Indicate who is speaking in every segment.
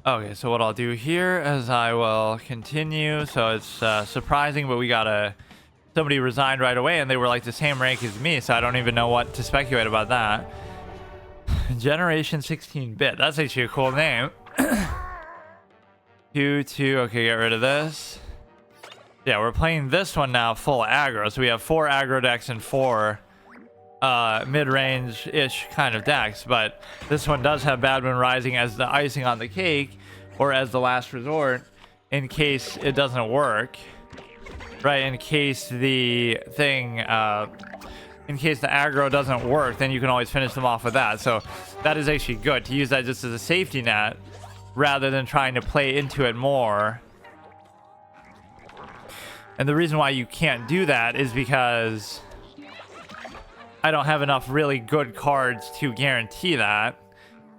Speaker 1: Okay, so what I'll do here is I will continue. So it's surprising, but we got somebody resigned right away, and they were like the same rank as me, so I don't even know what to speculate about that. Generation 16-bit. That's actually a cool name. 2-2. Okay, get rid of this. Yeah, we're playing this one now full aggro. So we have 4 aggro decks and 4 mid-range-ish kind of decks, but this one does have Bad Moon Rising as the icing on the cake, or as the last resort in case it doesn't work, right? In case the thing in case the aggro doesn't work, then you can always finish them off with that. So that is actually good to use that just as a safety net rather than trying to play into it more. And the reason why you can't do that is because I don't have enough really good cards to guarantee that,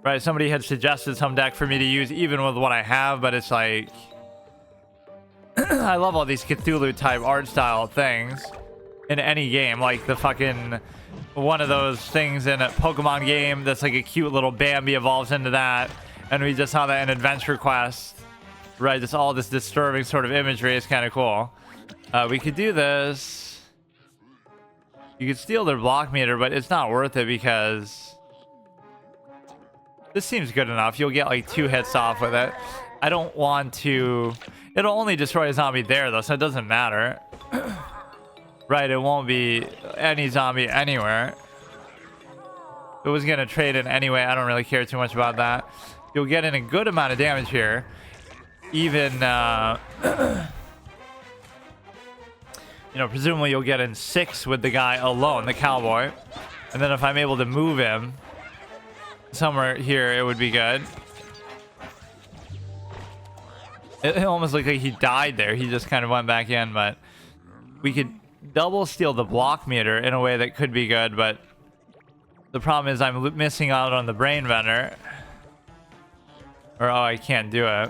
Speaker 1: right? Somebody had suggested some deck for me to use even with what I have, but it's like I love all these Cthulhu type art style things in any game, like the fucking one of those things in a Pokemon game that's like a cute little Bambi evolves into that, and we just saw that in Adventure Quest, right? Just all this disturbing sort of imagery is kind of cool. We could do this. You could steal their block meter, but it's not worth it because this seems good enough. You'll get like 2 hits off with it. I don't want to... It'll only destroy a zombie there, though, so it doesn't matter. Right, it won't be any zombie anywhere. If it was going to trade in anyway, I don't really care too much about that. You'll get in a good amount of damage here. Even... you know, presumably you'll get in 6 with the guy alone, the cowboy. And then if I'm able to move him somewhere here, it would be good. It almost looked like he died there. He just kind of went back in, but we could double steal the block meter in a way that could be good, but the problem is I'm missing out on the brain vendor. Or, oh, I can't do it.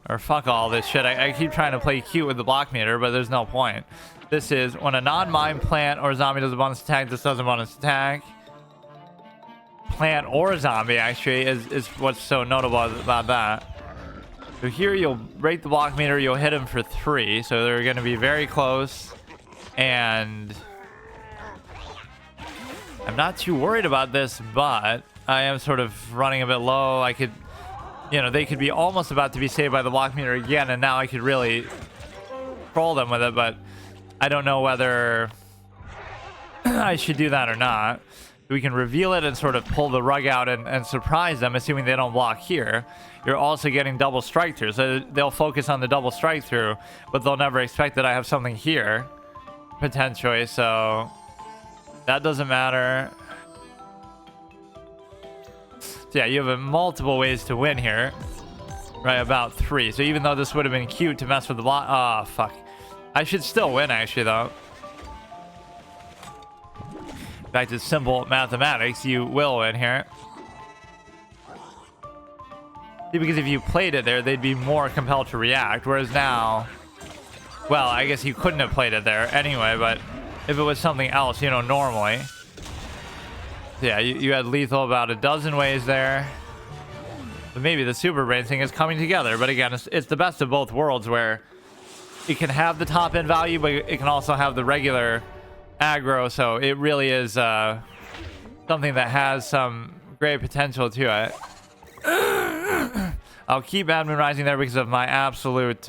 Speaker 1: Or fuck all this shit. I keep trying to play cute with the block meter, but there's no point. This is when a non-mine plant or zombie does a bonus attack, this does a bonus attack. Plant or zombie, actually, is what's so notable about that. So here you'll break the block meter, you'll hit him for 3, so they're going to be very close. And I'm not too worried about this, but I am sort of running a bit low. I could... You know, they could be almost about to be saved by the block meter again, and now I could really troll them with it, but I don't know whether I should do that or not. We can reveal it and sort of pull the rug out and surprise them, assuming they don't block here. You're also getting double strike through, so they'll focus on the double strike through, but they'll never expect that I have something here, potentially, so that doesn't matter. Yeah, you have multiple ways to win here. Right, about 3. So even though this would have been cute to mess with the block... Oh, fuck. I should still win, actually, though. Back to simple mathematics, you will win here. See, because if you played it there, they'd be more compelled to react. Whereas now... Well, I guess you couldn't have played it there anyway, but if it was something else, you know, normally... Yeah, you had lethal about a dozen ways there. But maybe the super brain thing is coming together. But again, it's the best of both worlds where it can have the top end value, but it can also have the regular aggro. So it really is something that has some great potential to it. I'll keep Bad Moon Rising there because of my absolute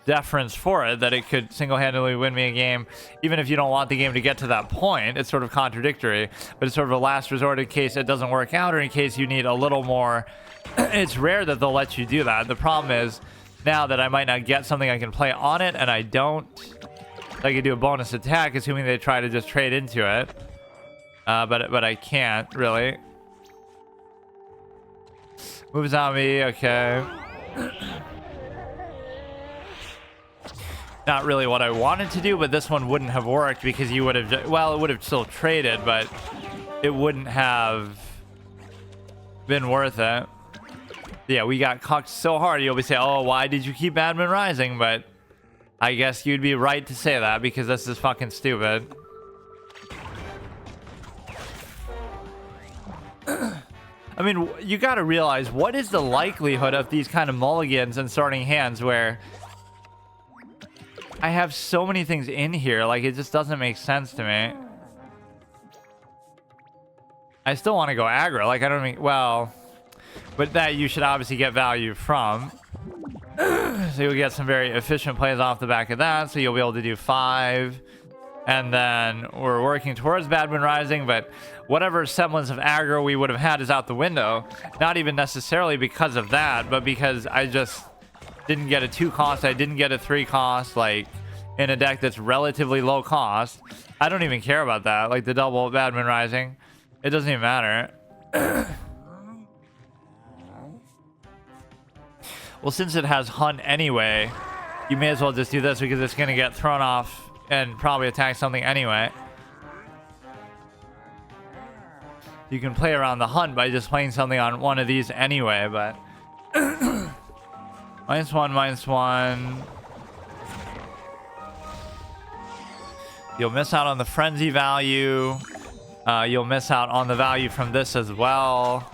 Speaker 1: deference for it, that it could single-handedly win me a game. Even if you don't want the game to get to that point, it's sort of contradictory, but it's sort of a last resort in case it doesn't work out or in case you need a little more. It's rare that they'll let you do that. The problem is now that I might not get something I can play on it, and I don't, I could do a bonus attack assuming they try to just trade into it, but I can't really. Move zombie. Okay. Not really what I wanted to do, but this one wouldn't have worked because you would have, well, it would have still traded, but it wouldn't have been worth it. Yeah, we got cucked so hard, you'll be saying, oh, why did you keep Bad Moon Rising? But I guess you'd be right to say that because this is fucking stupid. I mean, you gotta realize, what is the likelihood of these kind of mulligans and starting hands where I have so many things in here, like it just doesn't make sense to me. I still want to go aggro, like I don't mean, well, but that you should obviously get value from. So you'll get some very efficient plays off the back of that, so you'll be able to do 5. And then we're working towards Bad Moon Rising, but whatever semblance of aggro we would have had is out the window. Not even necessarily because of that, but because I just didn't get a 2 cost. I didn't get a 3 cost, like in a deck that's relatively low cost. I don't even care about that, like the double Bad Moon Rising. It doesn't even matter. Well, since it has Hunt anyway, you may as well just do this because it's going to get thrown off and probably attack something anyway. You can play around the Hunt by just playing something on one of these anyway, but -1, -1. You'll miss out on the frenzy value. You'll miss out on the value from this as well.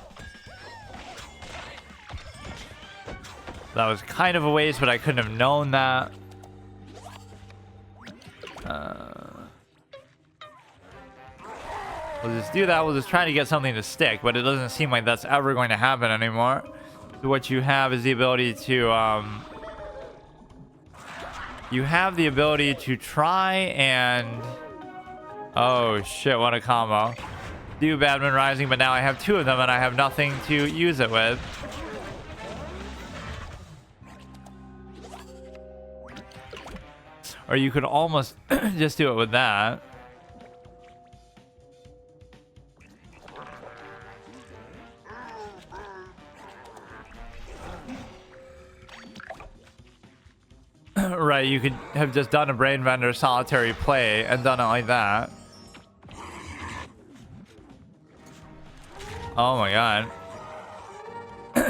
Speaker 1: That was kind of a waste, but I couldn't have known that. We'll just do that. We'll just try to get something to stick, but it doesn't seem like that's ever going to happen anymore. So what you have is the ability to you have the ability to try and, oh shit, what a combo. Do Bad Moon Rising, but now I have 2 of them and I have nothing to use it with. Or you could almost just do it with that. Right, you could have just done a Brain Vendor solitary play and done it like that. Oh my god.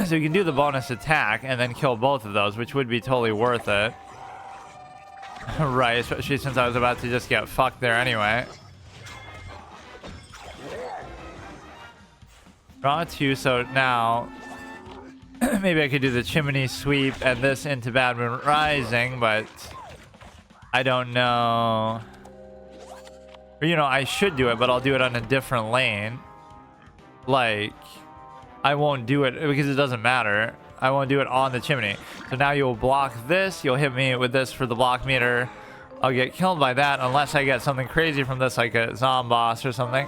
Speaker 1: So you can do the bonus attack and then kill both of those, which would be totally worth it. Right, especially since I was about to just get fucked there anyway. Draw 2, so now maybe I could do the Chimney Sweep and this into Bad Moon Rising, but I don't know. Or, you know, I should do it, but I'll do it on a different lane. Like, I won't do it because it doesn't matter. I won't do it on the chimney. So now you'll block this. You'll hit me with this for the block meter. I'll get killed by that unless I get something crazy from this, like a Zomboss or something.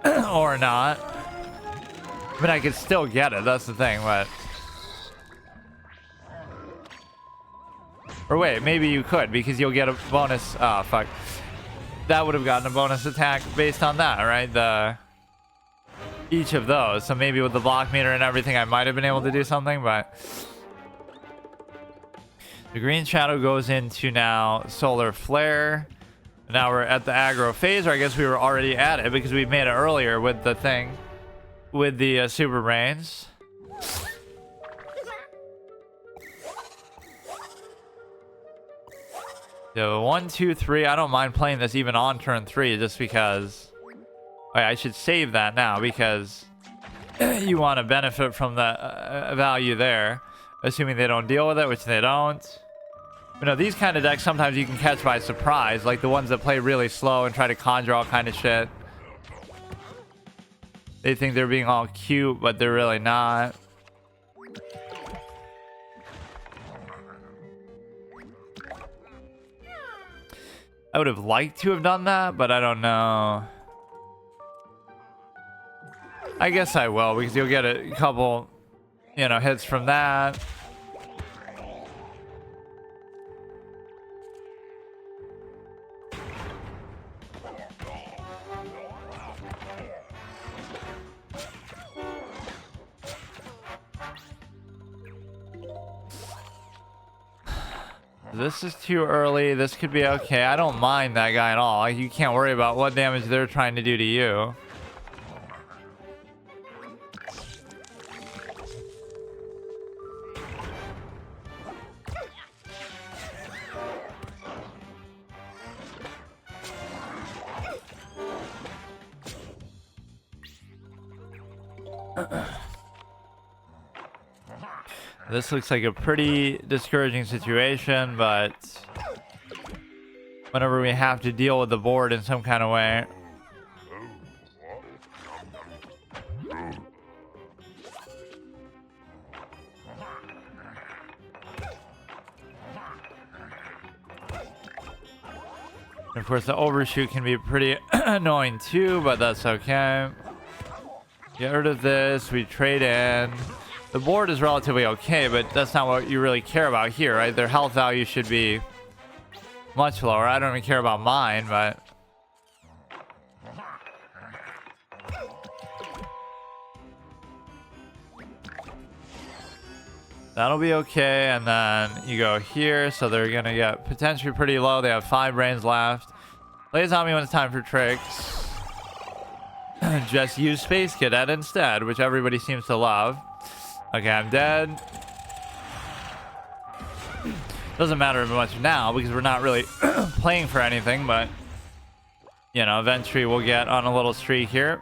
Speaker 1: Or not. I mean, I could still get it. That's the thing, but... Or wait, maybe you could, because you'll get a bonus... Oh, fuck. That would have gotten a bonus attack based on that, right? Each of those. So maybe with the block meter and everything, I might have been able to do something, but... The green shadow goes into now Solar Flare. Now we're at the aggro phase, or I guess we were already at it because we made it earlier with the thing. With the Super Brains. So 1, 2, 3. I don't mind playing this even on turn 3 just because... Wait, I should save that now because you want to benefit from the value there. Assuming they don't deal with it, which they don't. You know, these kind of decks sometimes you can catch by surprise. Like the ones that play really slow and try to conjure all kind of shit. They think they're being all cute, but they're really not. I would have liked to have done that, but I don't know. I guess I will, because you'll get a couple, you know, hits from that. This is too early. This could be okay. I don't mind that guy at all. Like, you can't worry about what damage they're trying to do to you. This looks like a pretty discouraging situation, but whenever we have to deal with the board in some kind of way. And of course, the overshoot can be pretty annoying too, but that's okay. Get rid of this. We trade in. The board is relatively okay, but that's not what you really care about here, right? Their health value should be much lower. I don't even care about mine, but... that'll be okay. And then you go here, so they're gonna get potentially pretty low. They have 5 brains left. Play zombie when it's time for tricks. Just use Space Cadet instead, which everybody seems to love. Okay, I'm dead. Doesn't matter much now because we're not really playing for anything, but you know, eventually we'll get on a little streak here.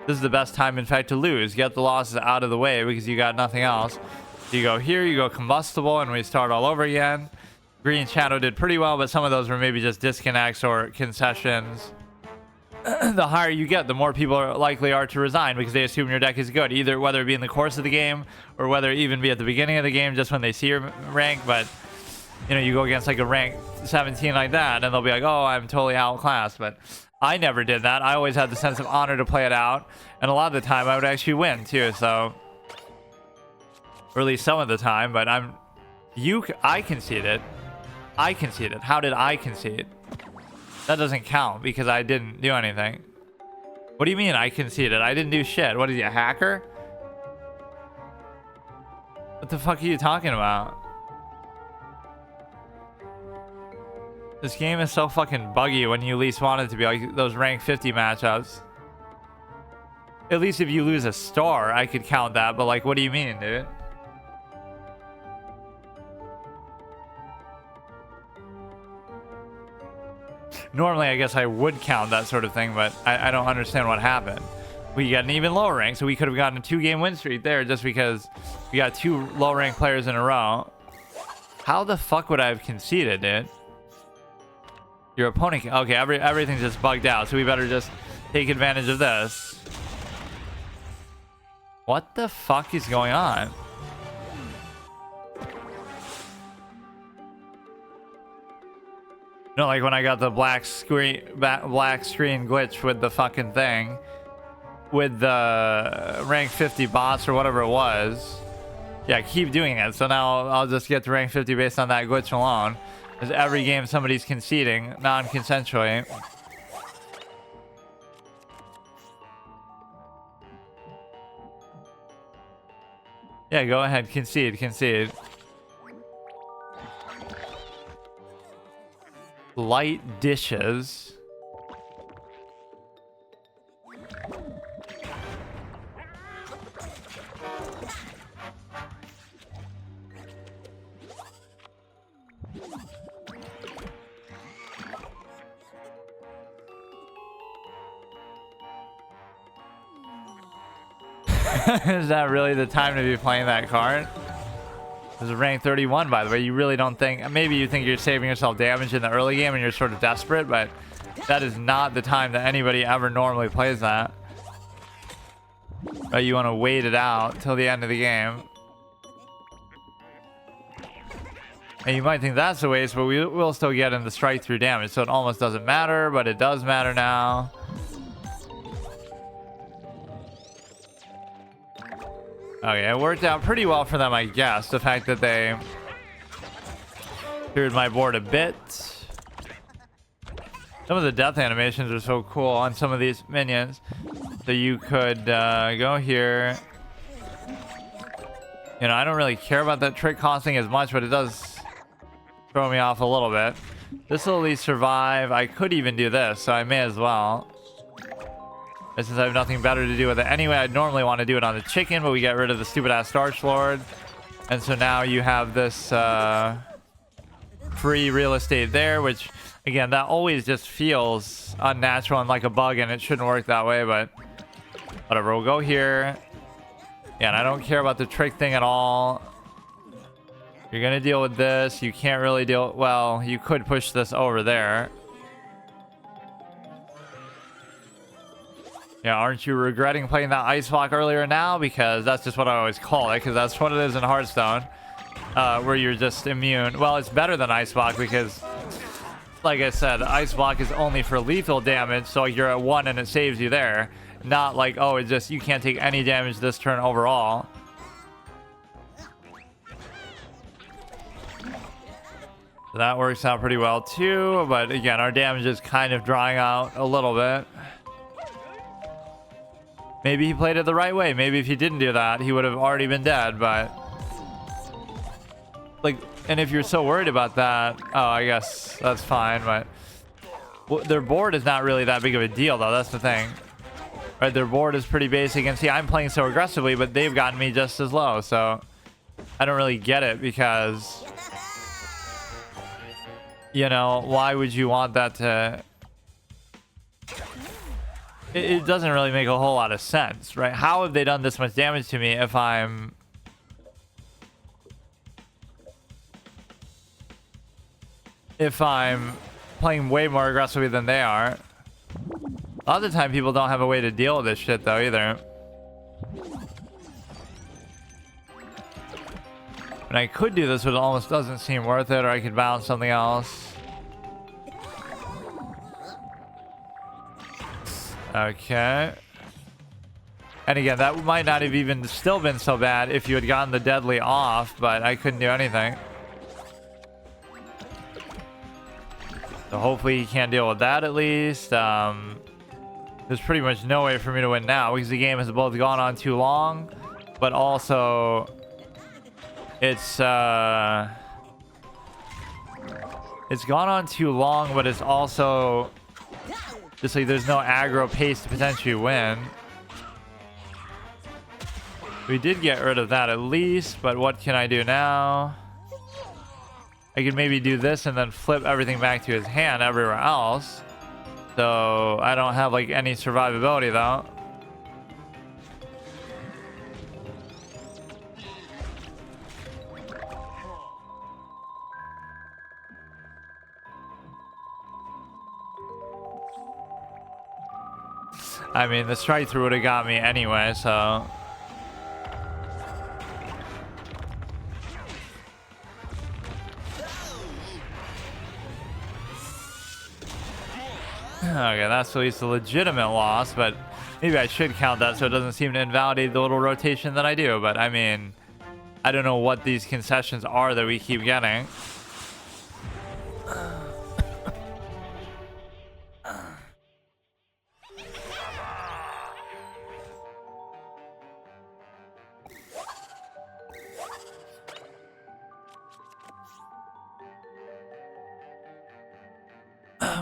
Speaker 1: This is the best time, in fact, to lose. Get the losses out of the way because you got nothing else. You go here, you go combustible, and we start all over again. Green Shadow did pretty well, but some of those were maybe just disconnects or concessions. The higher you get, the more people are likely to resign because they assume your deck is good, either whether it be in the course of the game or whether it even be at the beginning of the game just when they see your rank. But you know, you go against like a rank 17 like that and they'll be like, oh, I'm totally outclassed. But I never did that. I always had the sense of honor to play it out, and a lot of the time I would actually win too, so, or at least some of the time. But I conceded. How did I concede? That doesn't count because I didn't do anything. What do you mean I conceded? I didn't do shit. What is he, a hacker? What the fuck are you talking about? This game is so fucking buggy when you least want it to be, like those rank 50 matchups. At least if you lose a star, I could count that, but like, what do you mean, dude? Normally, I guess I would count that sort of thing, but I don't understand what happened. We got an even lower rank, so we could have gotten a 2-game win streak there just because we got 2 low-rank players in a row. How the fuck would I have conceded, dude? Your opponent... okay, everything's just bugged out, so we better just take advantage of this. What the fuck is going on? You know, like when I got the black screen glitch with the fucking thing, with the rank 50 bots or whatever it was. Yeah, keep doing it. So now I'll just get to rank 50 based on that glitch alone. Because every game somebody's conceding non-consensually. Yeah, go ahead, concede. Light dishes. Is that really the time to be playing that card? This is rank 31, by the way. You really don't think... maybe you think you're saving yourself damage in the early game and you're sort of desperate, but that is not the time that anybody ever normally plays that. But you want to wait it out till the end of the game. And you might think that's a waste, but we will still get into strike through damage, so it almost doesn't matter, but it does matter now. Okay, it worked out pretty well for them, I guess. The fact that they cleared my board a bit. Some of the death animations are so cool on some of these minions. So you could go here. You know, I don't really care about that trick costing as much, but it does throw me off a little bit. This will at least survive. I could even do this, so I may as well. Since I have nothing better to do with it anyway, I'd normally want to do it on the chicken, but we get rid of the stupid-ass Starch Lord. And so now you have this free real estate there, which, again, that always just feels unnatural and like a bug, and it shouldn't work that way, but whatever. We'll go here. Yeah, and I don't care about the trick thing at all. You're gonna deal with this. You can't really deal... Well, you could push this over there. Yeah, aren't you regretting playing that Ice Block earlier now? Because that's just what I always call it, because that's what it is in Hearthstone. Where you're just immune. Well, it's better than Ice Block because, like I said, Ice Block is only for lethal damage, so you're at 1 and it saves you there. Not like, oh, it's just you can't take any damage this turn overall. So that works out pretty well too, but again, our damage is kind of drying out a little bit. Maybe he played it the right way. Maybe if he didn't do that, he would have already been dead, but... Like, and if you're so worried about that, oh, I guess that's fine, but... Well, their board is not really that big of a deal, though. That's the thing. Right, their board is pretty basic, and see, I'm playing so aggressively, but they've gotten me just as low, so... I don't really get it, because... You know, why would you want that to... It doesn't really make a whole lot of sense, right? How have they done this much damage to me if I'm... playing way more aggressively than they are? A lot of the time people don't have a way to deal with this shit though either. And I could do this, but it almost doesn't seem worth it, or I could balance something else. Okay. And again, that might not have even still been so bad if you had gotten the deadly off, but I couldn't do anything. So hopefully he can't deal with that at least. There's pretty much no way for me to win now because the game has both gone on too long, but also it's gone on too long, but it's also just like there's no aggro pace to potentially win. We did get rid of that at least, but what can I do now? I could maybe do this and then flip everything back to his hand everywhere else. So I don't have like any survivability though. I mean, the strike through would have got me anyway, so... Okay, that's at least a legitimate loss, but maybe I should count that so it doesn't seem to invalidate the little rotation that I do. But I mean, I don't know what these concessions are that we keep getting.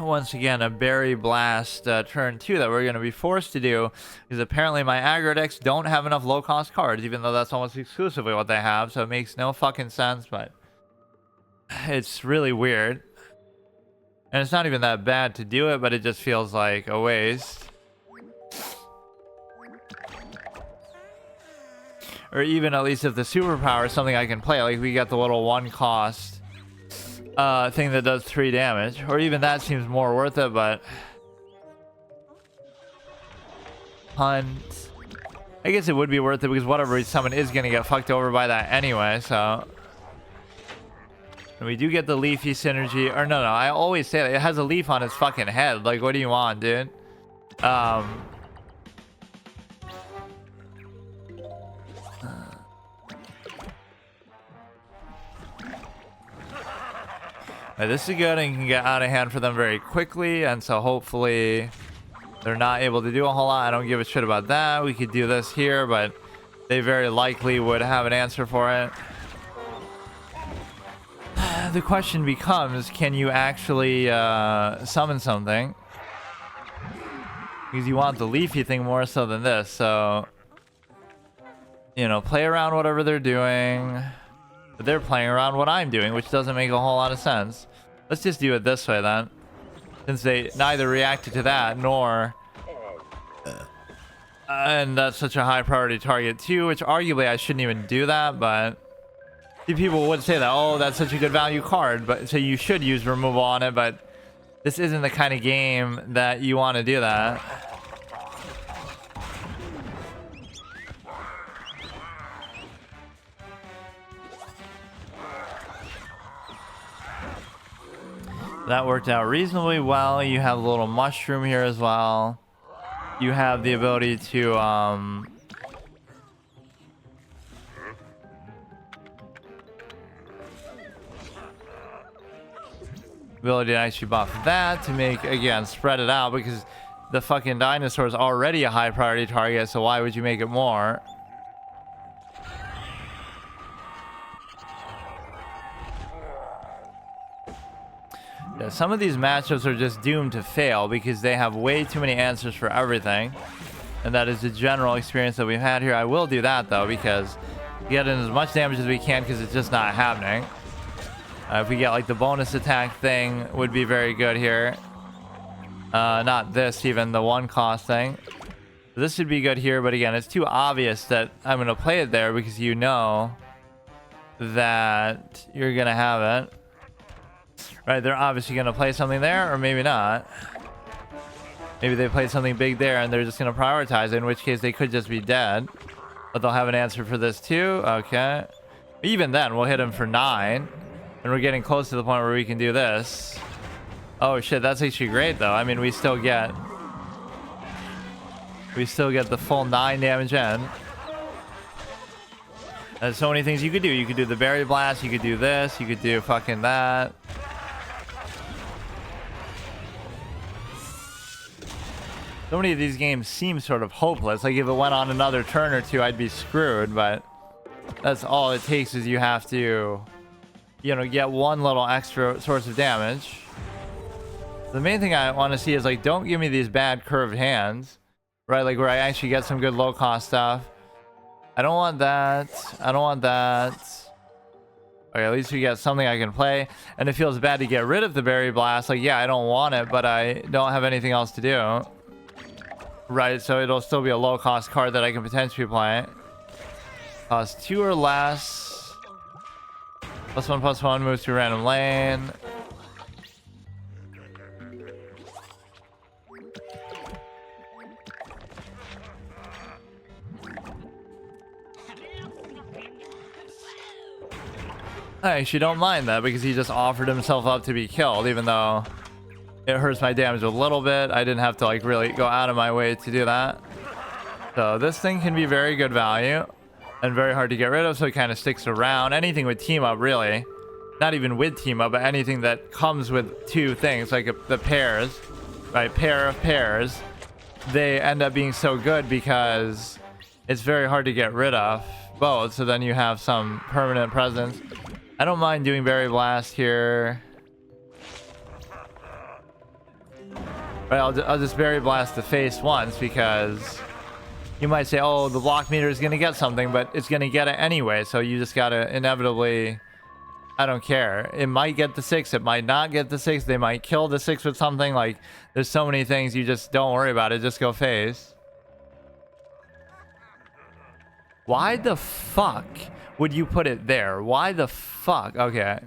Speaker 1: Once again, a Berry Blast turn 2 that we're going to be forced to do because apparently my aggro decks don't have enough low-cost cards, even though that's almost exclusively what they have, so it makes no fucking sense, but it's really weird. And it's not even that bad to do it, but it just feels like a waste. Or even at least if the superpower is something I can play, like we get the little 1-cost thing that does 3 damage, or even that seems more worth it, but Hunt, I guess it would be worth it because whatever we summon is going to get fucked over by that anyway, so. And we do get the leafy synergy, or no, I always say that it has a leaf on its fucking head, like what do you want, dude? This is good and can get out of hand for them very quickly, and so hopefully they're not able to do a whole lot. I don't give a shit about that. We could do this here, but they very likely would have an answer for it. The question becomes, can you actually summon something? Because you want the leafy thing more so than this, so you know, play around whatever they're doing. But they're playing around what I'm doing, which doesn't make a whole lot of sense. Let's just do it this way then, since they neither reacted to that nor And that's such a high priority target too, which arguably I shouldn't even do that, but people would say that, oh, that's such a good value card, but so you should use removal on it, but this isn't the kind of game that you want to do that. That worked out reasonably well. You have a little mushroom here as well. You have the ability to actually buff that to make, again, spread it out, because the fucking dinosaur is already a high priority target, so why would you make it more? Yeah, some of these matchups are just doomed to fail because they have way too many answers for everything, and that is the general experience that we've had here. I will do that though, because get in as much damage as we can, because it's just not happening. If we get like the bonus attack thing, would be very good here. Not this, even the one cost thing. This should be good here, but again, it's too obvious that I'm going to play it there, because you know that you're going to have it. Right, they're obviously going to play something there, or maybe not. Maybe they played something big there and they're just going to prioritize it, in which case they could just be dead. But they'll have an answer for this too. Okay. Even then, we'll hit him for 9. And we're getting close to the point where we can do this. Oh shit, that's actually great though. I mean, we still get the full 9 damage in. There's so many things you could do. You could do the berry blast, you could do this, you could do fucking that. So many of these games seem sort of hopeless. Like if it went on another turn or two, I'd be screwed, but that's all it takes, is you have to, you know, get one little extra source of damage. The main thing I want to see is, like, don't give me these bad curved hands, right? Like where I actually get some good low cost stuff. I don't want that. I don't want that. Okay, at least we get something I can play. And it feels bad to get rid of the berry blast. Like, yeah, I don't want it, but I don't have anything else to do. Right, so it'll still be a low cost card that I can potentially play. Cost 2 or less. +1/+1 moves to a random lane. I actually don't mind that, because he just offered himself up to be killed, even though it hurts my damage a little bit. I didn't have to like really go out of my way to do that. So this thing can be very good value and very hard to get rid of, so it kind of sticks around. Anything with team up, really. Not even with team up, but anything that comes with 2 things, like the pairs, right? Pair of pairs, they end up being so good because it's very hard to get rid of both, so then you have some permanent presence. I don't mind doing berry blast here. But I'll just berry blast the face once, because you might say, oh, the block meter is going to get something, but it's going to get it anyway. So you just got to inevitably, I don't care. It might get the 6. It might not get the 6. They might kill the 6 with something. Like, there's so many things. You just don't worry about it. Just go face. Why the fuck would you put it there? Why the fuck? Okay.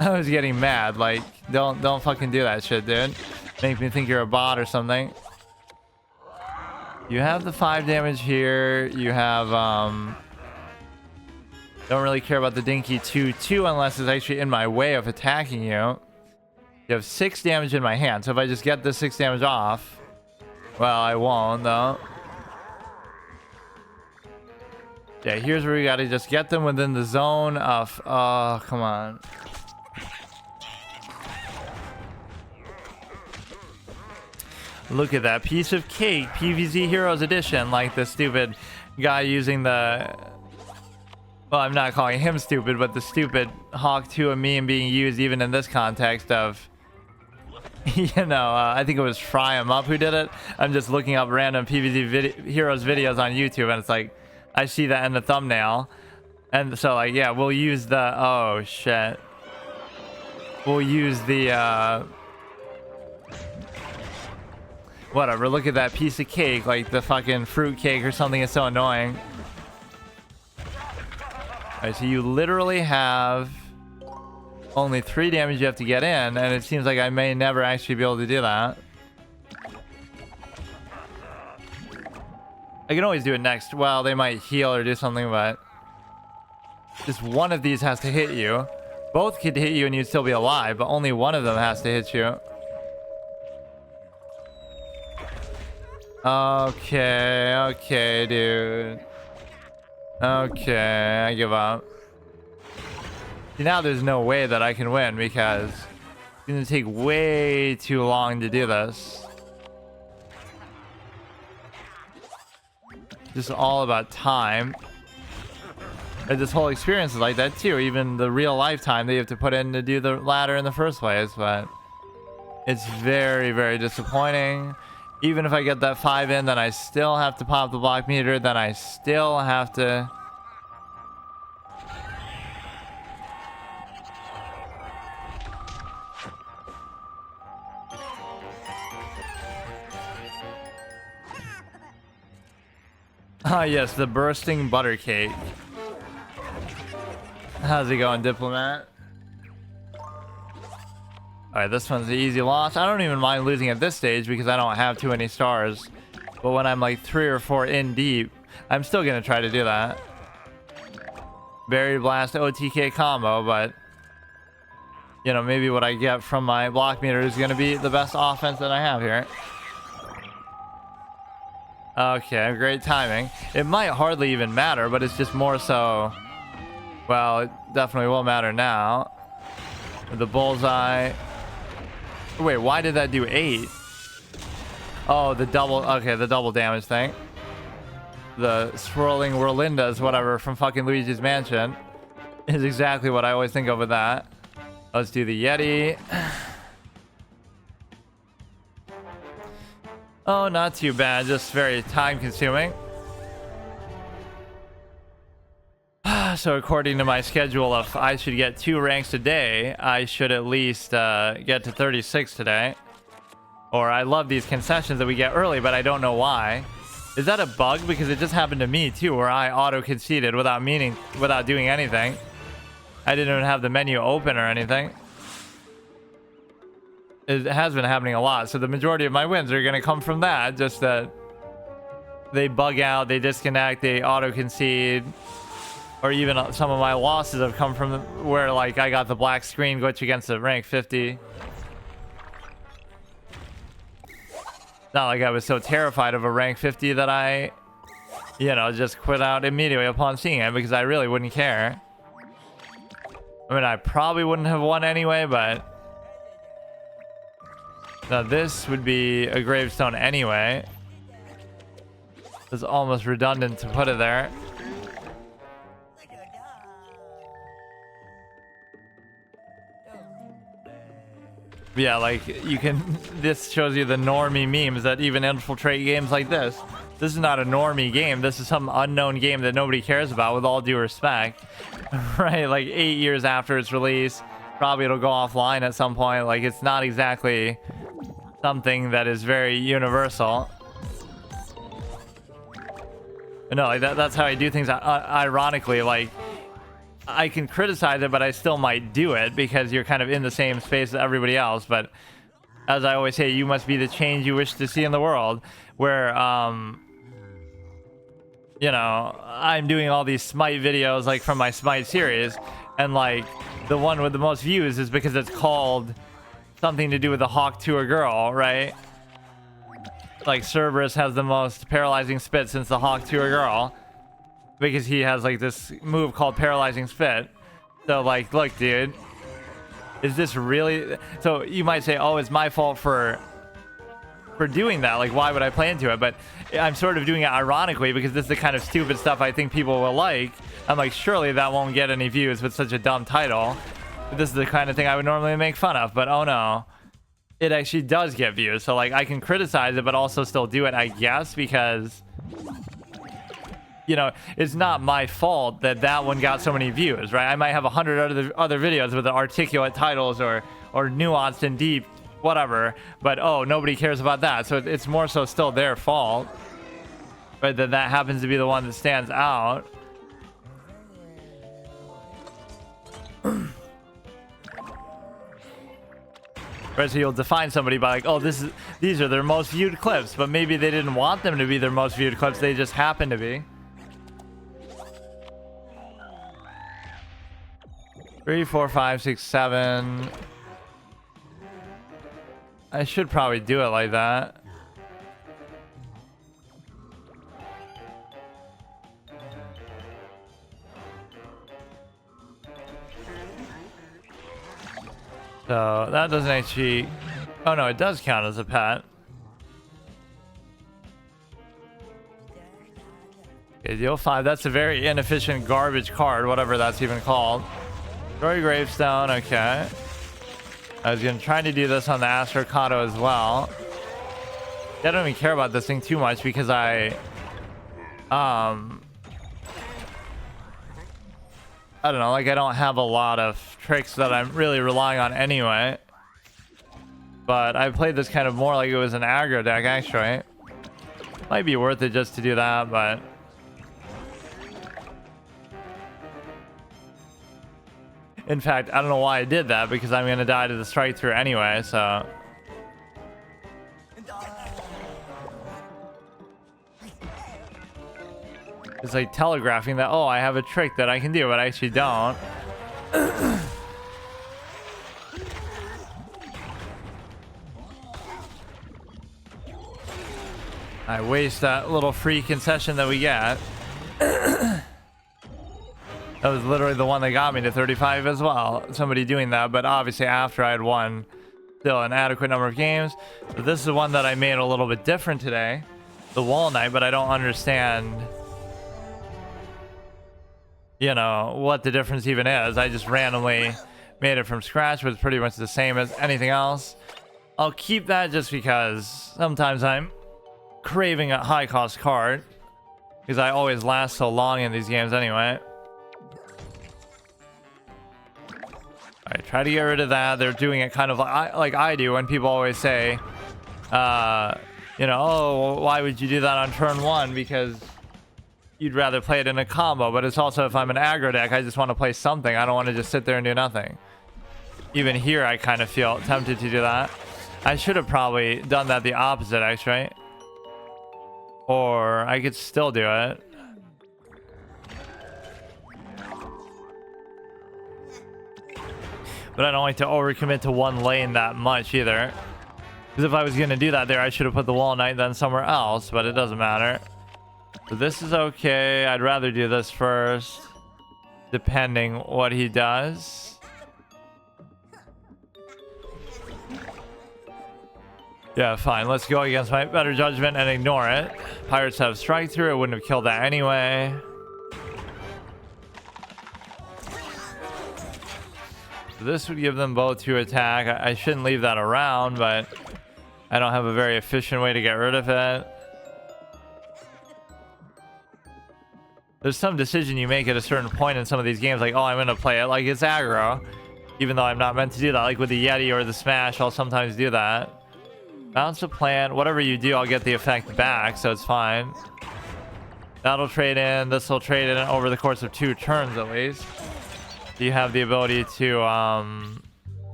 Speaker 1: I was getting mad. Like, don't fucking do that shit, dude. Make me think you're a bot or something. You have the 5 damage here. You have don't really care about the dinky 2/2 unless it's actually in my way of attacking you. You have 6 damage in my hand, so if I just get this 6 damage off, well, I won't though. Yeah, here's where we gotta just get them within the zone of, oh, come on. Look at that piece of cake, PvZ Heroes Edition, like the stupid guy using the, well, I'm not calling him stupid, but the stupid Hawk 2 of meme being used even in this context of, you know, I think it was Fry 'em Up who did it. I'm just looking up random PvZ Heroes videos on YouTube, and it's like, I see that in the thumbnail. And so, like, yeah, we'll use the, oh, shit. We'll use the, Whatever, look at that piece of cake, like the fucking fruit cake or something. It's so annoying. Alright, so you literally have only 3 damage you have to get in, and it seems like I may never actually be able to do that. I can always do it next. Well, they might heal or do something, but just one of these has to hit you. Both could hit you and you'd still be alive, but only one of them has to hit you. Okay, dude. Okay, I give up. See, now there's no way that I can win because it's gonna take way too long to do this. Just all about time. And this whole experience is like that too. Even the real lifetime that you have to put in to do the ladder in the first place, but it's very, very disappointing. Even if I get that 5 in, then I still have to pop the block meter. Then I still have to... Ah, yes, the bursting butter cake. How's it going, Diplomat? Alright, this one's an easy loss. I don't even mind losing at this stage because I don't have too many stars. But when I'm like 3 or 4 in deep, I'm still gonna try to do that. Berry Blast OTK combo, but... you know, maybe what I get from my block meter is gonna be the best offense that I have here. Okay, great timing. It might hardly even matter, but it's just more so... well, it definitely will matter now. The bullseye... wait, why did that do 8? Oh, the double... okay, the double damage thing. The swirling Whirlindas, whatever, from fucking Luigi's Mansion is exactly what I always think of with that. Let's do the Yeti. Oh, not too bad. Just very time-consuming. So according to my schedule, if I should get 2 ranks a day, I should at least get to 36 today. Or I love these concessions that we get early, but I don't know why. Is that a bug? Because it just happened to me too, where I auto-conceded without doing anything. I didn't even have the menu open or anything. It has been happening a lot, so the majority of my wins are going to come from that. Just that they bug out, they disconnect, they auto-concede. Or even some of my losses have come from where, like, I got the black screen glitch against a rank 50. Not like I was so terrified of a rank 50 that I, you know, just quit out immediately upon seeing it because I really wouldn't care. I mean, I probably wouldn't have won anyway, but... now this would be a gravestone anyway. It's almost redundant to put it there. Yeah, like, you can... this shows you the normie memes that even infiltrate games like this. This is not a normie game. This is some unknown game that nobody cares about, with all due respect. Right? Like, 8 years after its release. Probably it'll go offline at some point. Like, it's not exactly something that is very universal. No, like, that's how I do things ironically. Like, I can criticize it, but I still might do it because you're kind of in the same space as everybody else. But as I always say, you must be the change you wish to see in the world. Where, you know, I'm doing all these Smite videos, like, from my Smite series. And, like, the one with the most views is because it's called something to do with the Hawk to a girl, right? Like, Cerberus has the most paralyzing spit since the Hawk to a girl. Because he has, like, this move called Paralyzing Spit. So, like, look, dude. Is this really... so, you might say, oh, it's my fault for doing that. Like, why would I play into it? But I'm sort of doing it ironically because this is the kind of stupid stuff I think people will like. I'm like, surely that won't get any views with such a dumb title. But this is the kind of thing I would normally make fun of. But, oh, no. It actually does get views. So, like, I can criticize it, but also still do it, I guess, because... you know, it's not my fault that that one got so many views, right? I might have 100 other videos with articulate titles or nuanced and deep whatever. But oh, nobody cares about that. So it's more so still their fault. But then that happens to be the one that stands out. Right, so you'll define somebody by like, oh, these are their most viewed clips, but maybe they didn't want them to be their most viewed clips. They just happen to be. 3, 4, 5, 6, 7. I should probably do it like that. So that doesn't actually... Oh no, it does count as a pet. Okay, deal 5. That's a very inefficient garbage card, whatever that's even called. Destroy Gravestone, okay. I was gonna try to do this on the Astrocato as well. I don't even care about this thing too much because I don't know, like I don't have a lot of tricks that I'm really relying on anyway. But I played this kind of more like it was an aggro deck actually. Might be worth it just to do that, but... In fact, I don't know why I did that because I'm gonna die to the strike through anyway, so... It's like telegraphing that, oh, I have a trick that I can do, but I actually don't. I waste that little free concession that we get. That was literally the one that got me to 35 as well. Somebody doing that, but obviously after I had won still an adequate number of games. So this is the one that I made a little bit different today. The Wall Knight, but I don't understand... You know, what the difference even is. I just randomly made it from scratch, but it's pretty much the same as anything else. I'll keep that just because sometimes I'm craving a high cost card. Because I always last so long in these games anyway. Alright, try to get rid of that. They're doing it kind of like I do when people always say, you know, oh, why would you do that on turn 1? Because... you'd rather play it in a combo, but it's also if I'm an aggro deck, I just want to play something. I don't want to just sit there and do nothing. Even here, I kind of feel tempted to do that. I should have probably done that the opposite, actually. Or I could still do it. But I don't like to overcommit to one lane that much either. Because if I was going to do that there, I should have put the Wall Knight then somewhere else, but it doesn't matter. So this is okay. I'd rather do this first, depending what he does. Yeah, fine. Let's go against my better judgment and ignore it. Pirates have strike through. It wouldn't have killed that anyway. So this would give them both to attack. I shouldn't leave that around, but I don't have a very efficient way to get rid of it. There's some decision you make at a certain point in some of these games, like, oh, I'm going to play it like it's aggro, even though I'm not meant to do that. Like with the Yeti or the Smash, I'll sometimes do that. Bounce a plant. Whatever you do, I'll get the effect back, so it's fine. That'll trade in. This will trade in over the course of 2 turns at least. You have the ability to,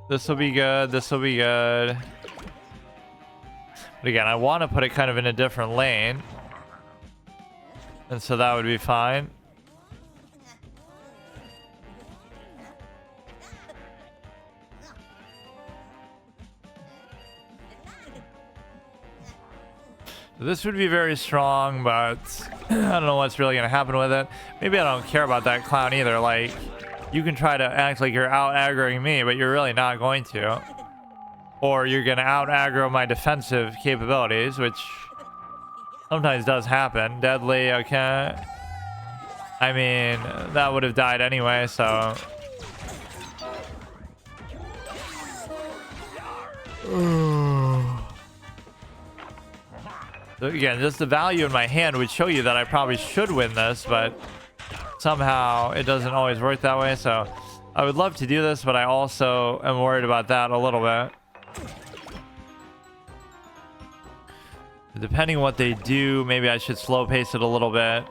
Speaker 1: this will be good. This will be good. But again, I want to put it kind of in a different lane. And so that would be fine. This would be very strong, but I don't know what's really going to happen with it. Maybe I don't care about that clown either. Like, you can try to act like you're out aggroing me, but you're really not going to. Or you're going to out aggro my defensive capabilities, which sometimes does happen. Deadly, okay. I mean, that would have died anyway, so... So again, just the value in my hand would show you that I probably should win this, but somehow it doesn't always work that way. So I would love to do this, but I also am worried about that a little bit. Depending on what they do, maybe I should slow pace it a little bit.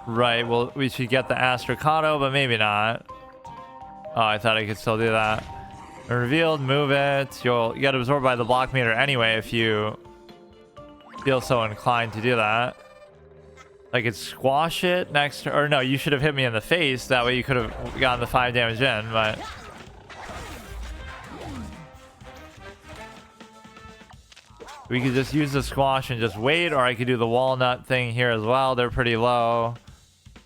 Speaker 1: Right, well, we should get the Astrocado, but maybe not. Oh, I thought I could still do that. Revealed, move it. You'll get absorbed by the block meter anyway if you feel so inclined to do that. I could squash it next, or no, you should have hit me in the face. That way you could have gotten the 5 damage in, but... we could just use the squash and just wait, or I could do the walnut thing here as well. They're pretty low.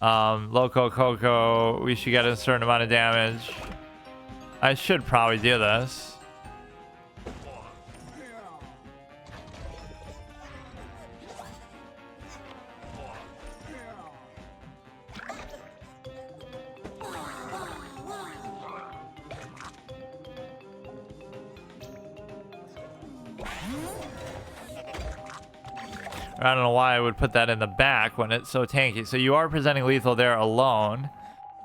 Speaker 1: Loco Coco, we should get a certain amount of damage. I should probably do this. I don't know why I would put that in the back when it's so tanky. So you are presenting lethal there alone.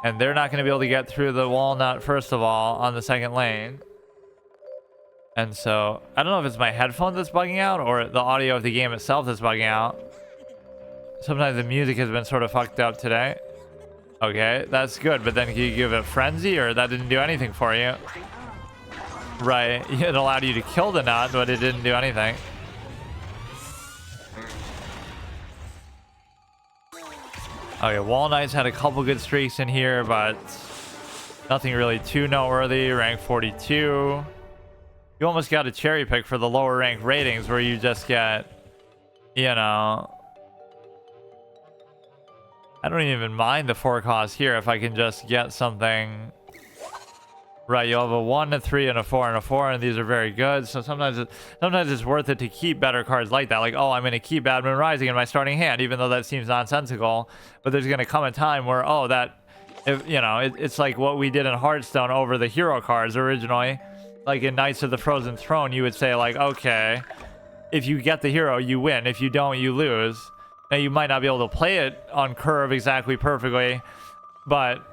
Speaker 1: And they're not going to be able to get through the walnut, first of all, on the second lane. And so, I don't know if it's my headphones that's bugging out or the audio of the game itself that's bugging out. Sometimes the music has been sort of fucked up today. Okay, that's good. But then can you give it frenzy, or that didn't do anything for you? Right, it allowed you to kill the nut, but it didn't do anything. Okay, Wall Knight's had a couple good streaks in here, but nothing really too noteworthy. Rank 42. You almost got a cherry pick for the lower rank ratings where you just get, you know... I don't even mind the 4 costs here if I can just get something... Right, you'll have a 1, a 3, and a 4, and a 4, and these are very good. So sometimes it's worth it to keep better cards like that. Like, oh, I'm going to keep Bad Moon Rising in my starting hand, even though that seems nonsensical. But there's going to come a time where, oh, that, if, you know, it's like what we did in Hearthstone over the hero cards originally. Like in Knights of the Frozen Throne, you would say, like, okay, if you get the hero, you win. If you don't, you lose. Now, you might not be able to play it on curve exactly perfectly, but...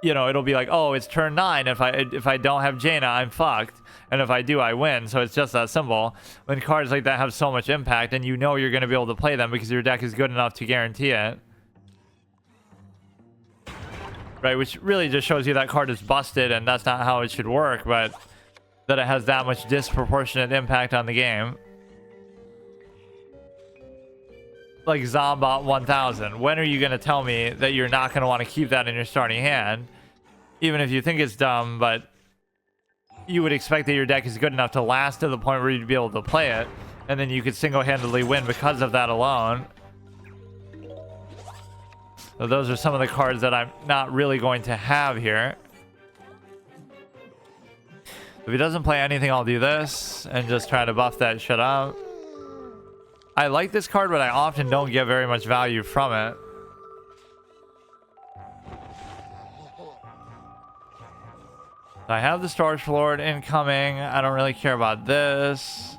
Speaker 1: you know, it'll be like, oh, it's turn 9. If I don't have Jaina, I'm fucked. And if I do, I win. So it's just that simple. When cards like that have so much impact, and you know you're going to be able to play them because your deck is good enough to guarantee it. Right, which really just shows you that card is busted, and that's not how it should work, but that it has that much disproportionate impact on the game. Like Zombot 1000. When are you going to tell me that you're not going to want to keep that in your starting hand? Even if you think it's dumb, but you would expect that your deck is good enough to last to the point where you'd be able to play it, and then you could single-handedly win because of that alone. So those are some of the cards that I'm not really going to have here. If he doesn't play anything, I'll do this and just try to buff that shit up. I like this card, but I often don't get very much value from it. I have the Storage Lord incoming. I don't really care about this.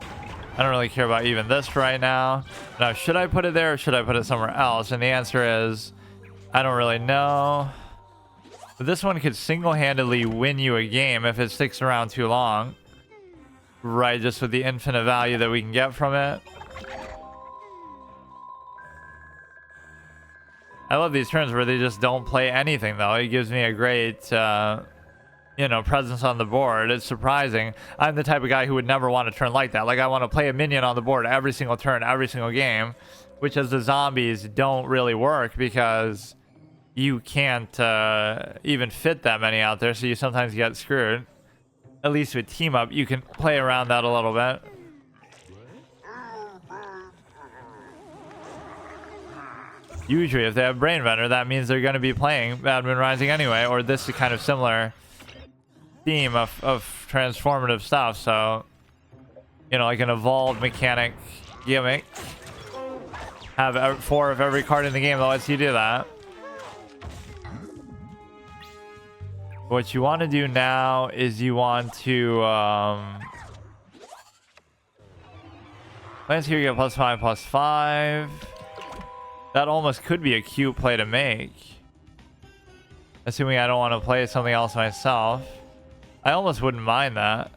Speaker 1: I don't really care about even this right now. Now, should I put it there or should I put it somewhere else? And the answer is, I don't really know. But this one could single-handedly win you a game if it sticks around too long. Right, just with the infinite value that we can get from it. I love these turns where they just don't play anything, though. It gives me a great, you know, presence on the board. It's surprising. I'm the type of guy who would never want a turn like that. Like, I want to play a minion on the board every single turn, every single game, which as the zombies don't really work because you can't even fit that many out there, so you sometimes get screwed. At least with Team Up, you can play around that a little bit. Usually, if they have Brain Vendor, that means they're going to be playing Bad Moon Rising anyway, or this is kind of similar theme of transformative stuff. So, you know, like an evolved mechanic gimmick. Have 4 of every card in the game that lets you do that. What you want to do now is you want to plans here, you get +5, +5. That almost could be a cute play to make. Assuming I don't want to play something else myself. I almost wouldn't mind that.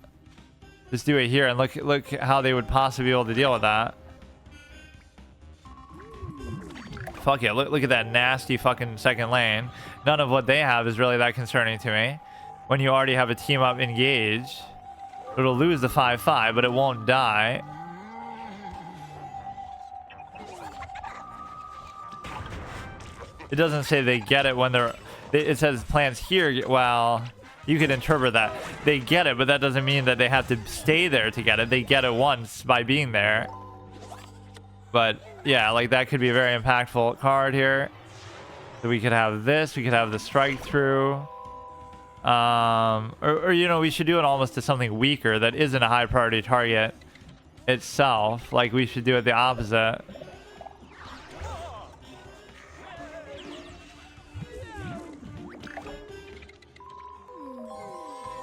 Speaker 1: Just do it here and look how they would possibly be able to deal with that. Fuck yeah, look at that nasty fucking second lane. None of what they have is really that concerning to me. When you already have a team up engaged, it'll lose the 5-5, but it won't die. It doesn't say they get it when they're... It says plants here. Well, you could interpret that. They get it, but that doesn't mean that they have to stay there to get it. They get it once by being there. But yeah, like that could be a very impactful card here. So we could have this. We could have the strike through. Or you know, we should do it almost to something weaker that isn't a high priority target itself. Like we should do it the opposite.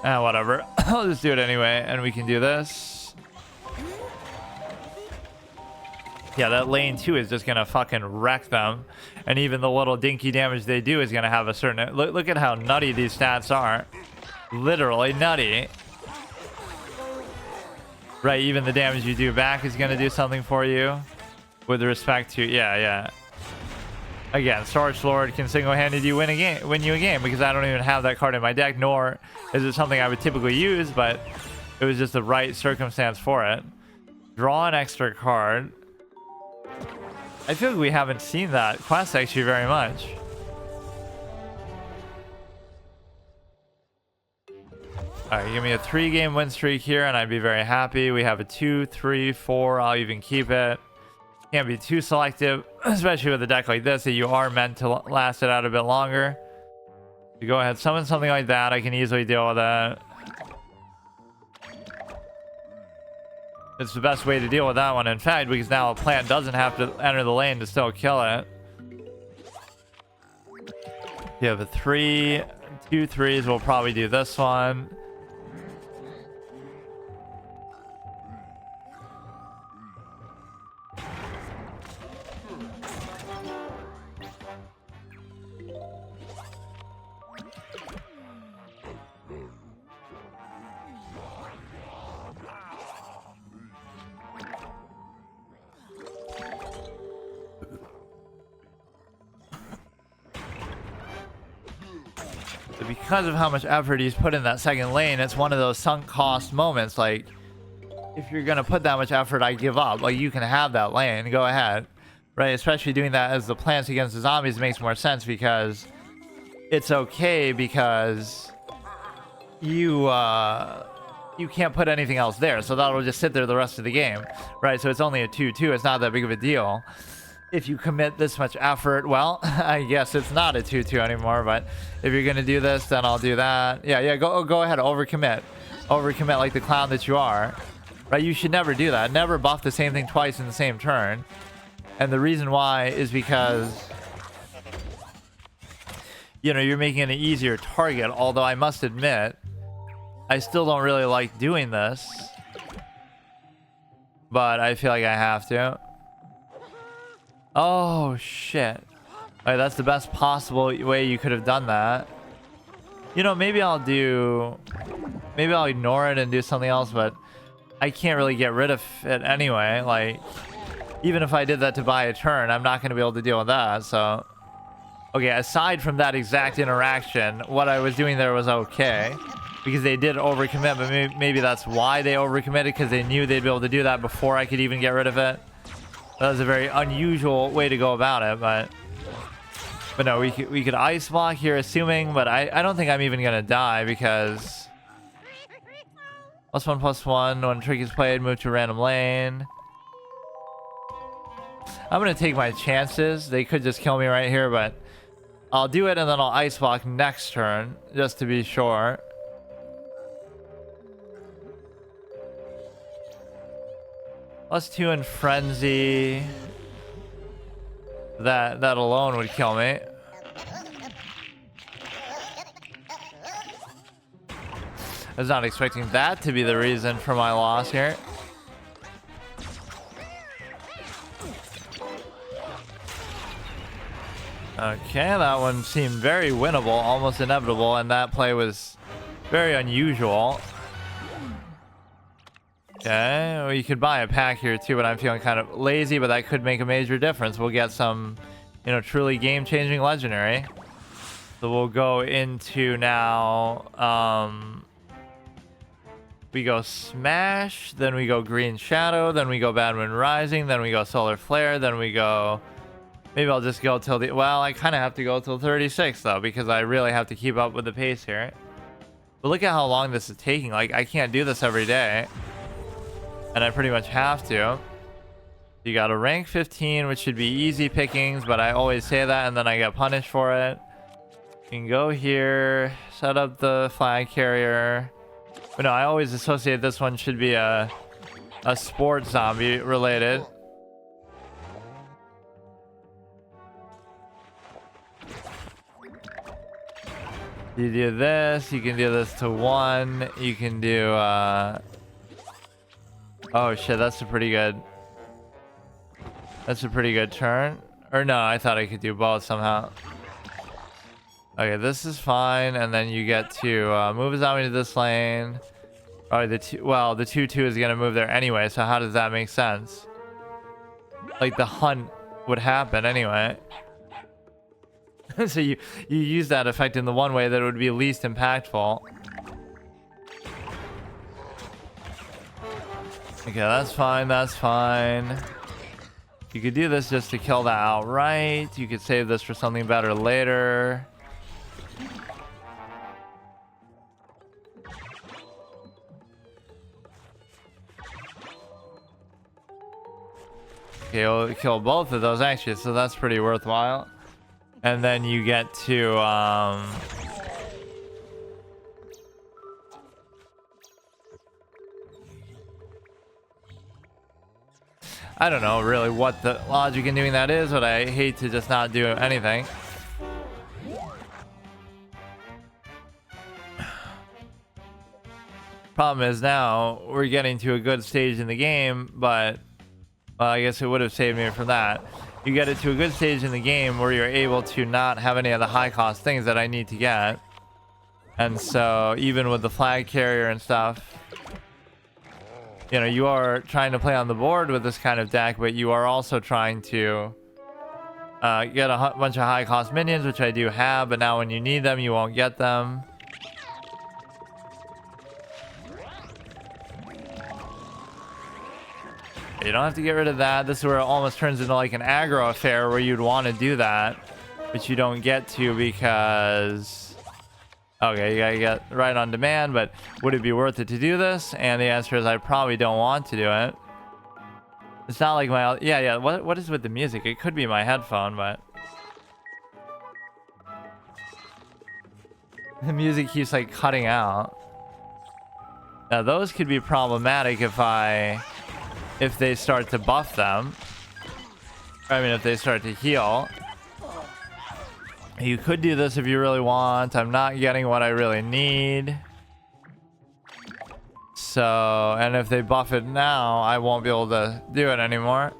Speaker 1: Whatever. I'll just do it anyway, and we can do this. Yeah, that lane 2 is just gonna fucking wreck them, and even the little dinky damage they do is gonna have a certain... Look at how nutty these stats are. Literally nutty. Right, even the damage you do back is gonna do something for you. With respect to... Yeah. Again, Storage Lord can single-handedly win you a game because I don't even have that card in my deck, nor is it something I would typically use, but it was just the right circumstance for it. Draw an extra card. I feel like we haven't seen that quest actually very much. Alright, give me a 3-game win streak here and I'd be very happy. We have a 2, 3, 4. I'll even keep it. Can't be too selective, especially with a deck like this that you are meant to last it out a bit longer. You go ahead, summon something like that. I can easily deal with that. It's the best way to deal with that one, in fact, because now a plant doesn't have to enter the lane to still kill it. You have a 3, 2 3s. We'll probably do this one. Because of how much effort he's put in that second lane, it's one of those sunk cost moments. Like, if you're gonna put that much effort, I give up. Like, you can have that lane, go ahead, right? Especially doing that as the plants against the zombies makes more sense because it's okay because you can't put anything else there, so that'll just sit there the rest of the game, right? So it's only a 2-2. It's not that big of a deal. If you commit this much effort, well, I guess it's not a 2-2 anymore, but if you're gonna do this, then I'll do that. Yeah, go ahead, overcommit like the clown that you are, right? You should never do that. Never buff the same thing twice in the same turn. And the reason why is because, you know, you're making it an easier target, although I must admit I still don't really like doing this, but I feel like I have to. Oh shit. Alright, that's the best possible way you could have done that. You know, maybe I'll ignore it and do something else, but I can't really get rid of it anyway. Like, even if I did that to buy a turn, I'm not going to be able to deal with that. So, okay, aside from that exact interaction, what I was doing there was okay, because they did overcommit, but maybe that's why they overcommitted, because they knew they'd be able to do that before I could even get rid of it. That was a very unusual way to go about it, but no, we could ice block here, assuming, but I don't think I'm even gonna die because +1/+1 when trick is played, move to a random lane. I'm gonna take my chances. They could just kill me right here, but I'll do it and then I'll ice block next turn just to be sure. +2 in frenzy. That alone would kill me. I was not expecting that to be the reason for my loss here. Okay, that one seemed very winnable, almost inevitable, and that play was Very unusual. Okay, well, you could buy a pack here too, but I'm feeling kind of lazy, but that could make a major difference. We'll get some, you know, truly game-changing legendary. So we'll go into now, we go Smash, then we go Green Shadow, then we go Bad Moon Rising, then we go Solar Flare, then we go... Maybe I'll just go till the... Well, I kind of have to go till 36, though, because I really have to keep up with the pace here. But look at how long this is taking. Like, I can't do this every day. And I pretty much have to. You got a rank 15, which should be easy pickings, but I always say that, and then I get punished for it. You can go here, set up the flag carrier. But no, I always associate this one should be a sports zombie related. You do this, you can do this to 1, you can do, oh shit, that's a pretty good turn. Or no, I thought I could do both somehow. Okay, this is fine, and then you get to move a zombie to this lane. Oh, the 2-2 is gonna move there anyway, so how does that make sense? Like, the hunt would happen anyway. So you use that effect in the one way that it would be least impactful. Okay, that's fine, that's fine. You could do this just to kill that outright. You could save this for something better later. Okay, we'll kill both of those actually, so that's pretty worthwhile. And then you get to I don't know really what the logic in doing that is, but I hate to just not do anything. Problem is now we're getting to a good stage in the game, but well, I guess it would have saved me from that. You get it to a good stage in the game where you're able to not have any of the high cost things that I need to get. And so even with the flag carrier and stuff, you know, you are trying to play on the board with this kind of deck, but you are also trying to get a bunch of high cost minions, which I do have, but now when you need them, you won't get them. You don't have to get rid of that. This is where it almost turns into like an aggro affair where you'd want to do that, but you don't get to because... Okay, you gotta get right on demand, but would it be worth it to do this? And the answer is I probably don't want to do it. It's not like my... Yeah, what is with the music? It could be my headphone, but... The music keeps like cutting out. Now those could be problematic if they start to buff them. I mean, if they start to heal. You could do this if you really want. I'm not getting what I really need. So, and if they buff it now, I won't be able to do it anymore.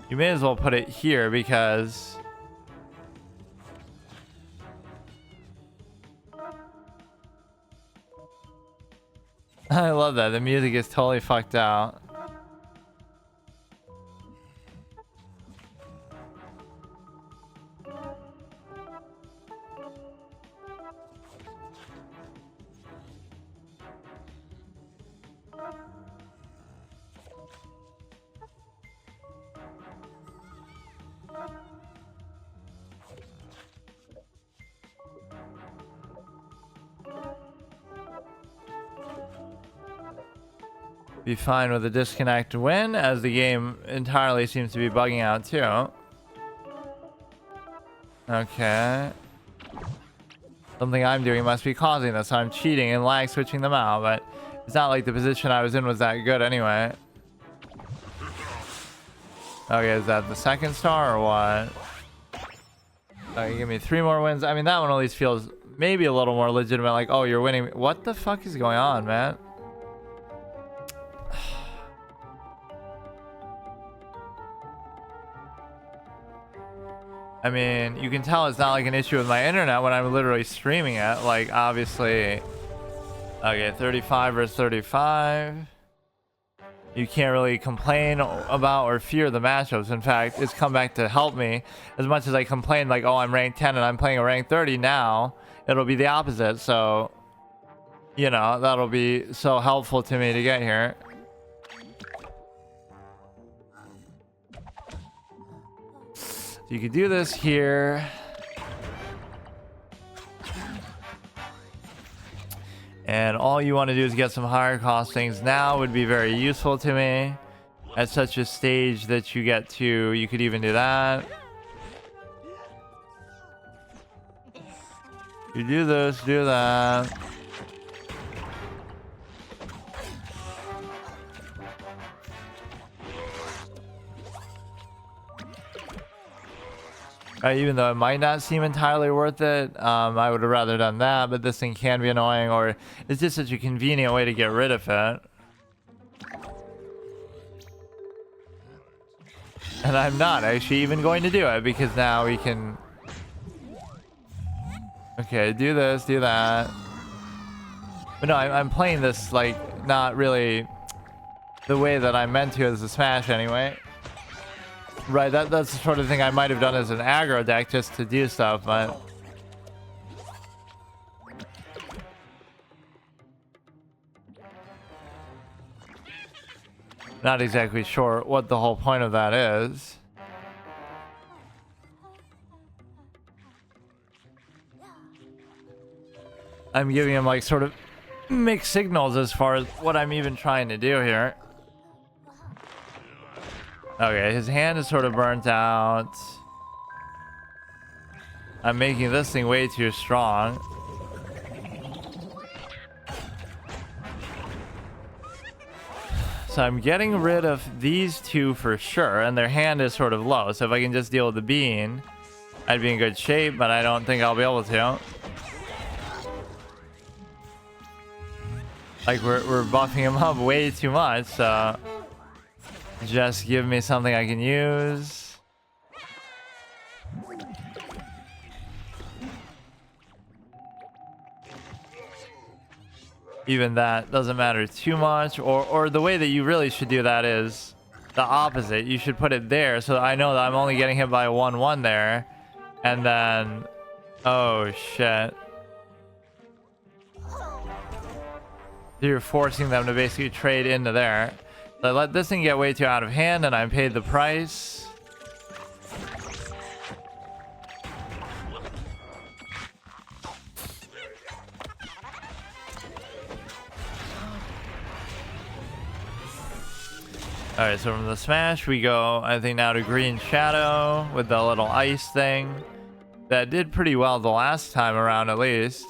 Speaker 1: You may as well put it here because... I love that. The music is totally fucked out. Be fine with a disconnect win, as the game entirely seems to be bugging out too. Okay. Something I'm doing must be causing this. I'm cheating and lag switching them out, but it's not like the position I was in was that good anyway. Okay, is that the second star or what? Okay, give me 3 more wins. I mean, that one at least feels maybe a little more legitimate. Like, oh, you're winning. What the fuck is going on, man? I mean, you can tell it's not like an issue with my internet when I'm literally streaming it. Like, obviously, okay, 35 versus 35. You can't really complain about or fear the matchups. In fact, it's come back to help me. As much as I complain, like, oh, I'm ranked 10 and I'm playing a rank 30 now, it'll be the opposite. So, you know, that'll be so helpful to me to get here. So you could do this here. And all you want to do is get some higher cost things now would be very useful to me. At such a stage that you get to, you could even do that. You do this, do that. Even though it might not seem entirely worth it, I would have rather done that, but this thing can be annoying, or it's just such a convenient way to get rid of it. And I'm not actually even going to do it, because now we can... Okay, do this, do that. But no, I'm playing this, like, not really the way that I'm meant to as a Smash anyway. Right, that's the sort of thing I might have done as an aggro deck just to do stuff, but... Not exactly sure what the whole point of that is. I'm giving him like sort of mixed signals as far as what I'm even trying to do here. Okay, his hand is sort of burnt out. I'm making this thing way too strong. So I'm getting rid of these two for sure, and their hand is sort of low. So if I can just deal with the bean, I'd be in good shape, but I don't think I'll be able to. Like, we're buffing him up way too much, so... Just give me something I can use. Even that doesn't matter too much. Or the way that you really should do that is the opposite. You should put it there so that I know that I'm only getting hit by a 1-1 there. And then... Oh, shit. You're forcing them to basically trade into there. So I let this thing get way too out of hand, and I paid the price. Alright, so from the Smash, we go, I think, now to Green Shadow with the little ice thing. That did pretty well the last time around, at least.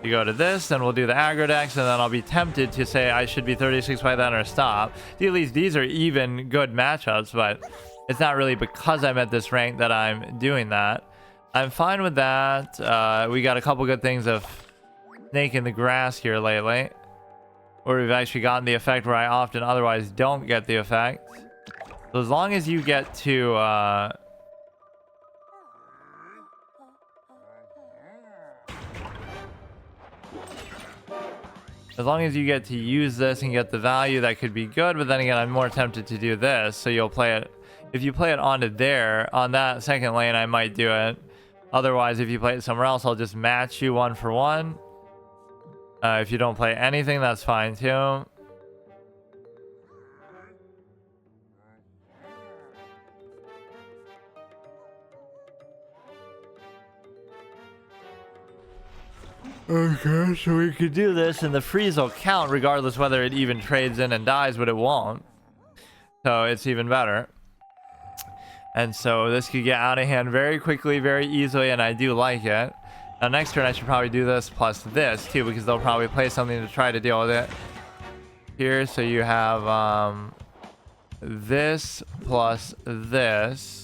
Speaker 1: You go to this, then we'll do the aggro decks, and then I'll be tempted to say I should be 36 by then or stop. At least these are even good matchups, but it's not really because I'm at this rank that I'm doing that. I'm fine with that. We got a couple good things of Snake in the Grass here lately, where we've actually gotten the effect where I often otherwise don't get the effect. So as long as you get to... As long as you get to use this and get the value, that could be good. But then again, I'm more tempted to do this. So you'll play it. If you play it onto there, on that second lane, I might do it. Otherwise, if you play it somewhere else, I'll just match you 1 for 1. If you don't play anything, that's fine too. Okay, so we could do this, and the freeze will count regardless whether it even trades in and dies, but it won't. So it's even better. And so this could get out of hand very quickly, very easily, and I do like it. Now next turn I should probably do this plus this too, because they'll probably play something to try to deal with it. Here, so you have this plus this.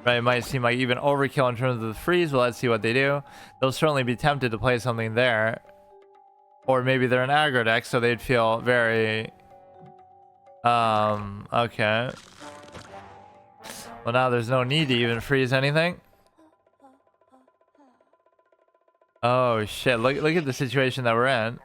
Speaker 1: Right, it might seem like even overkill in terms of the freeze, but let's see what they do. They'll certainly be tempted to play something there. Or maybe they're an aggro deck, so they'd feel very... Okay. Well, now there's no need to even freeze anything. Oh shit, look at the situation that we're in.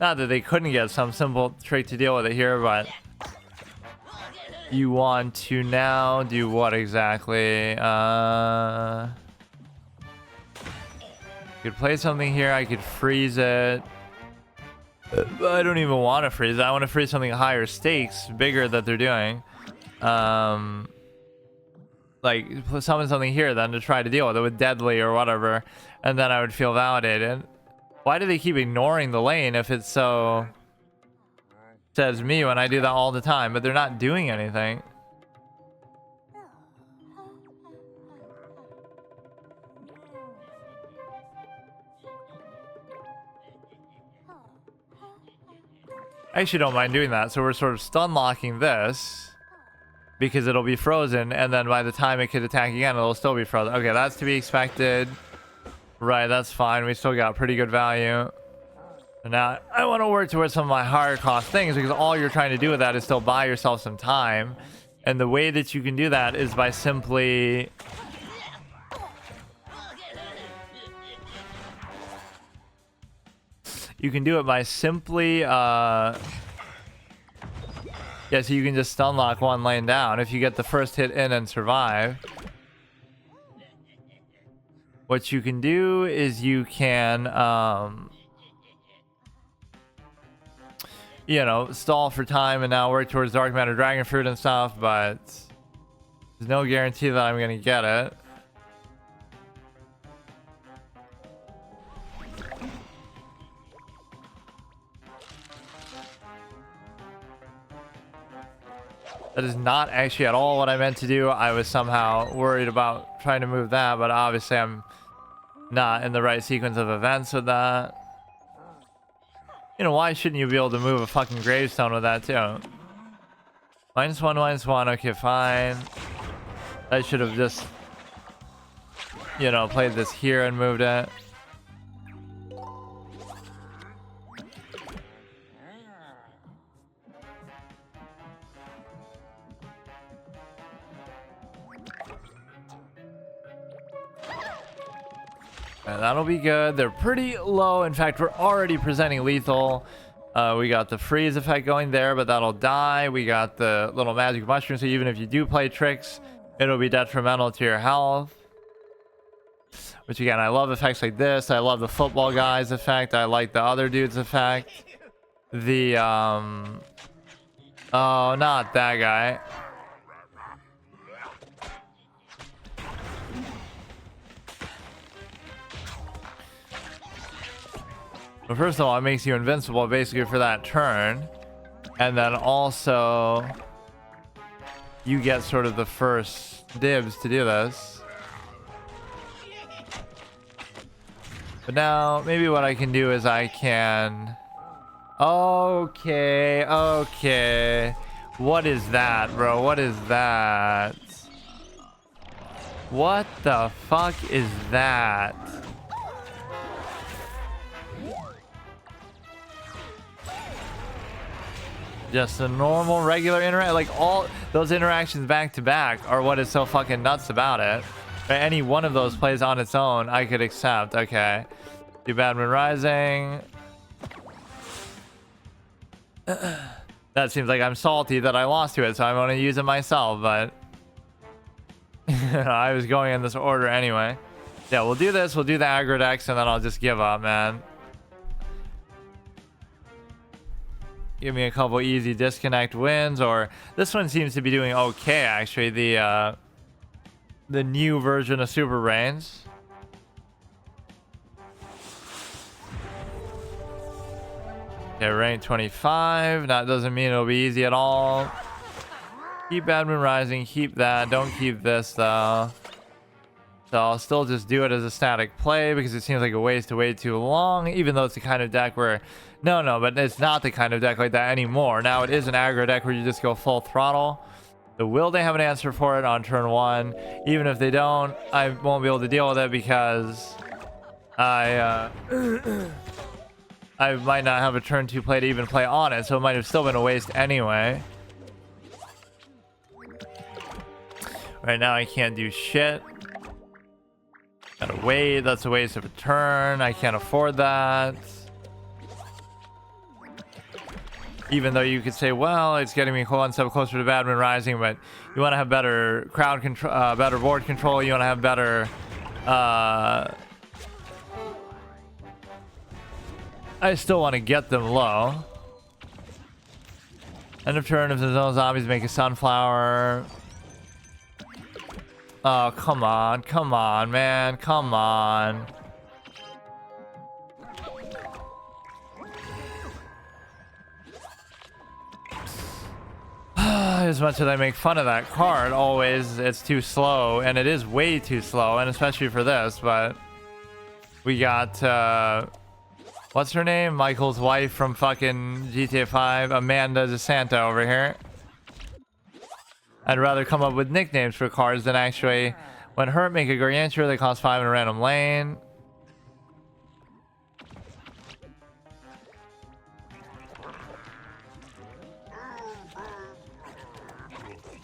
Speaker 1: Not that they couldn't get some simple trick to deal with it here, but you want to now do what exactly? You could play something here, I could freeze it. I don't even want to freeze it. I want to freeze something higher stakes, bigger that they're doing. Like summon something here then to try to deal with it with deadly or whatever, and then I would feel validated. Why do they keep ignoring the lane if it's so says me when I do that all the time, but they're not doing anything? I actually don't mind doing that, so we're sort of stun locking this because it'll be frozen, and then by the time it could attack again, it'll still be frozen. Okay, that's to be expected. Right, that's fine. We still got pretty good value. And now I want to work towards some of my higher cost things, because all you're trying to do with that is still buy yourself some time. And the way that you can do that is by simply... You can do it by simply... Yeah, so you can just stun lock one lane down if you get the first hit in and survive. What you can do is you can, you know, stall for time and now work towards Dark Matter Dragon Fruit and stuff, but there's no guarantee that I'm going to get it. That is not actually at all what I meant to do. I was somehow worried about trying to move that, but obviously I'm not in the right sequence of events with that. You know, why shouldn't you be able to move a fucking gravestone with that too? -1, -1. Okay, fine. I should have just, you know, played this here and moved it. That'll be good. They're pretty low. In fact, we're already presenting lethal. We got the freeze effect going there, but that'll die. We got the little magic mushroom, so even if you do play tricks, it'll be detrimental to your health. Which again, I love effects like this. I love the football guy's effect. I like the other dude's effect. The oh, not that guy. But first of all, it makes you invincible basically for that turn. And then also, you get sort of the first dibs to do this. But now, maybe what I can do is I can... Okay, okay. What is that, bro? What is that? What the fuck is that? Just a normal, regular interaction. Like, all those interactions back to back are what is so fucking nuts about it. But any one of those plays on its own, I could accept. Okay. Do Badman Rising. That seems like I'm salty that I lost to it, so I'm going to use it myself, but... I was going in this order anyway. Yeah, we'll do this. We'll do the aggro decks, and then I'll just give up, man. Give me a couple easy disconnect wins, or this one seems to be doing okay actually. The new version of Super Brains. Okay, rank 25. That doesn't mean it'll be easy at all. Keep Badman Rising. Keep that. Don't keep this though. So I'll still just do it as a static play because it seems like a waste to wait too long, even though it's the kind of deck where... No, but it's not the kind of deck like that anymore. Now it is an aggro deck where you just go full throttle. So will they have an answer for it on turn 1? Even if they don't, I won't be able to deal with it because I I might not have a turn 2 play to even play on it, so it might have still been a waste anyway. Right now I can't do shit. Gotta wait, that's a waste of a turn. I can't afford that. Even though you could say, well, it's getting me one step closer to Badman Rising, but you want to have better crowd control, better board control. You want to have better. I still want to get them low. End of turn if there's no zombies, make a sunflower. Oh, come on, man, come on. As much as I make fun of that card, always it's too slow, and it is way too slow, and especially for this. But we got what's her name? Michael's wife from fucking GTA 5, Amanda DeSanta over here. I'd rather come up with nicknames for cards than actually, when hurt, make a Gargantua. They cost 5 in a random lane.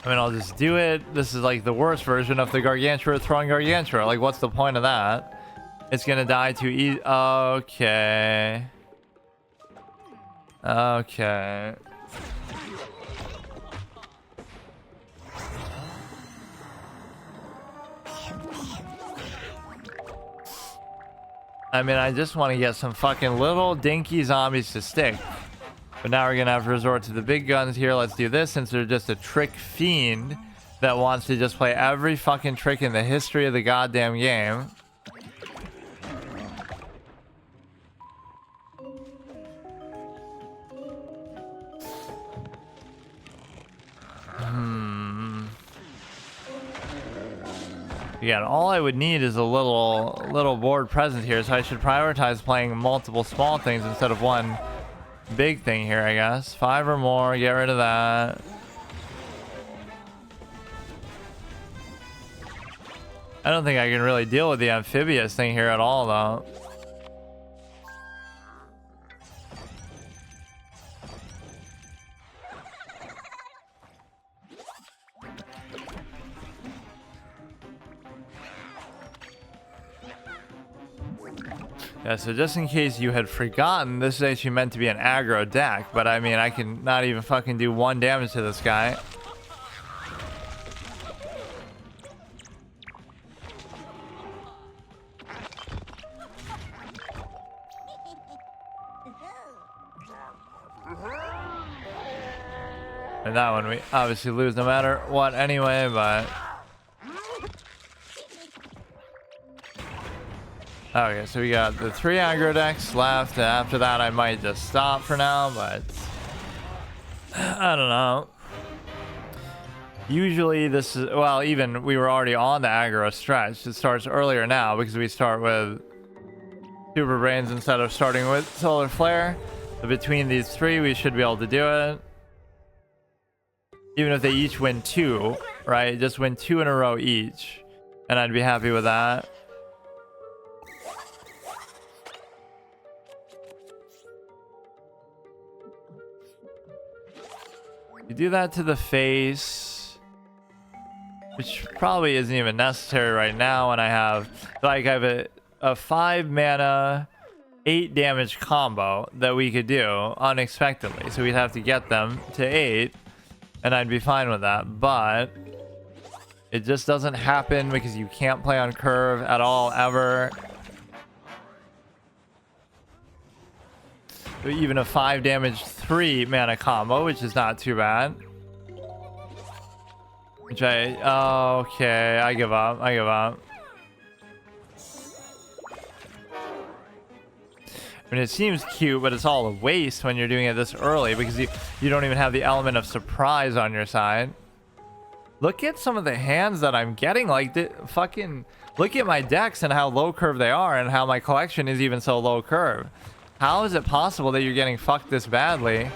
Speaker 1: I mean, I'll just do it. This is like the worst version of the Gargantua throwing Gargantua. Like, what's the point of that? It's gonna die to eat. Okay. Okay. I mean, I just want to get some fucking little dinky zombies to stick. But now we're going to have to resort to the big guns here. Let's do this since they're just a trick fiend that wants to just play every fucking trick in the history of the goddamn game. Again, all I would need is a little board present here, so I should prioritize playing multiple small things instead of one big thing here, I guess. 5 or more, get rid of that. I don't think I can really deal with the amphibious thing here at all, though. Yeah, so just in case you had forgotten, this is actually meant to be an aggro deck, but I mean, I can not even fucking do 1 damage to this guy. And that one we obviously lose no matter what anyway, but... Okay, so we got the 3 aggro decks left. After that, I might just stop for now, but I don't know. Usually this is, well, even we were already on the aggro stretch. It starts earlier now because we start with Super Brains instead of starting with Solar Flare. So between these 3, we should be able to do it. Even if they each win 2, right? Just win 2 in a row each. And I'd be happy with that. You do that to the face, which probably isn't even necessary right now when I have, like, I have a 5 mana, 8 damage combo that we could do unexpectedly. So we'd have to get them to 8, and I'd be fine with that. But it just doesn't happen because you can't play on curve at all, ever. Even a 5 damage 3 mana combo, which is not too bad. Which okay, I give up. I give up. I mean, it seems cute, but it's all a waste when you're doing it this early because you don't even have the element of surprise on your side. Look at some of the hands that I'm getting. Like, fucking look at my decks and how low curve they are, and how my collection is even so low curve. How is it possible that you're getting fucked this badly?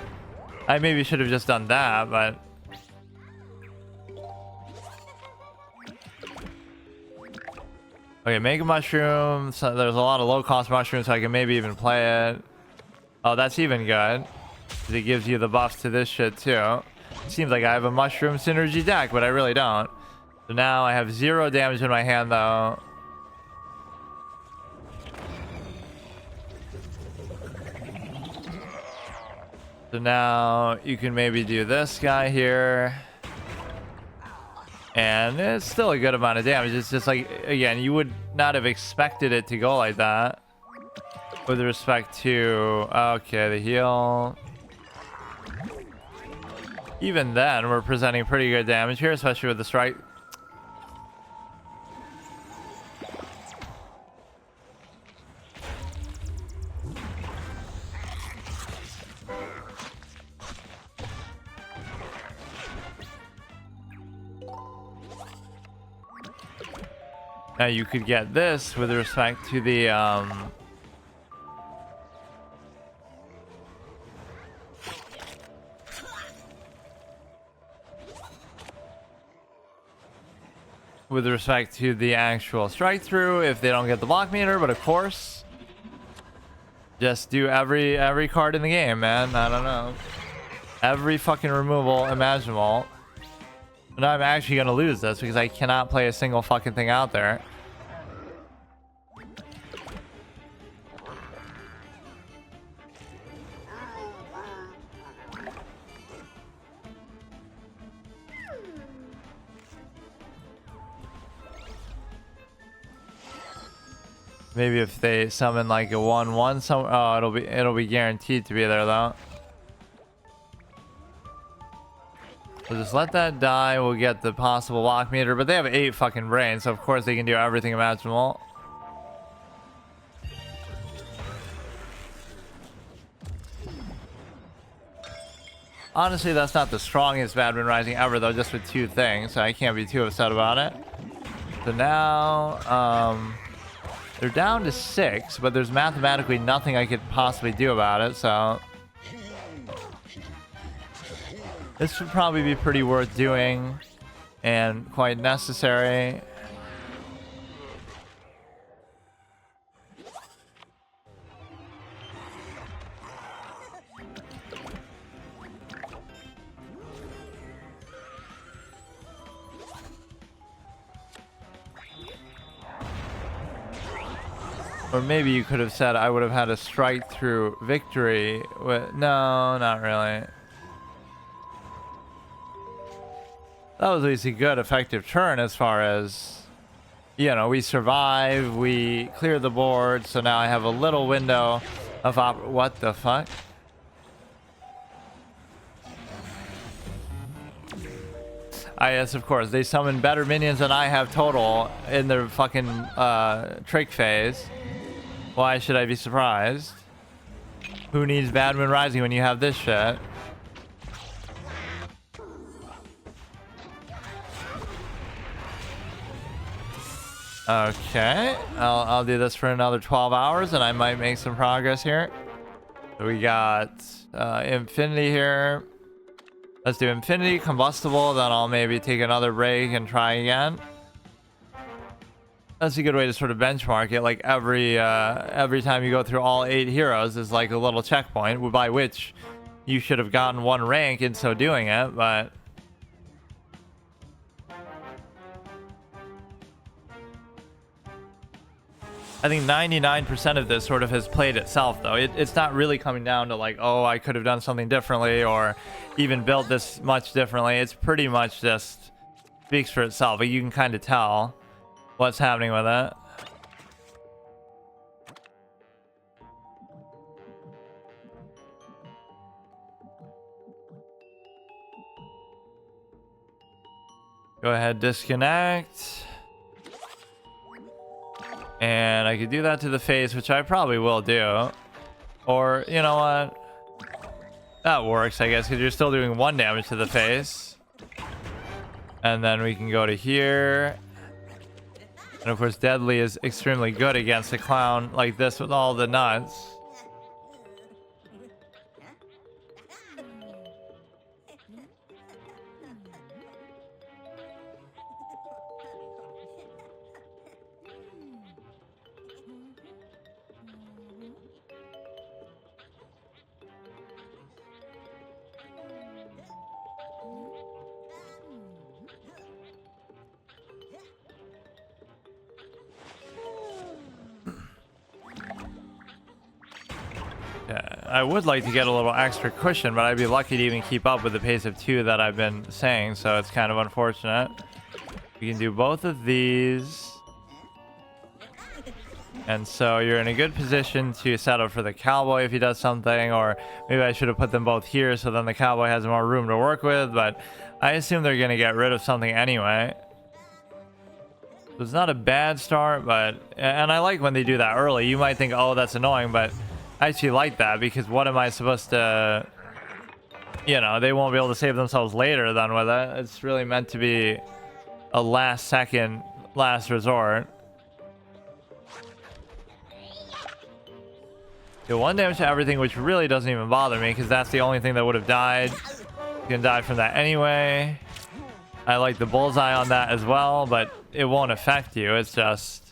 Speaker 1: I maybe should have just done that, but... Okay, make a mushroom. So there's a lot of low-cost mushrooms, so I can maybe even play it. Oh, that's even good. It gives you the buffs to this shit too. Seems like I have a mushroom synergy deck, but I really don't. So now I have 0 damage in my hand though. So now you can maybe do this guy here. And it's still a good amount of damage. It's just like, again, you would not have expected it to go like that. With respect to, okay, the heal. Even then, we're presenting pretty good damage here, especially with the strike. Now you could get this with respect to the with respect to the actual strike through if they don't get the block meter, but of course just do every card in the game, man. I don't know, every fucking removal imaginable. But now I'm actually gonna lose this because I cannot play a single fucking thing out there. Maybe if they summon like a 1/1, oh, it'll be guaranteed to be there though. We'll just let that die. We'll get the possible lock meter, but they have 8 fucking brains, so of course they can do everything imaginable. Honestly, that's not the strongest Badman Rising ever though, just with 2 things, so I can't be too upset about it. So now, they're down to 6, but there's mathematically nothing I could possibly do about it, so this should probably be pretty worth doing and quite necessary. Or maybe you could have said I would have had a strike through victory. No, not really. That was at least a good effective turn as far as, you know, we survive, we clear the board, so now I have a little window of what the fuck? Yes, of course, they summon better minions than I have total in their fucking trick phase. Why should I be surprised? Who needs Badman Rising when you have this shit? Okay, I'll do this for another 12 hours and I might make some progress here. So we got Infinity here. Let's do Infinity, Combustible, then I'll maybe take another break and try again. That's a good way to sort of benchmark it. Like every time you go through all 8 heroes is like a little checkpoint, by which you should have gotten 1 rank in so doing it, but I think 99% of this sort of has played itself though. It's not really coming down to like, oh, I could have done something differently or even built this much differently. It's pretty much just speaks for itself, but you can kind of tell what's happening with it. Go ahead, disconnect. And I could do that to the face, which I probably will do. Or, you know what? That works, I guess, because you're still doing 1 damage to the face. And then we can go to here. And of course, Deadly is extremely good against a clown like this with all the nuts. I would like to get a little extra cushion, but I'd be lucky to even keep up with the pace of 2 that I've been saying, so it's kind of unfortunate. We can do both of these. And so you're in a good position to set up for the cowboy if he does something, or maybe I should have put them both here so then the cowboy has more room to work with, but I assume they're going to get rid of something anyway. So it's not a bad start, and I like when they do that early. You might think, oh, that's annoying, but I actually like that, because what am I supposed to, you know, they won't be able to save themselves later then with it. It's really meant to be a last second, last resort. Do 1 damage to everything, which really doesn't even bother me, because that's the only thing that would have died. You can die from that anyway. I like the bullseye on that as well, but it won't affect you. It's just,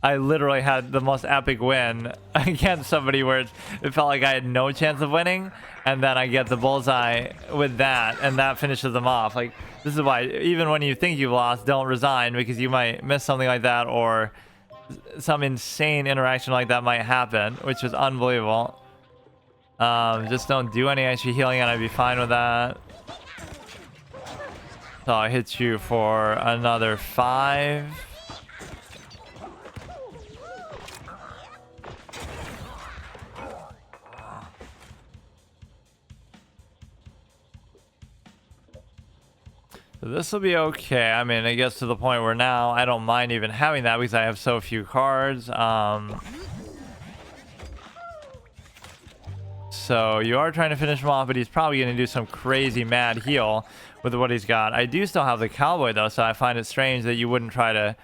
Speaker 1: I literally had the most epic win against somebody where it felt like I had no chance of winning, and then I get the bullseye with that, and that finishes them off. Like, this is why, even when you think you've lost, don't resign, because you might miss something like that, or some insane interaction like that might happen, which is unbelievable. Just don't do any extra healing, and I'd be fine with that. So I'll hit you for another 5. So this will be okay. I mean, it gets to the point where now I don't mind even having that because I have so few cards. So you are trying to finish him off, but he's probably going to do some crazy mad heal with what he's got. I do still have the cowboy though, so I find it strange that you wouldn't try to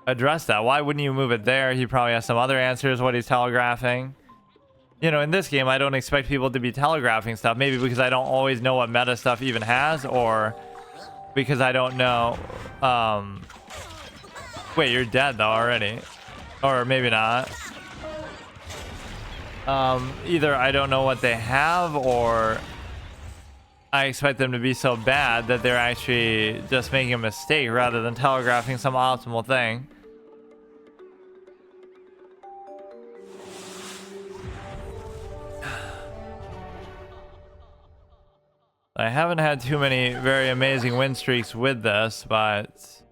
Speaker 1: address that. Why wouldn't you move it there? He probably has some other answers what he's telegraphing. You know, in this game I don't expect people to be telegraphing stuff, maybe because I don't always know what meta stuff even has, or because I don't know. Wait, you're dead though already, or maybe not. Either I don't know what they have, or I expect them to be so bad that they're actually just making a mistake rather than telegraphing some optimal thing. I haven't had too many very amazing win streaks with this, but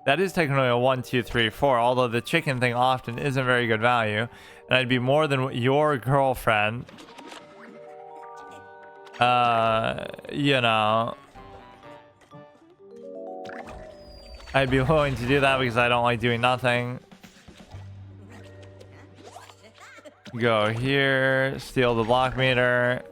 Speaker 1: that is technically a 1, 2, 3, 4, although the chicken thing often isn't very good value. And I'd be more than your girlfriend. You know, I'd be willing to do that because I don't like doing nothing. Go here, steal the block meter.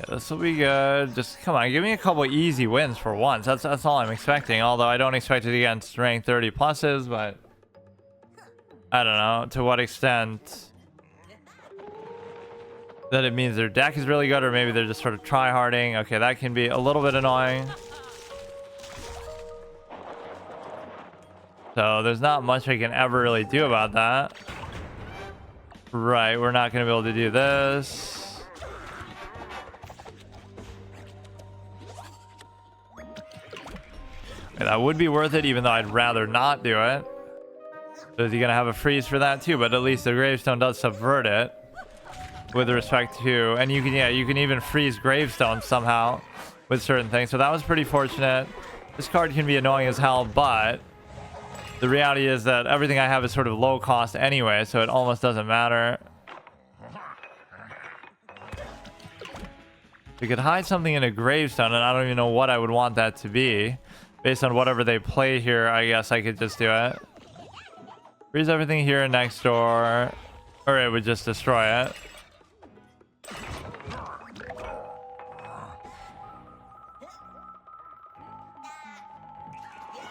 Speaker 1: This will be good. Just come on, give me a couple easy wins for once. That's all I'm expecting. Although I don't expect it against rank 30 pluses, but I don't know to what extent that it means their deck is really good, or maybe they're just sort of try-harding. Okay, that can be a little bit annoying. So there's not much I can ever really do about that. Right, we're not going to be able to do this. That would be worth it, even though I'd rather not do it. So is he gonna have a freeze for that too? But at least the gravestone does subvert it with respect to, and you can, yeah, you can even freeze gravestones somehow with certain things. So that was pretty fortunate. This card can be annoying as hell, but the reality is that everything I have is sort of low cost anyway, so it almost doesn't matter. We could hide something in a gravestone, and I don't even know what I would want that to be. Based on whatever they play here, I guess I could just do it. Freeze everything here and next door, or it would just destroy it.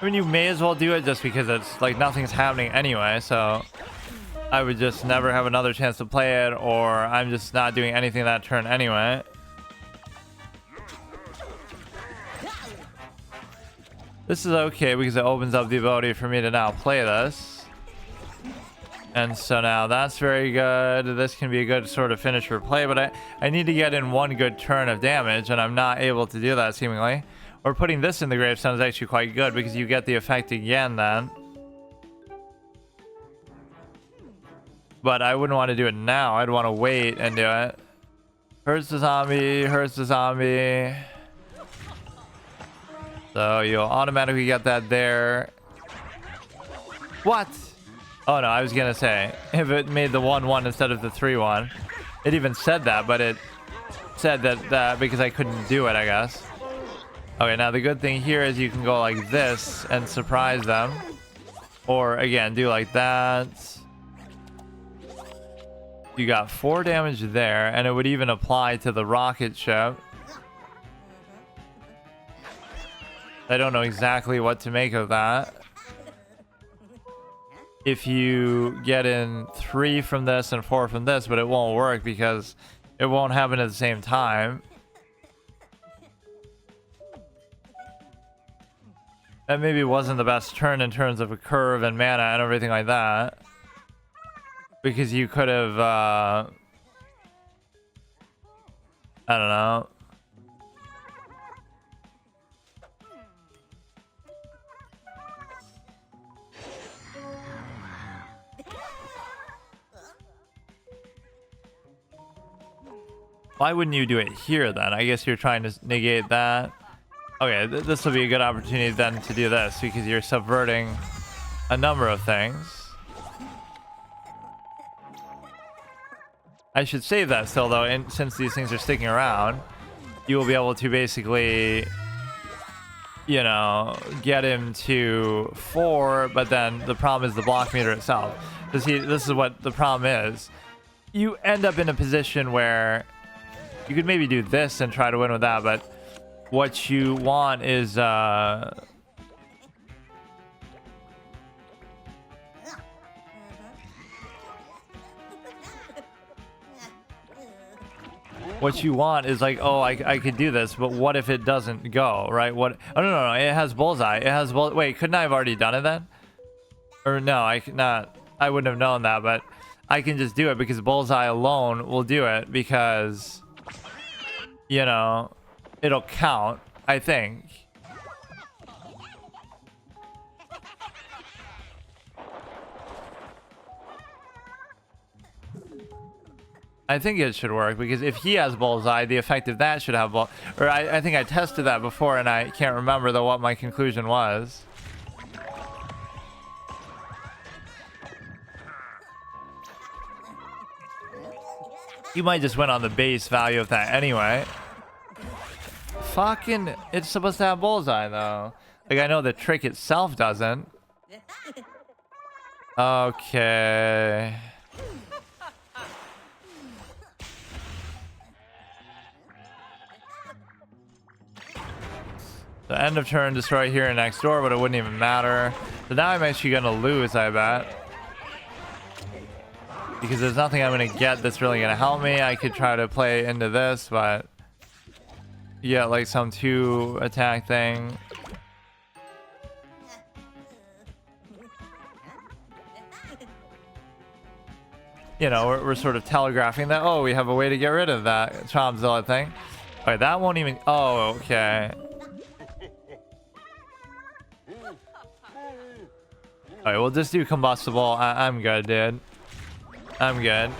Speaker 1: I mean, you may as well do it just because it's like nothing's happening anyway, so I would just never have another chance to play it, or I'm just not doing anything that turn anyway. This is okay because it opens up the ability for me to now play this. And so now that's very good. This can be a good sort of finisher play, but I need to get in one good turn of damage, and I'm not able to do that seemingly. Or putting this in the gravestone is actually quite good because you get the effect again then. But I wouldn't want to do it now. I'd want to wait and do it. Hurts the zombie, hurts the zombie. So you'll automatically get that there. What? Oh no, I was gonna say, if it made the 1-1 instead of the 3-1. It even said that, but it said that because I couldn't do it, I guess. Okay, now the good thing here is you can go like this and surprise them. Or again, do like that. You got 4 damage there, and it would even apply to the rocket ship. I don't know exactly what to make of that. If you get in 3 from this and 4 from this, but it won't work because it won't happen at the same time. That maybe wasn't the best turn in terms of a curve and mana and everything like that. Because you could have, I don't know. Why wouldn't you do it here then? I guess you're trying to negate that. Okay, this will be a good opportunity then to do this because you're subverting a number of things. I should save that still though, and since these things are sticking around, you will be able to basically, you know, get him to 4, but then the problem is the block meter itself. This is what the problem is. You end up in a position where you could maybe do this and try to win with that, but what you want is what you want is like, oh, I could do this, but what if it doesn't go, right? What? Oh, no, it has bullseye. It has wait, couldn't I have already done it then? Or no, I could not. I wouldn't have known that, but I can just do it because bullseye alone will do it because, you know, it'll count, I think. I think it should work because if he has bullseye, the effect of that should have bull. Or I think I tested that before and I can't remember though what my conclusion was. You might just win on the base value of that anyway. Fucking, it's supposed to have bullseye though. Like I know the trick itself doesn't. Okay. The end of turn destroy here and next door, but it wouldn't even matter. So now I'm actually gonna lose, I bet. Because there's nothing I'm gonna get that's really gonna help me. I could try to play into this, but yeah, like some 2 attack thing. You know, we're sort of telegraphing that, oh, we have a way to get rid of that Chomzilla thing. Alright, that won't even, oh, okay. Alright, we'll just do combustible. I'm good, dude. I'm good.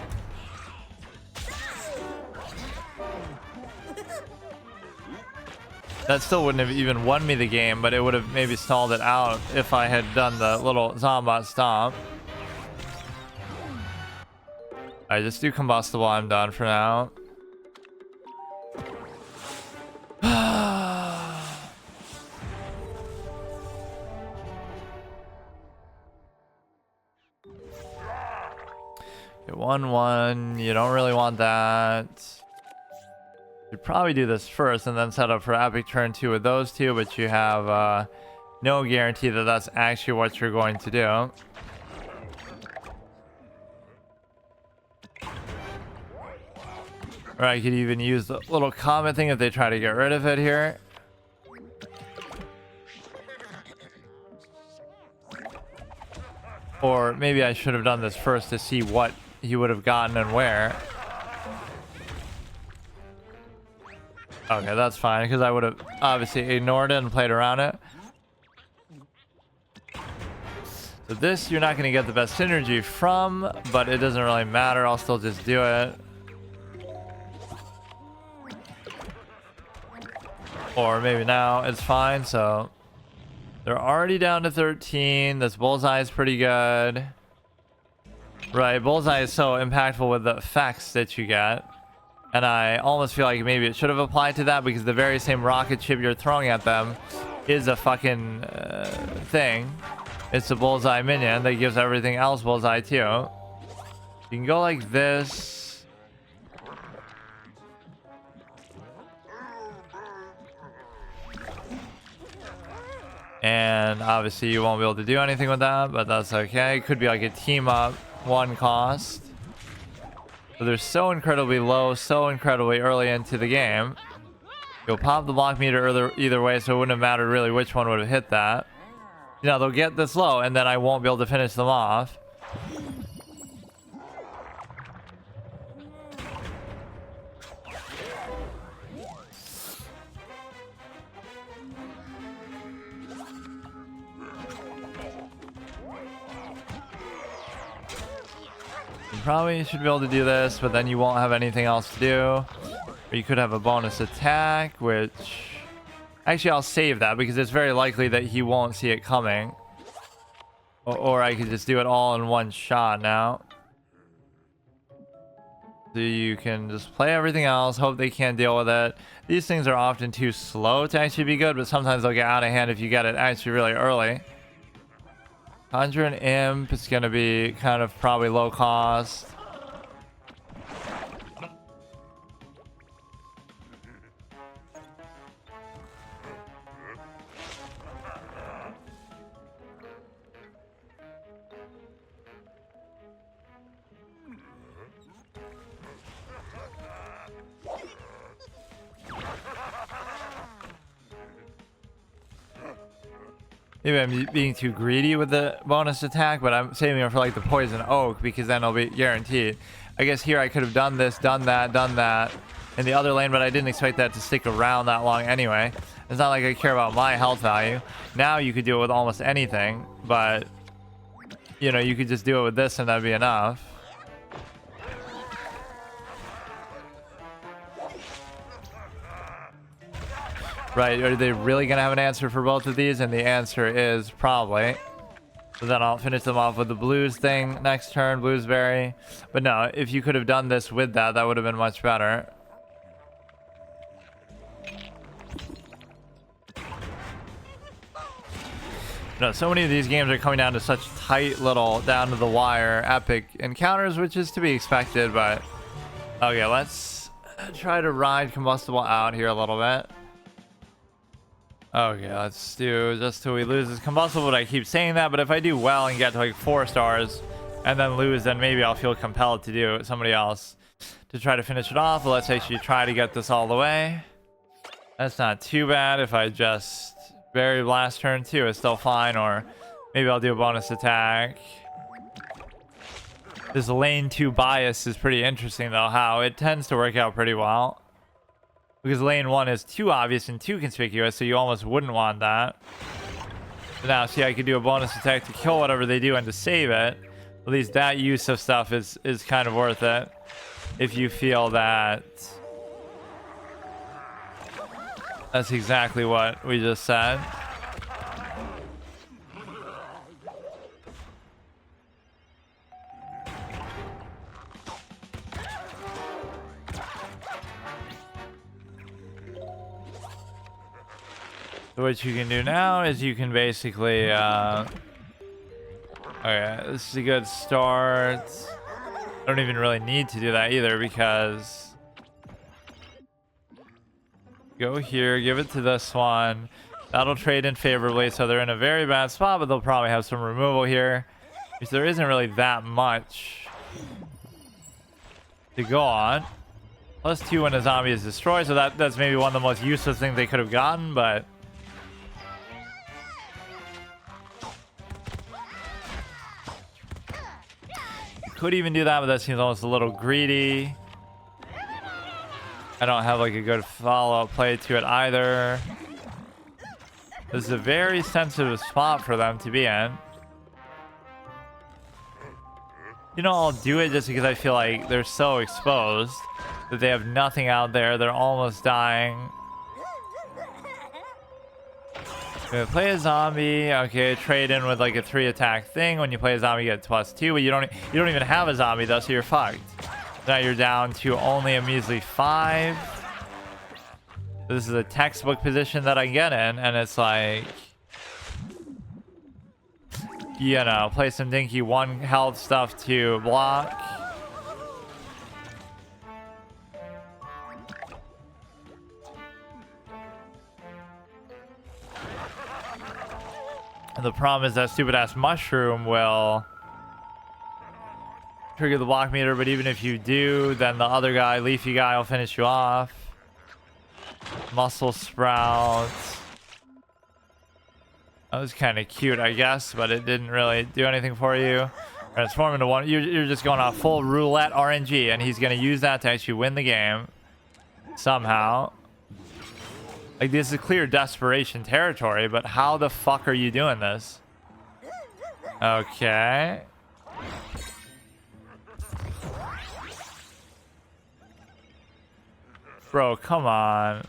Speaker 1: That still wouldn't have even won me the game, but it would have maybe stalled it out if I had done the little Zombot stomp. Alright, just do combustible. I'm done for now. Okay, 1-1. You don't really want that. You'd probably do this first and then set up for epic turn 2 with those 2, but you have no guarantee that that's actually what you're going to do. Or I could even use the little comet thing if they try to get rid of it here. Or maybe I should have done this first to see what he would have gotten and where. Okay, that's fine, because I would have obviously ignored it and played around it. So this you're not going to get the best synergy from, but it doesn't really matter. I'll still just do it. Or maybe now it's fine. So they're already down to 13. This bullseye is pretty good. Right, bullseye is so impactful with the effects that you get. And I almost feel like maybe it should have applied to that, because the very same rocket ship you're throwing at them is a fucking thing. It's a bullseye minion that gives everything else bullseye too. You can go like this. And obviously you won't be able to do anything with that, but that's okay. It could be like a team up, one cost. So they're so incredibly low, so incredibly early into the game. You'll pop the block meter either way, so it wouldn't have mattered really which one would have hit that. You know, they'll get this low, and then I won't be able to finish them off. You probably should be able to do this, but then you won't have anything else to do. Or you could have a bonus attack, which... Actually, I'll save that, because it's very likely that he won't see it coming. Or I could just do it all in one shot now. So you can just play everything else, hope they can't deal with it. These things are often too slow to actually be good, but sometimes they'll get out of hand if you get it actually really early. Conjure an Imp, it's going to be kind of probably low cost. Maybe I'm being too greedy with the bonus attack, but I'm saving it for like the poison oak, because then it'll be guaranteed. I guess here I could have done this, done that in the other lane, but I didn't expect that to stick around that long anyway. It's not like I care about my health value. Now you could do it with almost anything, but you know, you could just do it with this and that'd be enough. Right, are they really going to have an answer for both of these? And the answer is probably. So then I'll finish them off with the blues thing next turn, bluesberry. But no, if you could have done this with that, that would have been much better. No, so many of these games are coming down to such tight little, down to the wire, epic encounters, which is to be expected, but... Okay, let's try to ride combustible out here a little bit. Okay, let's do just till we lose this combustible, but I keep saying that, but if I do well and get to like 4 stars and then lose, then maybe I'll feel compelled to do somebody else to try to finish it off. But let's actually try to get this all the way. That's not too bad. If I just bury blast turn 2, it's still fine, or maybe I'll do a bonus attack. This lane 2 bias is pretty interesting though, how it tends to work out pretty well. Because lane 1 is too obvious and too conspicuous, so you almost wouldn't want that. But now, see, I could do a bonus attack to kill whatever they do and to save it. At least that use of stuff is kind of worth it. If you feel that... That's exactly what we just said. So what you can do now is you can basically, okay, this is a good start. I don't even really need to do that either, because go here, give it to this one. That'll trade in favorably, so they're in a very bad spot, but they'll probably have some removal here, because there isn't really that much to go on. +2 when a zombie is destroyed, so that's maybe one of the most useless things they could have gotten, but could even do that, but that seems almost a little greedy. I don't have like a good follow-up play to it either. This is a very sensitive spot for them to be in. You know, I'll do it just because I feel like they're so exposed that they have nothing out there. They're almost dying. Gonna play a zombie. Okay, trade in with like a 3 attack thing. When you play a zombie, you get +2, but you don't even have a zombie though, so you're fucked. Now you're down to only a measly 5. This is a textbook position that I get in, and it's like, you know, play some dinky 1 health stuff to block. And the problem is that stupid ass mushroom will trigger the block meter, but even if you do, then the other guy, leafy guy, will finish you off. Muscle sprouts. That was kind of cute, I guess, but it didn't really do anything for you. Transform into 1. You're just going off full roulette RNG, and he's going to use that to actually win the game somehow. Like, this is clear desperation territory, but how the fuck are you doing this? Okay. Bro, come on.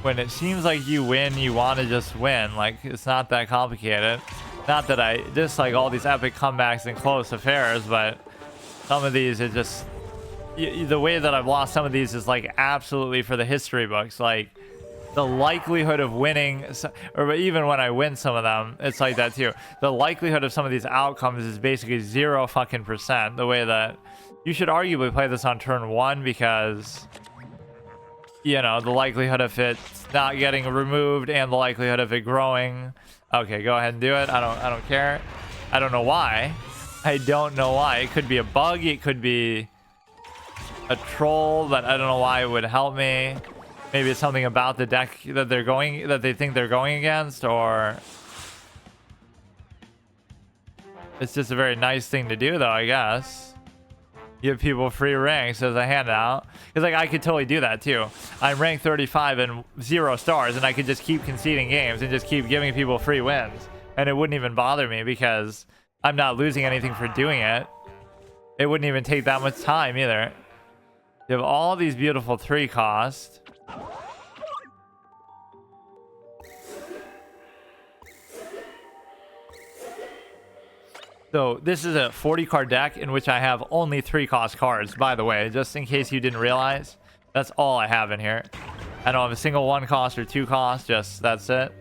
Speaker 1: When it seems like you win, you want to just win. Like, it's not that complicated. Not that I dislike all these epic comebacks and close affairs, but some of these, it just... the way that I've lost some of these is like absolutely for the history books. Like, the likelihood of winning, or even when I win some of them, it's like that too. The likelihood of some of these outcomes is basically 0 fucking %. The way that you should arguably play this on turn 1, because, you know, the likelihood of it not getting removed and the likelihood of it growing. Okay, go ahead and do it. I don't care. I don't know why. I don't know why. It could be a bug. It could be a troll, but I don't know why it would help me. Maybe it's something about the deck that they think they're going against, or it's just a very nice thing to do though, I guess. Give people free ranks as a handout, because like I could totally do that too. I'm ranked 35 and 0 stars, and I could just keep conceding games and just keep giving people free wins, and it wouldn't even bother me because I'm not losing anything for doing it. It wouldn't even take that much time either. You have all these beautiful 3 cost. So this is a 40 card deck in which I have only 3 cost cards, by the way, just in case you didn't realize. That's all I have in here. I don't have a single 1 cost or 2 cost, just that's it.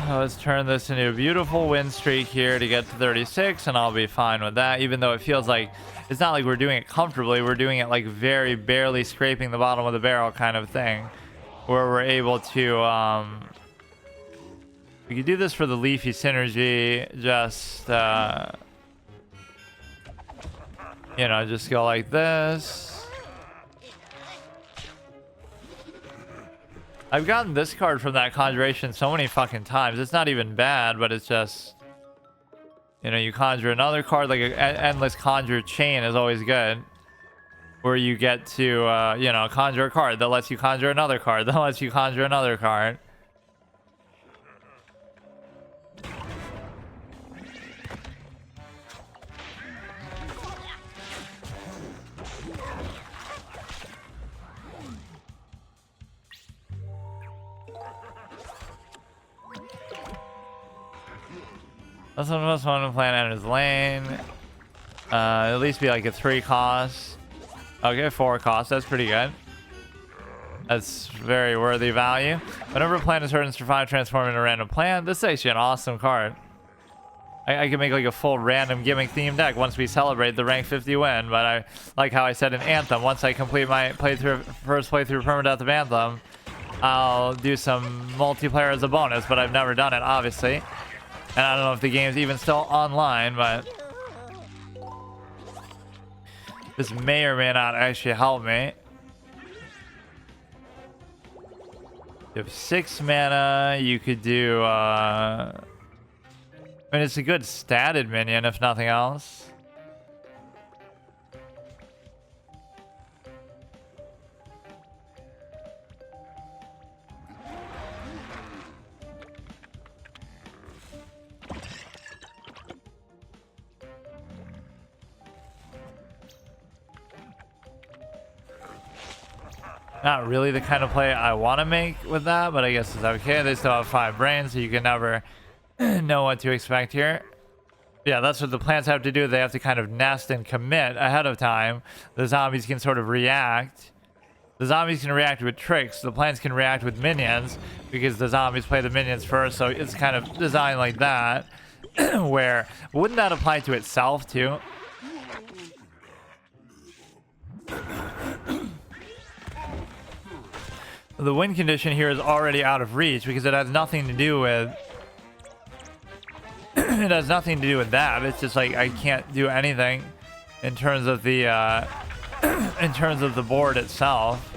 Speaker 1: Let's turn this into a beautiful win streak here to get to 36, and I'll be fine with that, even though it feels like it's not like we're doing it comfortably. We're doing it like very barely scraping the bottom of the barrel kind of thing, where we're able to we could do this for the leafy synergy, just you know, just go like this. I've gotten this card from that conjuration so many fucking times. It's not even bad, but it's just, you know, you conjure another card. Like an endless conjure chain is always good, where you get to you know, conjure a card that lets you conjure another card that lets you conjure another card. That's one most fun to plan enters lane. At least be like a 3 cost. Okay, 4 cost. That's pretty good. That's very worthy value. Whenever a plant is hurt and survive, transform into a random plant. This is actually an awesome card. I can make like a full random gimmick themed deck once we celebrate the rank 50 win. But I like how I said in Anthem, once I complete my first playthrough permadeath of Anthem, I'll do some multiplayer as a bonus. But I've never done it, obviously. And I don't know if the game's even still online, but this may or may not actually help me. You have 6 mana. You could do I mean, it's a good statted minion, if nothing else. Not really the kind of play I want to make with that, but I guess it's okay. They still have 5 brains, so you can never know what to expect here. Yeah, that's what the plants have to do. They have to kind of nest and commit ahead of time. The zombies can sort of react. The zombies can react with tricks. The plants can react with minions because the zombies play the minions first. So it's kind of designed like that. Where wouldn't that apply to itself too? The win condition here is already out of reach because it has nothing to do with it has nothing to do with that. It's just like I can't do anything in terms of the in terms of the board itself,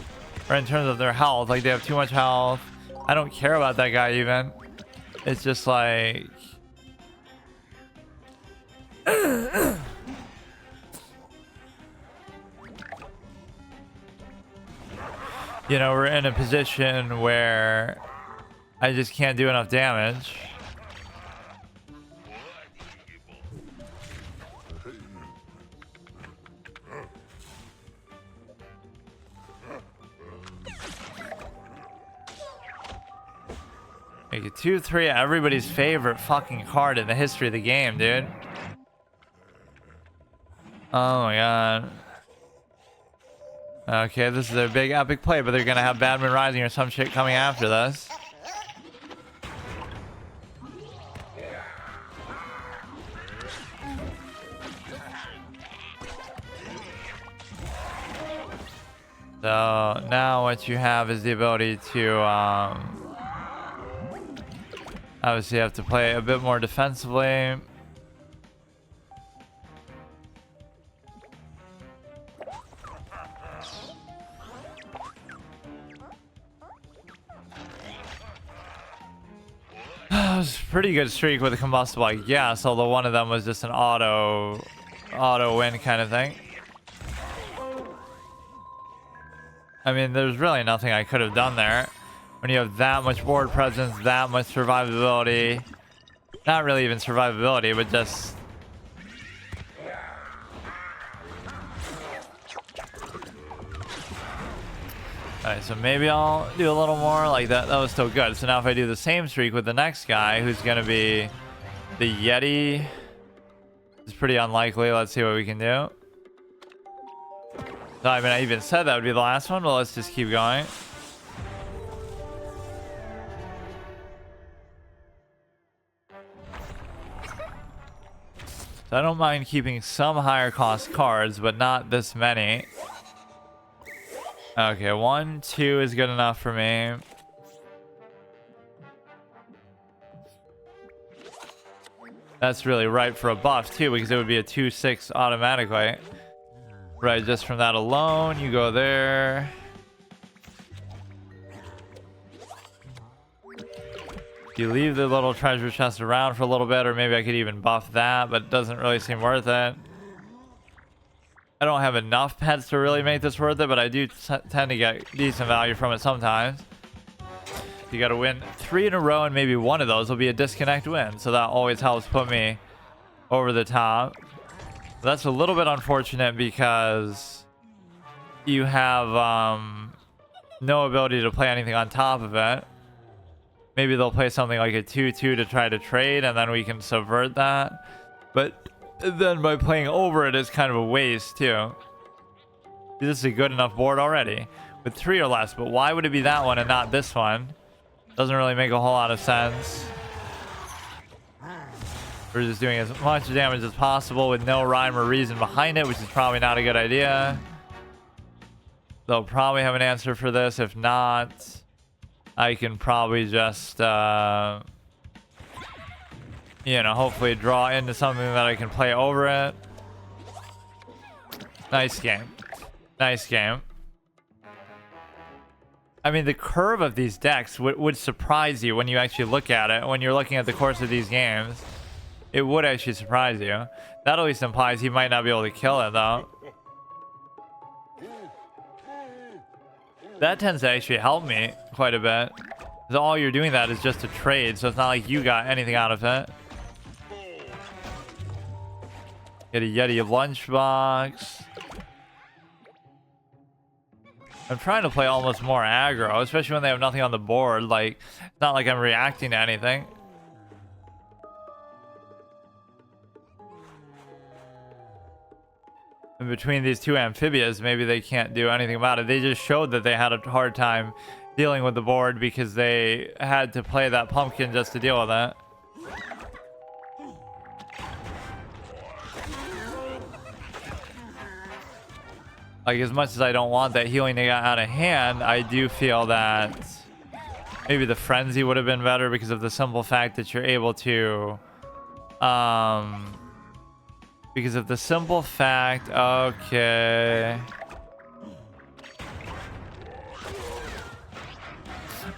Speaker 1: or in terms of their health. Like they have too much health. I don't care about that guy even. It's just like you know, we're in a position where I just can't do enough damage. Make it 2-3, everybody's favorite fucking card in the history of the game, dude. Oh my god. Okay, this is a big epic play, but they're gonna have Badman Rising or some shit coming after this. So now what you have is the ability to obviously you have to play a bit more defensively. It was a pretty good streak with a combustible, I guess, although one of them was just an auto win kind of thing. I mean, there's really nothing I could have done there. When you have that much board presence, that much survivability. Not really even survivability, but just... Alright, so maybe I'll do a little more like that. That was still good. So now if I do the same streak with the next guy, who's going to be the Yeti. It's pretty unlikely. Let's see what we can do. So, I mean, I even said that would be the last one, but let's just keep going. So I don't mind keeping some higher cost cards, but not this many. Okay, 1, 2 is good enough for me. That's really right for a buff too, because it would be a 2/6 automatically. Right, just from that alone, you go there. You leave the little treasure chest around for a little bit, or maybe I could even buff that, but it doesn't really seem worth it. I don't have enough pets to really make this worth it, but I do tend to get decent value from it sometimes. You got to win 3 in a row, and maybe one of those will be a disconnect win, so that always helps put me over the top. That's a little bit unfortunate because you have no ability to play anything on top of it. Maybe they'll play something like a 2/2 to try to trade, and then we can subvert that. But then by playing over it is kind of a waste too. This is a good enough board already with 3 or less, but why would it be that one and not this one? Doesn't really make a whole lot of sense. We're just doing as much damage as possible with no rhyme or reason behind it, which is probably not a good idea. They'll probably have an answer for this. If not, I can probably just, you know, hopefully draw into something that I can play over it. Nice game. Nice game. I mean, the curve of these decks would surprise you when you actually look at it. When you're looking at the course of these games, it would actually surprise you. That at least implies he might not be able to kill it, though. That tends to actually help me quite a bit. Because all you're doing that is just a trade, so it's not like you got anything out of it. Get a Yeti lunchbox. I'm trying to play almost more aggro, especially when they have nothing on the board. Like, it's not like I'm reacting to anything. In between these two amphibians, maybe they can't do anything about it. They just showed that they had a hard time dealing with the board because they had to play that pumpkin just to deal with it. Like, as much as I don't want that healing to get out of hand, I do feel that maybe the frenzy would have been better because of the simple fact that you're able to because of the simple fact, okay.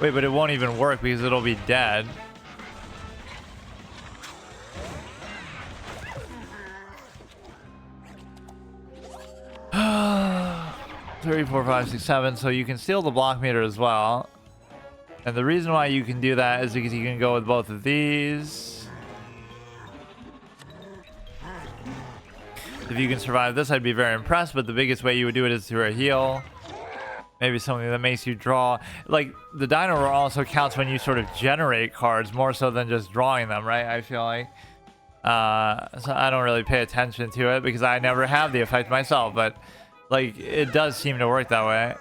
Speaker 1: Wait, but it won't even work because it'll be dead. Three, 4, 5, 6, 7. So you can steal the block meter as well. And the reason why you can do that is because you can go with both of these. If you can survive this, I'd be very impressed, but the biggest way you would do it is through a heal. Maybe something that makes you draw. Like, the dino roar also counts when you sort of generate cards more so than just drawing them, right? I feel like. So I don't really pay attention to it because I never have the effect myself, but like, it does seem to work that way.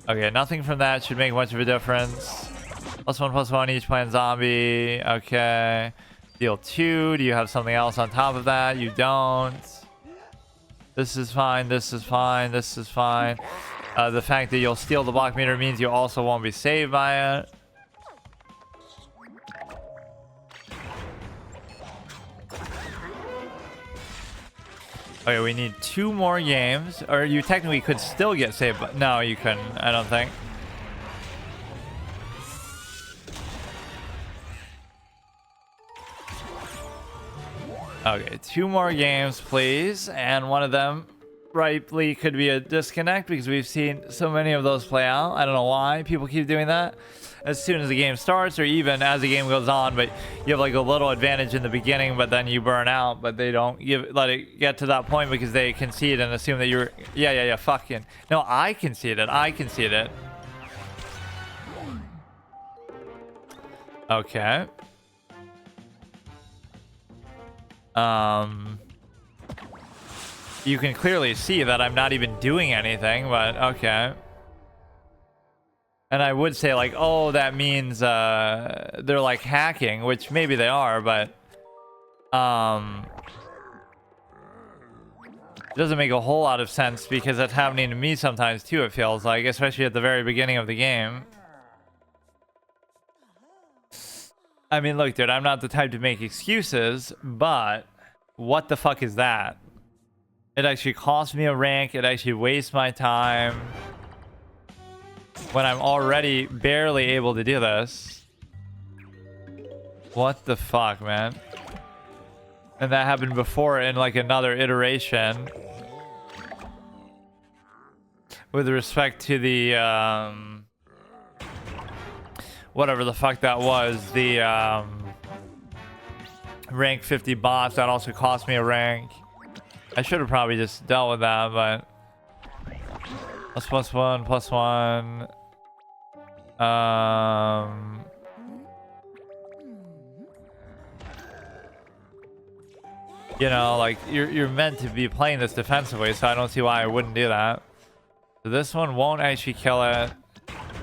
Speaker 1: Okay, nothing from that should make much of a difference. +1/+1 each playing zombie. Okay. Deal 2. Do you have something else on top of that? You don't. This is fine. This is fine. This is fine. The fact that you'll steal the block meter means you also won't be saved by it. Okay, we need 2 more games. Or you technically could still get saved, but no, you couldn't, I don't think. Okay, 2 more games, please. And one of them rightly could be a disconnect because we've seen so many of those play out. I don't know why people keep doing that as soon as the game starts or even as the game goes on, but you have like a little advantage in the beginning, but then you burn out, but they don't let it get to that point because they concede and assume that you're fucking no, I conceded. Okay. You can clearly see that I'm not even doing anything, but okay. And I would say like, oh, that means they're like hacking, which maybe they are, but it doesn't make a whole lot of sense because that's happening to me sometimes too, it feels like, especially at the very beginning of the game. I mean, look, dude, I'm not the type to make excuses, but what the fuck is that? It actually costs me a rank. It actually wastes my time when I'm already barely able to do this. What the fuck, man? And that happened before in like another iteration with respect to the whatever the fuck that was, the rank 50 boss that also cost me a rank. I should have probably just dealt with that, but +1/+1. You know, like you're meant to be playing this defensively, so I don't see why I wouldn't do that. So this one won't actually kill it.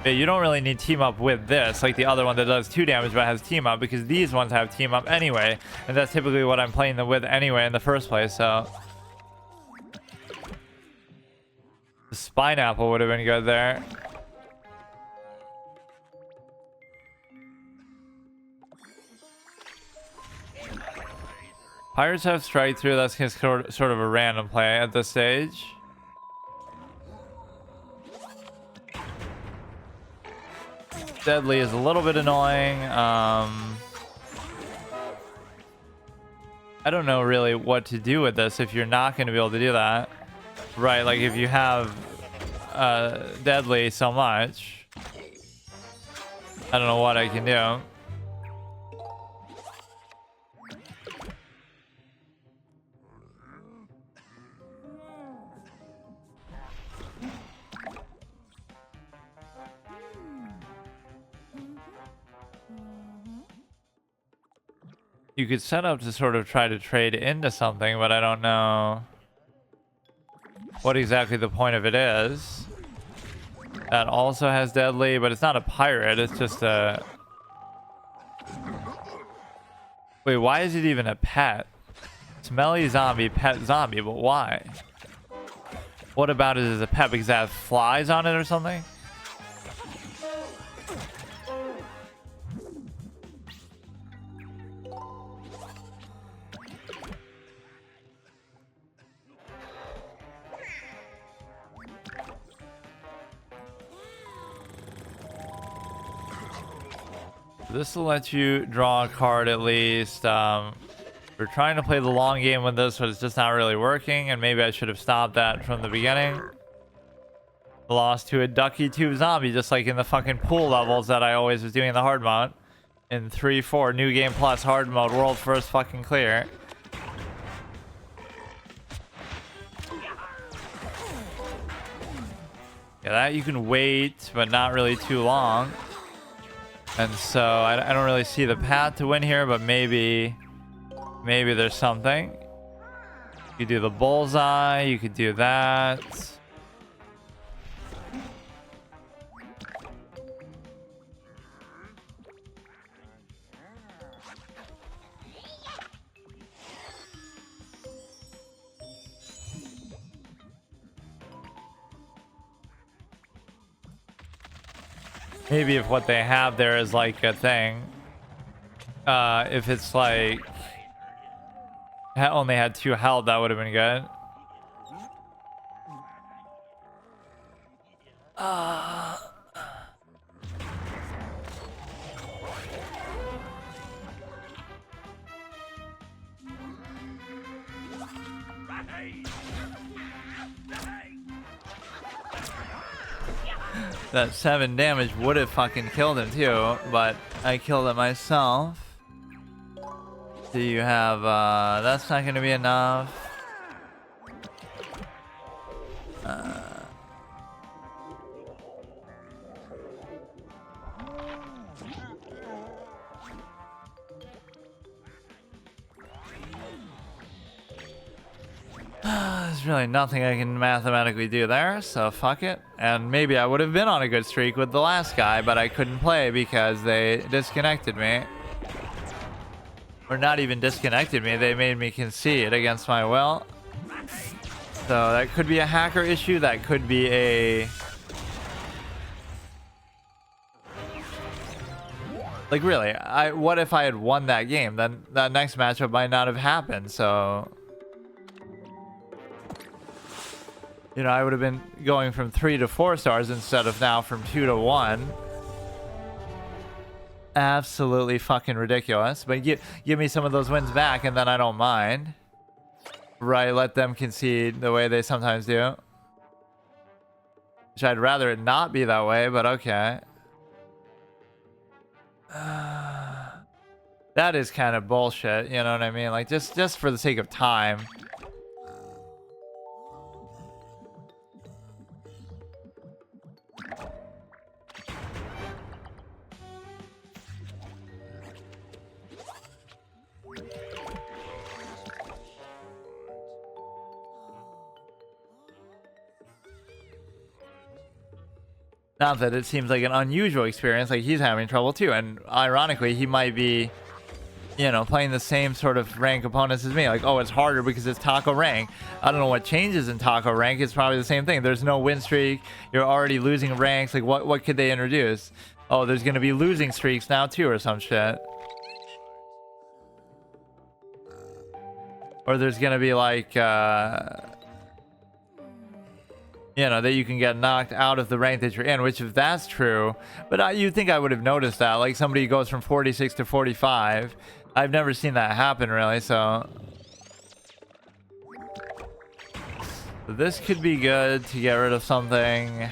Speaker 1: But you don't really need team up with this, like the other one that does 2 damage but has team up, because these ones have team up anyway, and that's typically what I'm playing them with anyway in the first place. So the spine apple would have been good there. Pirates have strike through. That's just sort of a random play at this stage. Deadly is a little bit annoying. I don't know really what to do with this if you're not going to be able to do that. Right, like if you have Deadly so much, I don't know what I can do. You could set up to sort of try to trade into something, but I don't know what exactly the point of it is. That also has Deadly, but it's not a pirate, it's just a... Wait, why is it even a pet? Smelly zombie, pet zombie, but why? What about it as a pet? Because it has flies on it or something? This will let you draw a card at least. We're trying to play the long game with this, but it's just not really working, and maybe I should have stopped that from the beginning. Lost to a Ducky Tube zombie, just like in the fucking pool levels that I always was doing in the hard mode. In 3-4, new game plus hard mode, world first fucking clear. Yeah, that you can wait, but not really too long. And so I don't really see the path to win here, but maybe there's something. You could do the bullseye, you could do that. Maybe if what they have there is like a thing. If it's like only had 2 health, that would have been good. That 7 damage would have fucking killed him too, but I killed it myself. Do you have, that's not gonna be enough. There's really nothing I can mathematically do there, so fuck it. And maybe I would have been on a good streak with the last guy, but I couldn't play because they disconnected me. Or not even disconnected me, they made me concede against my will. So that could be a hacker issue, that could be a... Like really, what if I had won that game? Then that next matchup might not have happened, so... You know, I would have been going from 3 to 4 stars instead of now from 2 to 1. Absolutely fucking ridiculous. But give me some of those wins back and then I don't mind. Right, let them concede the way they sometimes do. Which I'd rather it not be that way, but okay. That is kind of bullshit, you know what I mean? Like, just for the sake of time. Not that it seems like an unusual experience, like he's having trouble too. And ironically, he might be, you know, playing the same sort of rank opponents as me. Like, oh, it's harder because it's taco rank. I don't know what changes in taco rank. It's probably the same thing. There's no win streak. You're already losing ranks. Like, what could they introduce? Oh, there's going to be losing streaks now too or some shit. Or there's going to be like, you know, that you can get knocked out of the rank that you're in, which if that's true, but you'd think I would have noticed that. Like somebody goes from 46 to 45. I've never seen that happen really, so this could be good to get rid of something.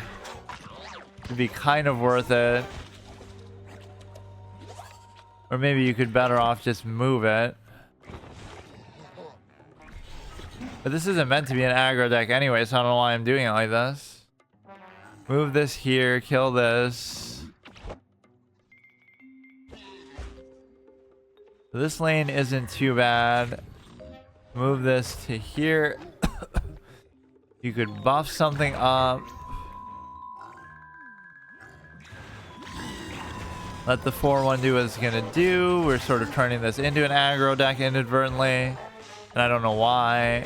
Speaker 1: Could be kind of worth it. Or maybe you could better off just move it. But this isn't meant to be an aggro deck anyway, so I don't know why I'm doing it like this. Move this here, kill this. This lane isn't too bad. Move this to here. You could buff something up. Let the 4-1 do what it's gonna do. We're sort of turning this into an aggro deck inadvertently. And I don't know why.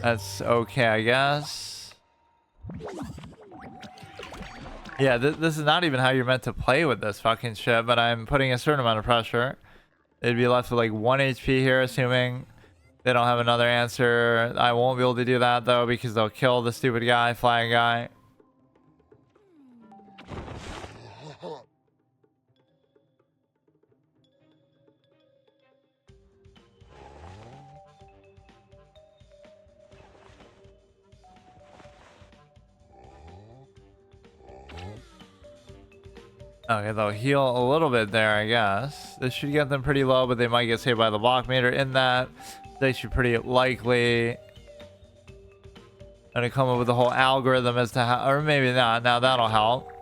Speaker 1: That's okay, I guess. Yeah, this is not even how you're meant to play with this fucking shit, but I'm putting a certain amount of pressure. They'd be left with like 1 HP here, assuming they don't have another answer. I won't be able to do that though, because they'll kill the stupid guy, flag guy. Okay, they'll heal a little bit there, I guess. This should get them pretty low, but they might get saved by the block meter in that. They should pretty likely. And come up with the whole algorithm as to how, or maybe not. Now that'll help.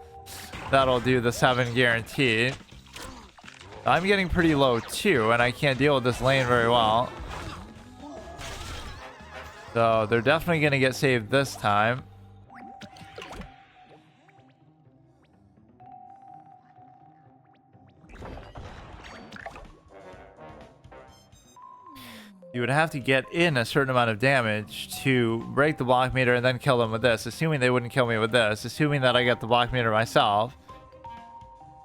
Speaker 1: That'll do the 7 guaranteed. I'm getting pretty low too, and I can't deal with this lane very well. So they're definitely going to get saved this time. You would have to get in a certain amount of damage to break the block meter and then kill them with this, assuming they wouldn't kill me with this, assuming that I get the block meter myself.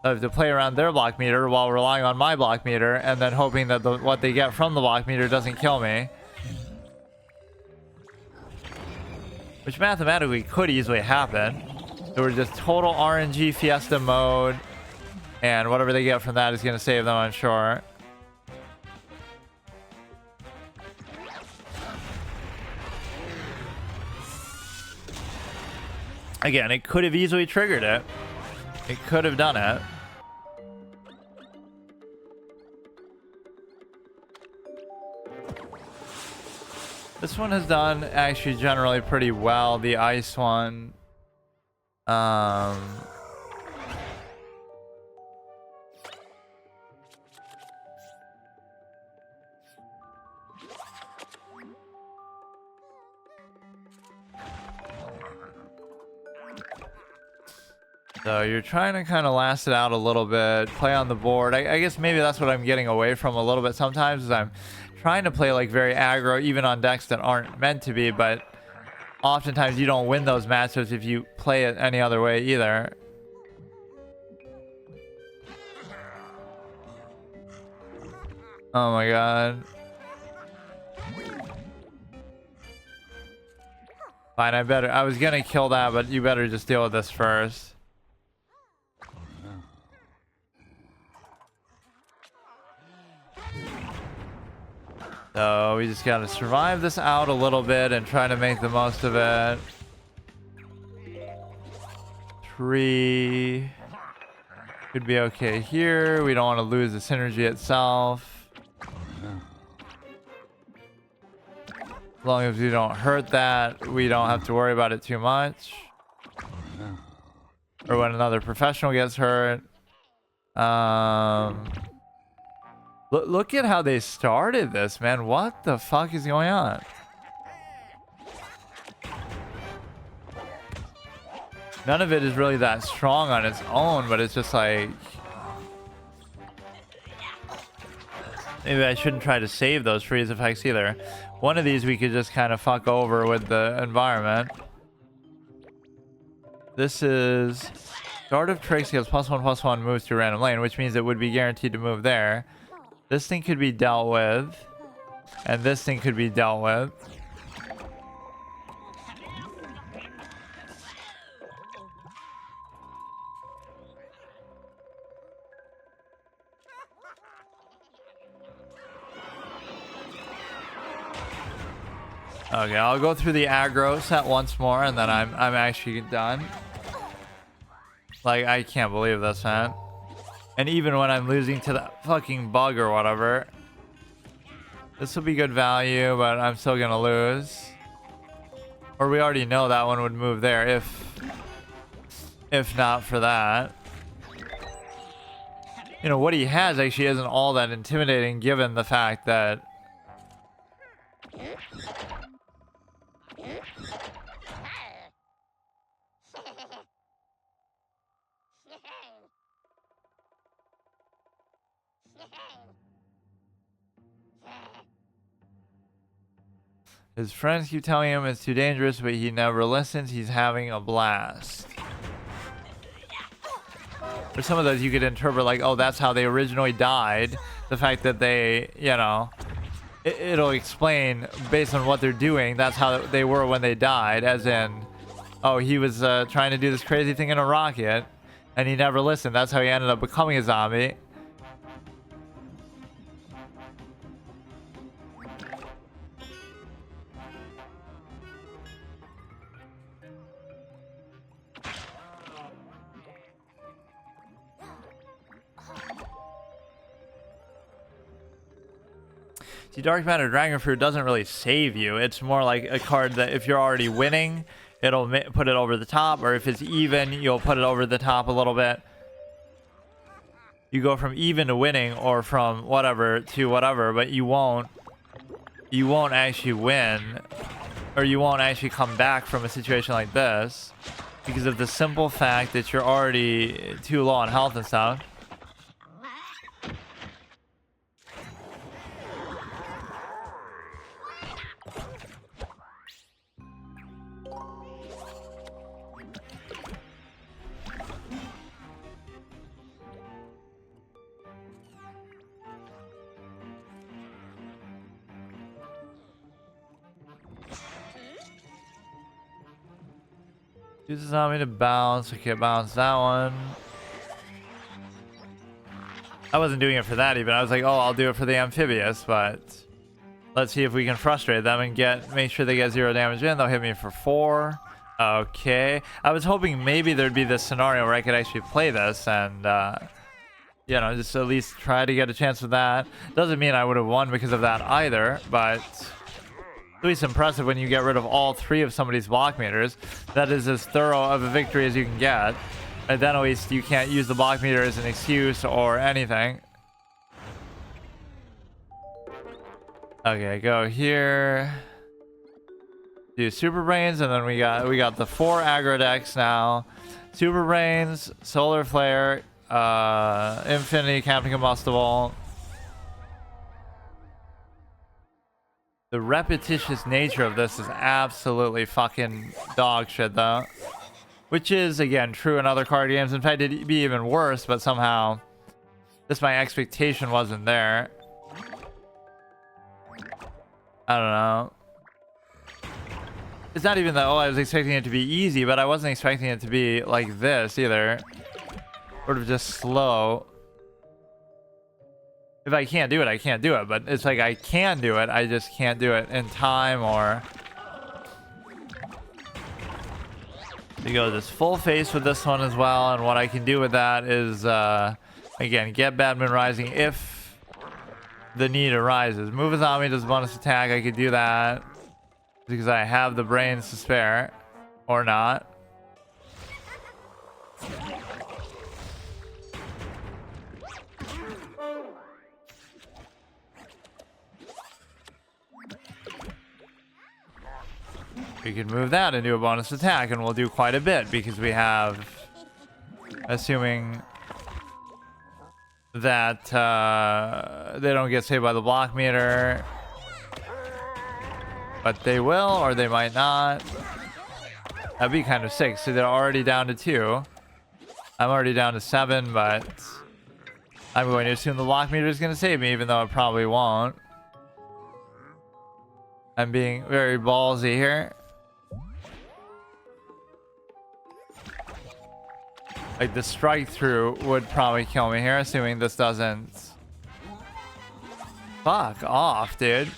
Speaker 1: I have to play around their block meter while relying on my block meter and then hoping that what they get from the block meter doesn't kill me. Which mathematically could easily happen. So we're just total RNG fiesta mode, and whatever they get from that is going to save them, I'm sure. Again, it could have easily triggered it. It could have done it. This one has done actually generally pretty well. The ice one. So you're trying to kind of last it out a little bit, play on the board. I guess maybe that's what I'm getting away from a little bit sometimes, is I'm trying to play like very aggro, even on decks that aren't meant to be, but oftentimes you don't win those matchups if you play it any other way either. Oh my god. Fine, I was gonna kill that, but you better just deal with this first. So we just gotta survive this out a little bit and try to make the most of it. 3 could be okay here. We don't want to lose the synergy itself. As long as we don't hurt that, we don't have to worry about it too much. Or when another professional gets hurt. Look at how they started this, man. What the fuck is going on? None of it is really that strong on its own, but it's just like... Maybe I shouldn't try to save those freeze effects either. One of these we could just kind of fuck over with the environment. This is... Guard of Tricks gives +1/+1 moves to a random lane, which means it would be guaranteed to move there. This thing could be dealt with. And this thing could be dealt with. Okay, I'll go through the aggro set once more, and then I'm actually done. Like, I can't believe this, man. And even when I'm losing to that fucking bug or whatever, this will be good value, but I'm still gonna lose. Or we already know that one would move there if not for that. You know, what he has actually isn't all that intimidating given the fact that his friends keep telling him it's too dangerous, but he never listens. He's having a blast. For some of those, you could interpret like, oh, that's how they originally died. The fact that they, you know, it'll explain based on what they're doing. That's how they were when they died. As in, oh, he was trying to do this crazy thing in a rocket, and he never listened. That's how he ended up becoming a zombie. See, Dark Matter Dragon Fruit doesn't really save you. It's more like a card that if you're already winning, it'll put it over the top, or if it's even, you'll put it over the top a little bit. You go from even to winning, or from whatever to whatever, but you won't actually win, or you won't actually come back from a situation like this because of the simple fact that you're already too low on health and stuff. Use the zombie to bounce. Okay, bounce that one. I wasn't doing it for that even. I was like, oh, I'll do it for the amphibious, but let's see if we can frustrate them and make sure they get 0 damage in. They'll hit me for 4. Okay. I was hoping maybe there'd be this scenario where I could actually play this and, you know, just at least try to get a chance with that. Doesn't mean I would have won because of that either, but at least impressive when you get rid of all 3 of somebody's block meters. That is as thorough of a victory as you can get. And then at least you can't use the block meter as an excuse or anything. Okay, go here. Do Super Brains, and then we got the 4 aggro decks now. Super Brains, Solar Flare, Infinity, Captain Combustible. The repetitious nature of this is absolutely fucking dog shit, though. Which is, again, true in other card games. In fact, it'd be even worse, but somehow my expectation wasn't there. I don't know. It's not even that, oh, I was expecting it to be easy, but I wasn't expecting it to be like this either. Sort of just slow. If I can't do it, I can't do it. But it's like I can do it, I just can't do it in time or... You go this full face with this one as well, and what I can do with that is, again, get Bad Moon Rising if the need arises. Move a zombie, does bonus attack, I could do that because I have the brains to spare, or not. We can move that into a bonus attack, and we'll do quite a bit because we have, assuming that they don't get saved by the block meter, but they will, or they might not. That'd be kind of sick. So they're already down to 2. I'm already down to 7, but I'm going to assume the block meter is going to save me, even though it probably won't. I'm being very ballsy here. Like, the strike through would probably kill me here, assuming this doesn't. Fuck off, dude.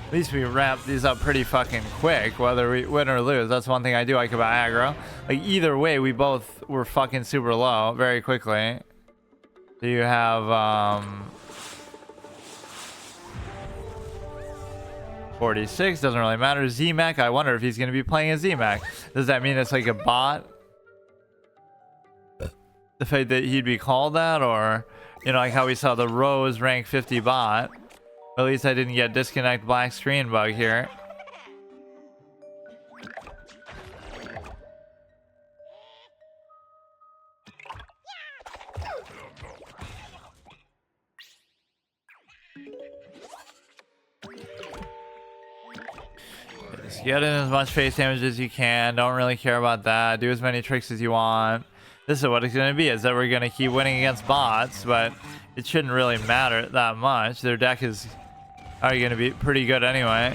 Speaker 1: At least we wrap these up pretty fucking quick, whether we win or lose. That's one thing I do like about aggro. Like, either way, we both were fucking super low very quickly. So you have 46, doesn't really matter. Z-mech, I wonder if he's going to be playing a Z-mech. Does that mean it's like a bot? The fact that he'd be called that, or, you know, like how we saw the Rose rank 50 bot. At least I didn't get disconnect black screen bug here. Just get in as much face damage as you can. Don't really care about that. Do as many tricks as you want. This is what it's going to be, is that we're going to keep winning against bots, but it shouldn't really matter that much. Their deck is already going to be pretty good anyway.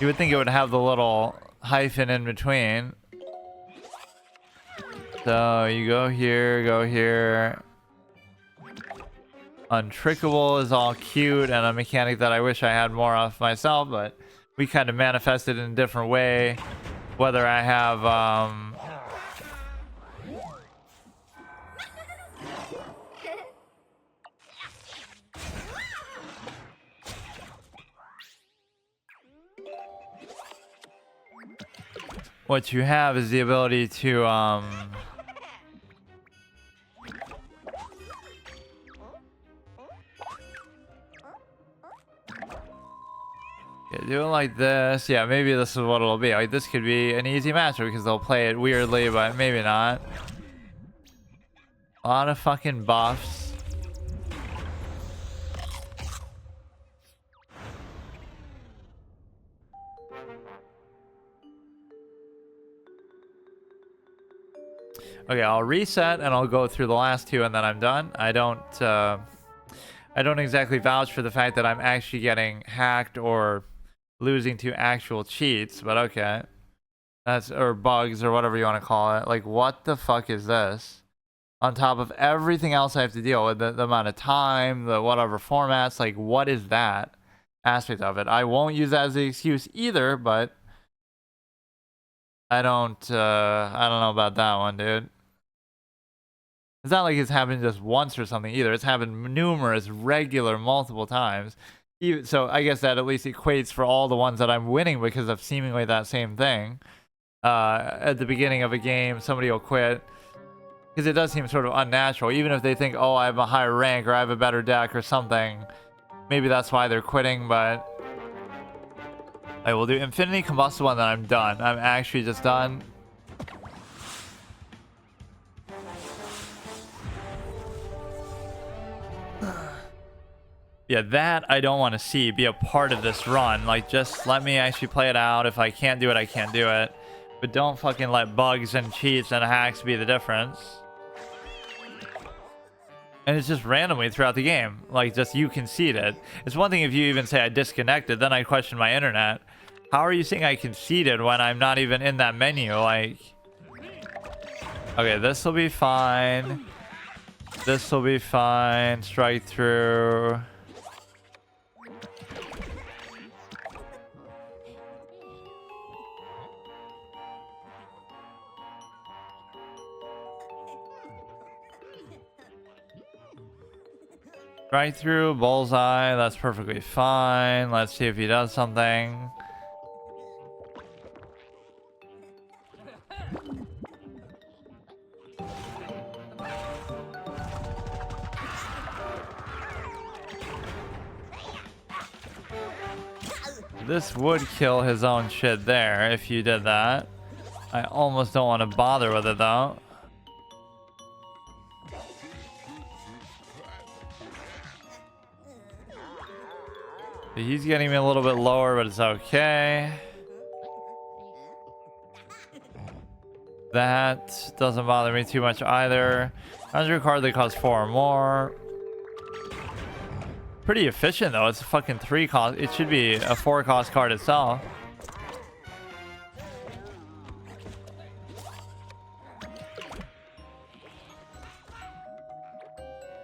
Speaker 1: You would think it would have the little hyphen in between. So you go here, go here. Untrickable is all cute and a mechanic that I wish I had more of myself, but we kind of manifested in a different way. Whether I have what you have is the ability to do it like this. Yeah, maybe this is what it'll be. Like, this could be an easy matchup because they'll play it weirdly, but maybe not. A lot of fucking buffs. Okay, I'll reset and I'll go through the last 2 and then I'm done. I don't exactly vouch for the fact that I'm actually getting hacked or losing to actual cheats, but okay. That's, or bugs or whatever you want to call it. Like, what the fuck is this? On top of everything else I have to deal with, the amount of time, the whatever formats, like, what is that aspect of it? I won't use that as the excuse either, but I don't know about that one, dude. It's not like it's happened just once or something either. It's happened numerous, regular, multiple times. So I guess that at least equates for all the ones that I'm winning because of seemingly that same thing. At the beginning of a game, somebody will quit. Because it does seem sort of unnatural. Even if they think, oh, I have a higher rank or I have a better deck or something. Maybe that's why they're quitting, but I will do Infinity Combustible and then I'm done. I'm actually just done. Yeah, that I don't want to see be a part of this run. Like, just let me actually play it out. If I can't do it, I can't do it. But don't fucking let bugs and cheats and hacks be the difference. And it's just randomly throughout the game. Like, just you conceded. It's one thing if you even say I disconnected, then I question my internet. How are you saying I conceded when I'm not even in that menu? Like, okay, this will be fine. This will be fine. Strike through. Right through, bullseye, that's perfectly fine. Let's see if he does something. This would kill his own shit there if you did that. I almost don't want to bother with it though. He's getting me a little bit lower, but it's okay. That doesn't bother me too much either. 100 card that costs 4 or more. Pretty efficient though. It's a fucking 3 cost. It should be a 4 cost card itself.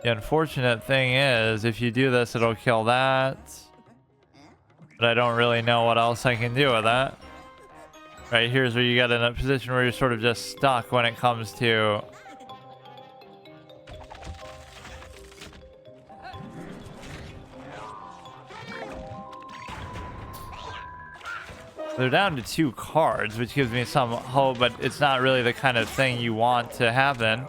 Speaker 1: The unfortunate thing is, if you do this, it'll kill that. But I don't really know what else I can do with that. Right, here's where you get in a position where you're sort of just stuck when it comes to... They're down to 2 cards, which gives me some hope, but it's not really the kind of thing you want to happen.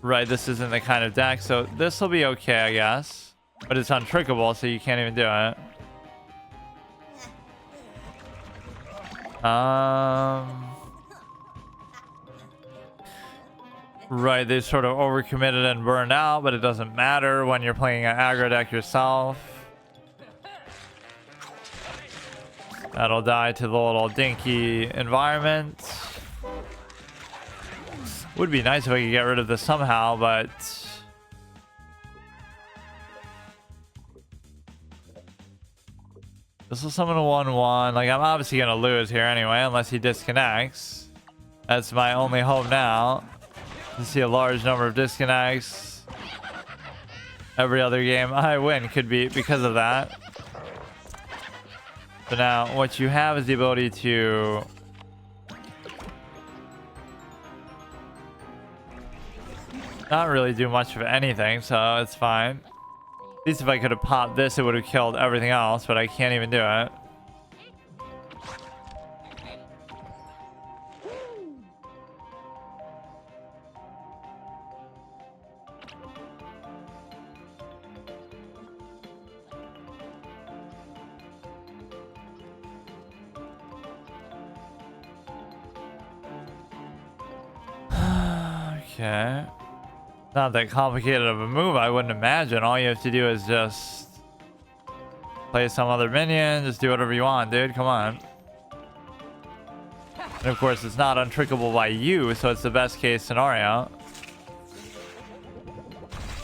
Speaker 1: Right, this isn't the kind of deck, so this will be okay, I guess. But it's untrickable, so you can't even do it. Right, they sort of overcommitted and burned out, but it doesn't matter when you're playing an aggro deck yourself. That'll die to the little dinky environment. Would be nice if I could get rid of this somehow, but... This will summon a 1/1. Like, I'm obviously going to lose here anyway, unless he disconnects. That's my only hope now. To see a large number of disconnects. Every other game I win could be because of that. So now, what you have is the ability to... not really do much of anything, so it's fine. At least if I could have popped this, it would have killed everything else, but I can't even do it. Okay. Not that complicated of a move, I wouldn't imagine. All you have to do is just play some other minion, just do whatever you want, dude. Come on. And of course, it's not untrickable by you, so it's the best case scenario.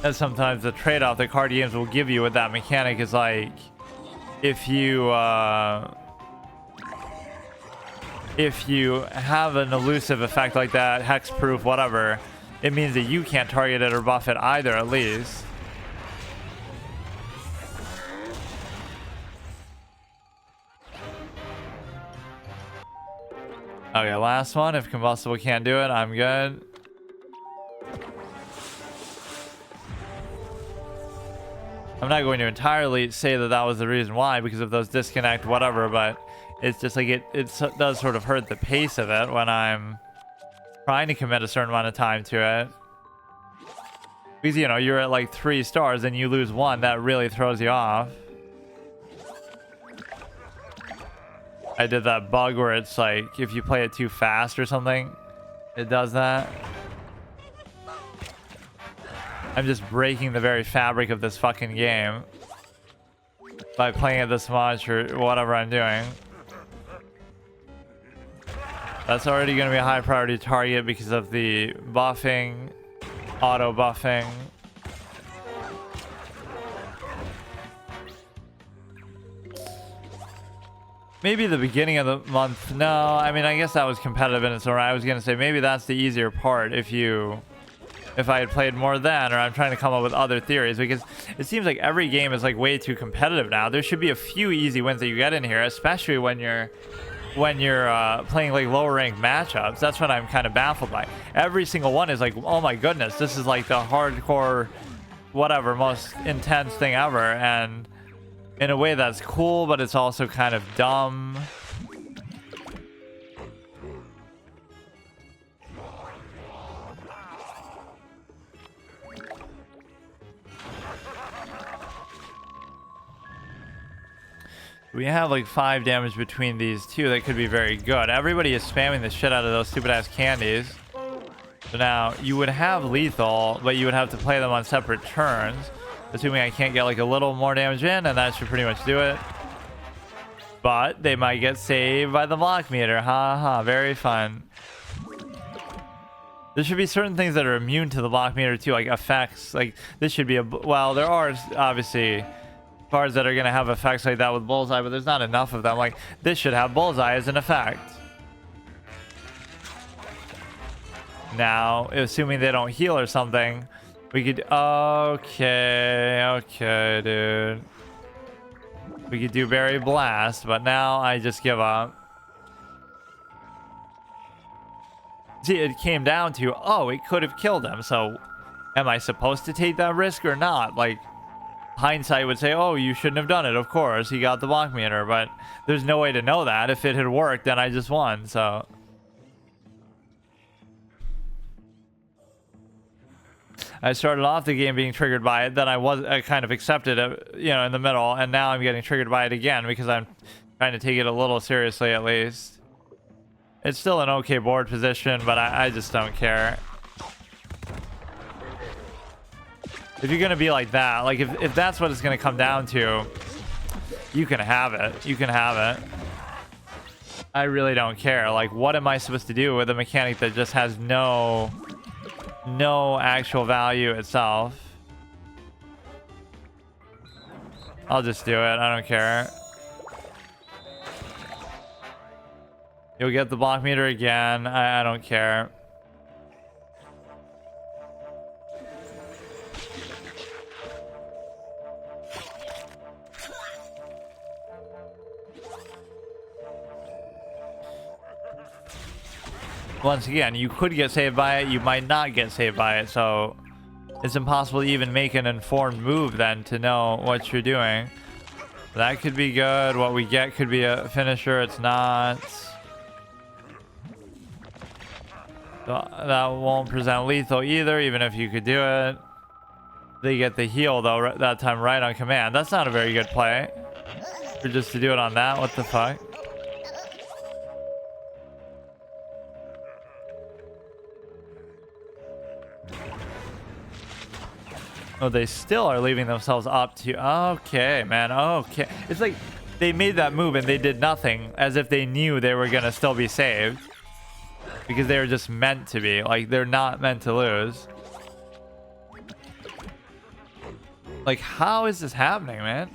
Speaker 1: And sometimes the trade-off that card games will give you with that mechanic is like, if you have an elusive effect like that, hexproof, whatever, it means that you can't target it or buff it either, at least. Okay, last one. If combustible can't do it, I'm good. I'm not going to entirely say that that was the reason why, because of those disconnect, whatever, but it's just like it does sort of hurt the pace of it when I'm trying to commit a certain amount of time to it. Because, you know, you're at like 3 stars and you lose 1, that really throws you off. I did that bug where it's like, if you play it too fast or something, it does that. I'm just breaking the very fabric of this fucking game by playing it this much or whatever I'm doing. That's already going to be a high priority target because of the buffing, auto buffing. Maybe the beginning of the month. No, I mean, I guess that was competitive in its own right. I was going to say maybe that's the easier part if I had played more then, or I'm trying to come up with other theories, because it seems like every game is like way too competitive now. There should be a few easy wins that you get in here, especially when you're playing like lower ranked matchups. That's what I'm kind of baffled by. Every single one is like, oh my goodness, this is like the hardcore, whatever, most intense thing ever. And in a way that's cool, but it's also kind of dumb. We have like 5 damage between these two. That could be very good. Everybody is spamming the shit out of those stupid ass candies. So now you would have lethal, but you would have to play them on separate turns. Assuming I can't get like a little more damage in, and that should pretty much do it. But they might get saved by the block meter. Ha ha, very fun. There should be certain things that are immune to the block meter too, like effects. Like this should be a, well, there are obviously cards that are going to have effects like that with bullseye, but there's not enough of them. Like this should have bullseye as an effect. Now, assuming they don't heal or something, we could, okay, dude. We could do Berry Blast, but now I just give up. See, it came down to, oh, it could have killed him, so am I supposed to take that risk or not? Like, hindsight would say, oh, you shouldn't have done it, of course, he got the block meter, but there's no way to know that. If it had worked, then I just won, so... I started off the game being triggered by it, then I kind of accepted it, you know, in the middle, and now I'm getting triggered by it again because I'm trying to take it a little seriously at least. It's still an okay board position, but I just don't care. If you're gonna be like that, like if that's what it's gonna come down to, you can have it. You can have it. I really don't care. Like, what am I supposed to do with a mechanic that just has no actual value itself? I'll just do it. I don't care. You'll get the block meter again. I don't care. Once again, you could get saved by it, you might not get saved by it, so it's impossible to even make an informed move then to know what you're doing. That could be good. What we get could be a finisher. It's not. So that won't present lethal either, even if you could do it. They get the heal though that time right on command. That's not a very good play. Or just to do it on that, what the fuck? Oh, they still are leaving themselves up to... Okay, man. Okay. It's like they made that move and they did nothing, as if they knew they were going to still be saved. Because they were just meant to be. Like, they're not meant to lose. Like, how is this happening, man?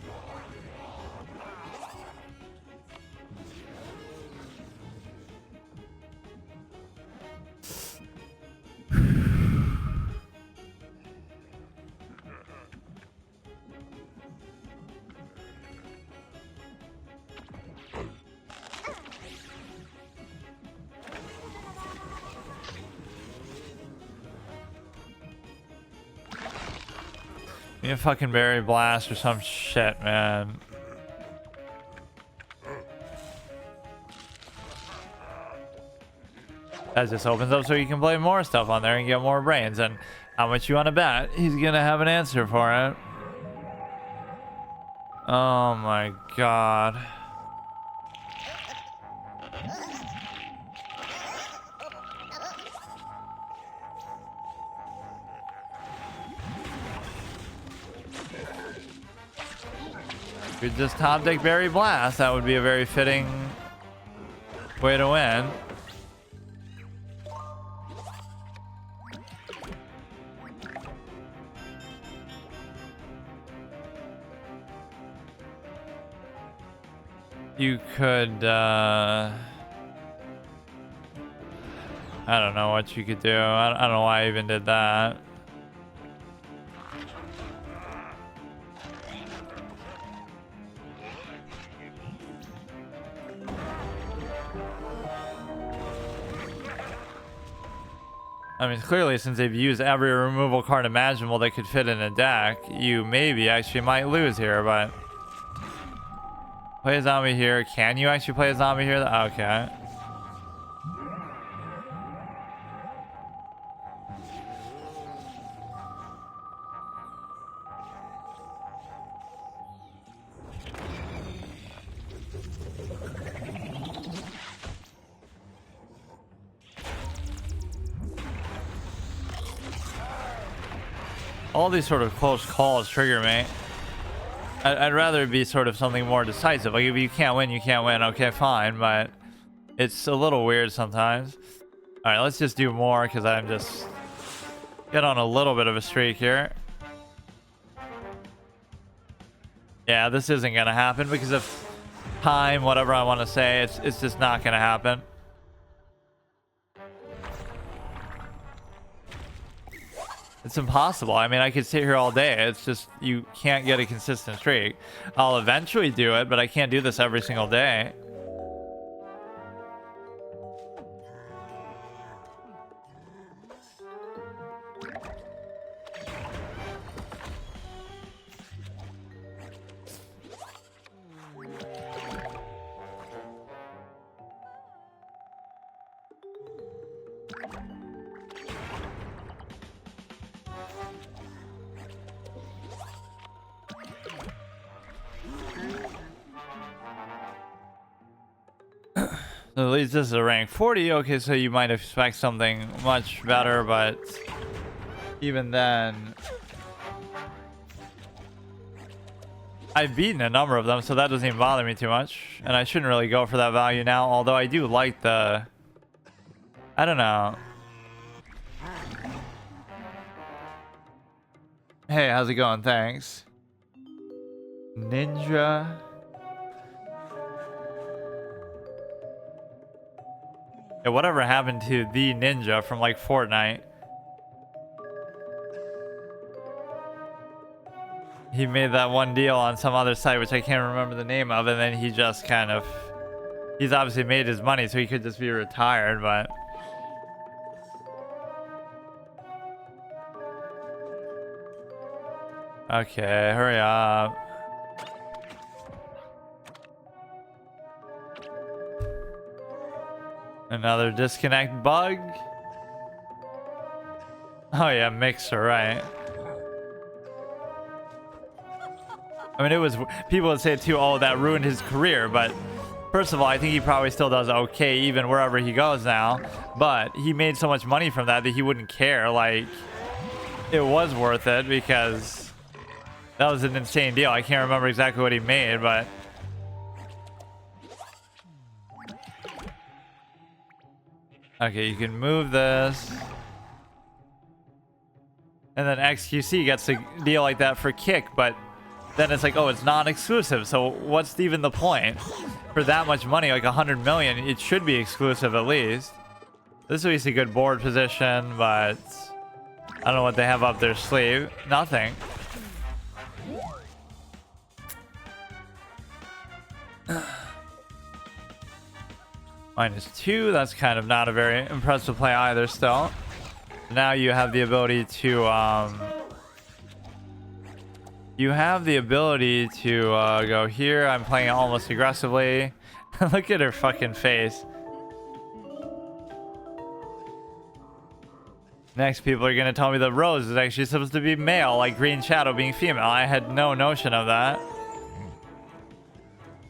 Speaker 1: Need a fucking Berry Blast or some shit, man. That just opens up so you can play more stuff on there and get more brains. And how much you want to bet he's gonna have an answer for it. Oh my god. Could just top deck Berry Blast. That would be a very fitting way to win. You could I don't know what you could do. I don't know why I even did that. I mean, clearly, since they've used every removal card imaginable that could fit in a deck, you maybe actually might lose here, but... Play a zombie here. Can you actually play a zombie here? Okay. All these sort of close calls trigger me. I'd rather it be sort of something more decisive. Like if you can't win, you can't win. Okay, fine, but it's a little weird sometimes. All right, let's just do more because I'm just get on a little bit of a streak here. Yeah, this isn't gonna happen because of time, whatever I want to say. It's just not gonna happen. It's impossible. I mean, I could sit here all day. It's just you can't get a consistent streak. I'll eventually do it, but I can't do this every single day. At least this is a rank 40. Okay, so you might expect something much better, but even then, I've beaten a number of them, so that doesn't even bother me too much. And I shouldn't really go for that value now, although I do like the... I don't know. Hey, how's it going? Thanks. Ninja... Yeah, whatever happened to the ninja from like Fortnite? He made that one deal on some other site, which I can't remember the name of, and then he just kind of... He's obviously made his money, so he could just be retired, but... Okay, hurry up. Another disconnect bug. Oh yeah, mixer, right. I mean, it was... People would say too, oh, that ruined his career, but... First of all, I think he probably still does okay, even wherever he goes now. But he made so much money from that he wouldn't care. Like, it was worth it because... That was an insane deal. I can't remember exactly what he made, but... Okay, you can move this. And then XQC gets a deal like that for Kick, but then it's like, oh, it's non-exclusive. So what's even the point? For that much money, like 100 million, it should be exclusive at least. This is at least a good board position, but I don't know what they have up their sleeve. Nothing. -2, that's kind of not a very impressive play either still. Now you have the ability to go here. I'm playing it almost aggressively. Look at her fucking face. Next, people are gonna tell me that Rose is actually supposed to be male, like Green Shadow being female. I had no notion of that.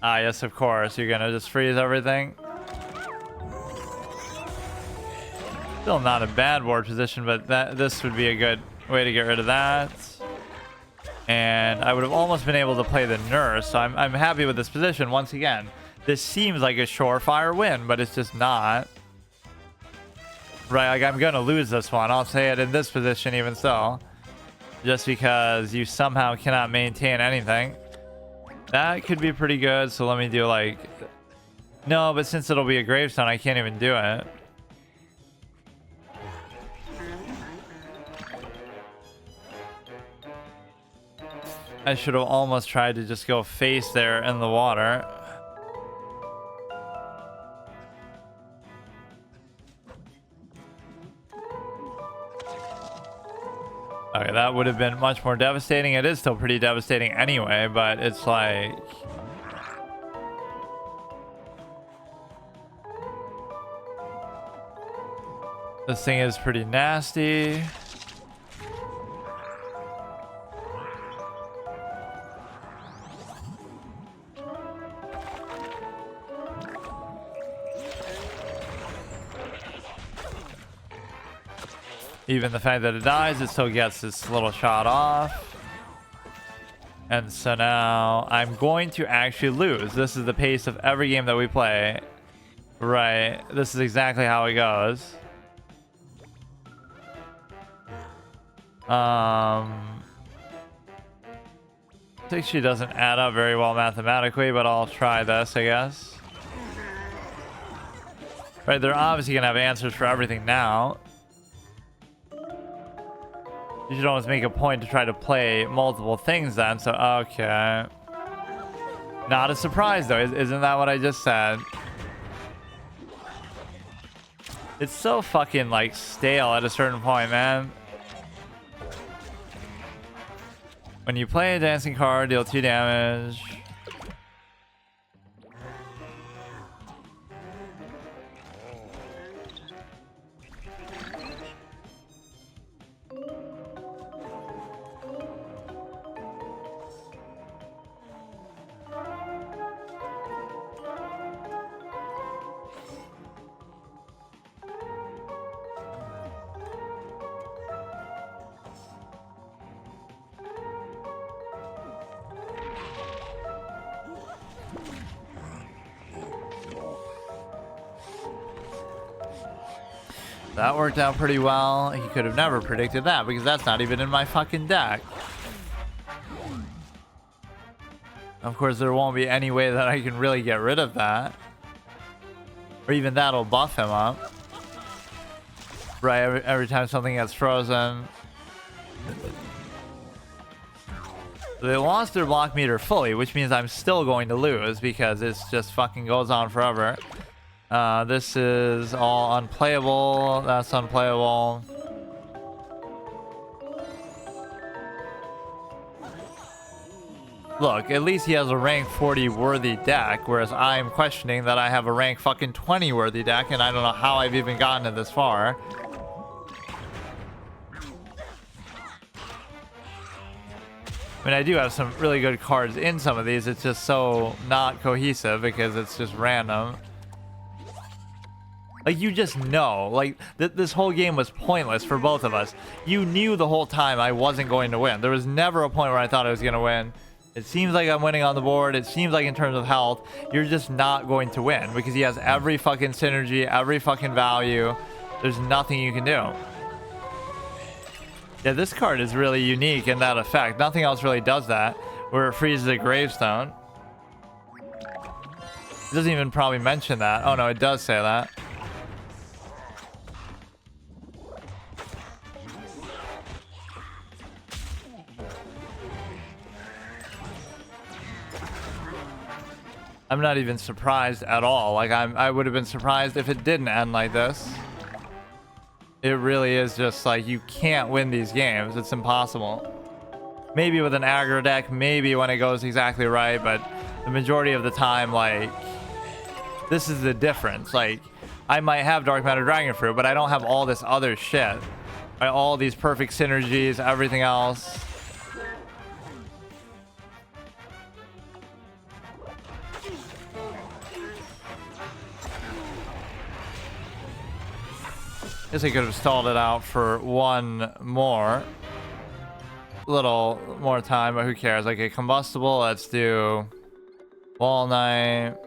Speaker 1: Ah, yes, of course. You're gonna just freeze everything. Still not a bad board position, but this would be a good way to get rid of that. And I would have almost been able to play the nurse, so I'm happy with this position. Once again, this seems like a surefire win, but it's just not. Right, like I'm gonna lose this one. I'll say it in this position even so. Just because you somehow cannot maintain anything. That could be pretty good, so let me do like... No, but since it'll be a gravestone, I can't even do it. I should have almost tried to just go face there in the water. Okay, that would have been much more devastating. It is still pretty devastating anyway, but it's like... This thing is pretty nasty. Even the fact that it dies, it still gets this little shot off. And so now I'm going to actually lose. This is the pace of every game that we play. Right. This is exactly how it goes. Actually doesn't add up very well mathematically, but I'll try this, I guess. Right, they're obviously gonna have answers for everything now. You should always make a point to try to play multiple things then, so okay. Not a surprise though, isn't that what I just said? It's so fucking like stale at a certain point, man. When you play a dancing card, deal 2 damage. That worked out pretty well. He could have never predicted that because that's not even in my fucking deck. Of course, there won't be any way that I can really get rid of that. Or even that'll buff him up. Right, every time something gets frozen. They lost their block meter fully, which means I'm still going to lose because it just fucking goes on forever. This is all unplayable. That's unplayable. Look, at least he has a rank 40 worthy deck, whereas I'm questioning that I have a rank fucking 20 worthy deck, and I don't know how I've even gotten it this far. I mean, I do have some really good cards in some of these. It's just so not cohesive because it's just random. Like, you just know, like, this whole game was pointless for both of us. You knew the whole time I wasn't going to win. There was never a point where I thought I was going to win. It seems like I'm winning on the board. It seems like in terms of health, you're just not going to win because he has every fucking synergy, every fucking value. There's nothing you can do. Yeah, this card is really unique in that effect. Nothing else really does that, where it freezes a gravestone. It doesn't even probably mention that. Oh no, it does say that. I'm not even surprised at all. Like, I would have been surprised if it didn't end like this. It really is just like, you can't win these games. It's impossible. Maybe with an aggro deck, maybe when it goes exactly right, but the majority of the time, like, this is the difference. Like, I might have Dark Matter Dragon Fruit, but I don't have all this other shit. Right? All these perfect synergies, everything else. Guess I could have stalled it out for one more little more time, but who cares? Okay, combustible, let's do Walnut.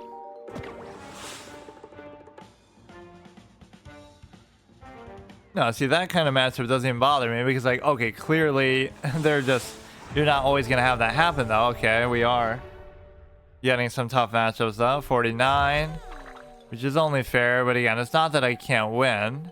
Speaker 1: No, see, that kind of matchup doesn't even bother me because, like, okay, clearly you're not always gonna have that happen though. Okay, we are getting some tough matchups though. 49, which is only fair, but again, it's not that I can't win.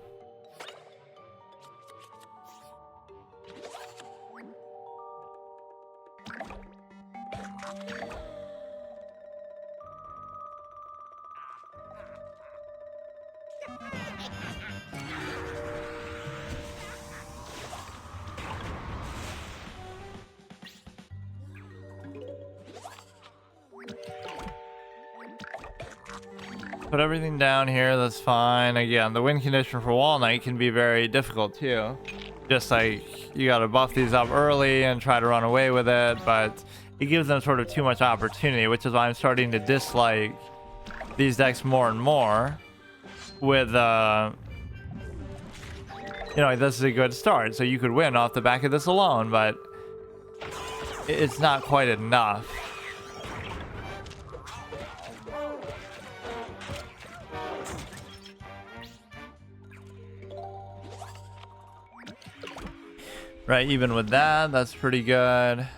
Speaker 1: Put everything down here, that's fine. Again, the win condition for Walnut can be very difficult too. Just like, you gotta buff these up early and try to run away with it, but it gives them sort of too much opportunity, which is why I'm starting to dislike these decks more and more with you know, this is a good start. So you could win off the back of this alone, but it's not quite enough. Right, even with that, that's pretty good.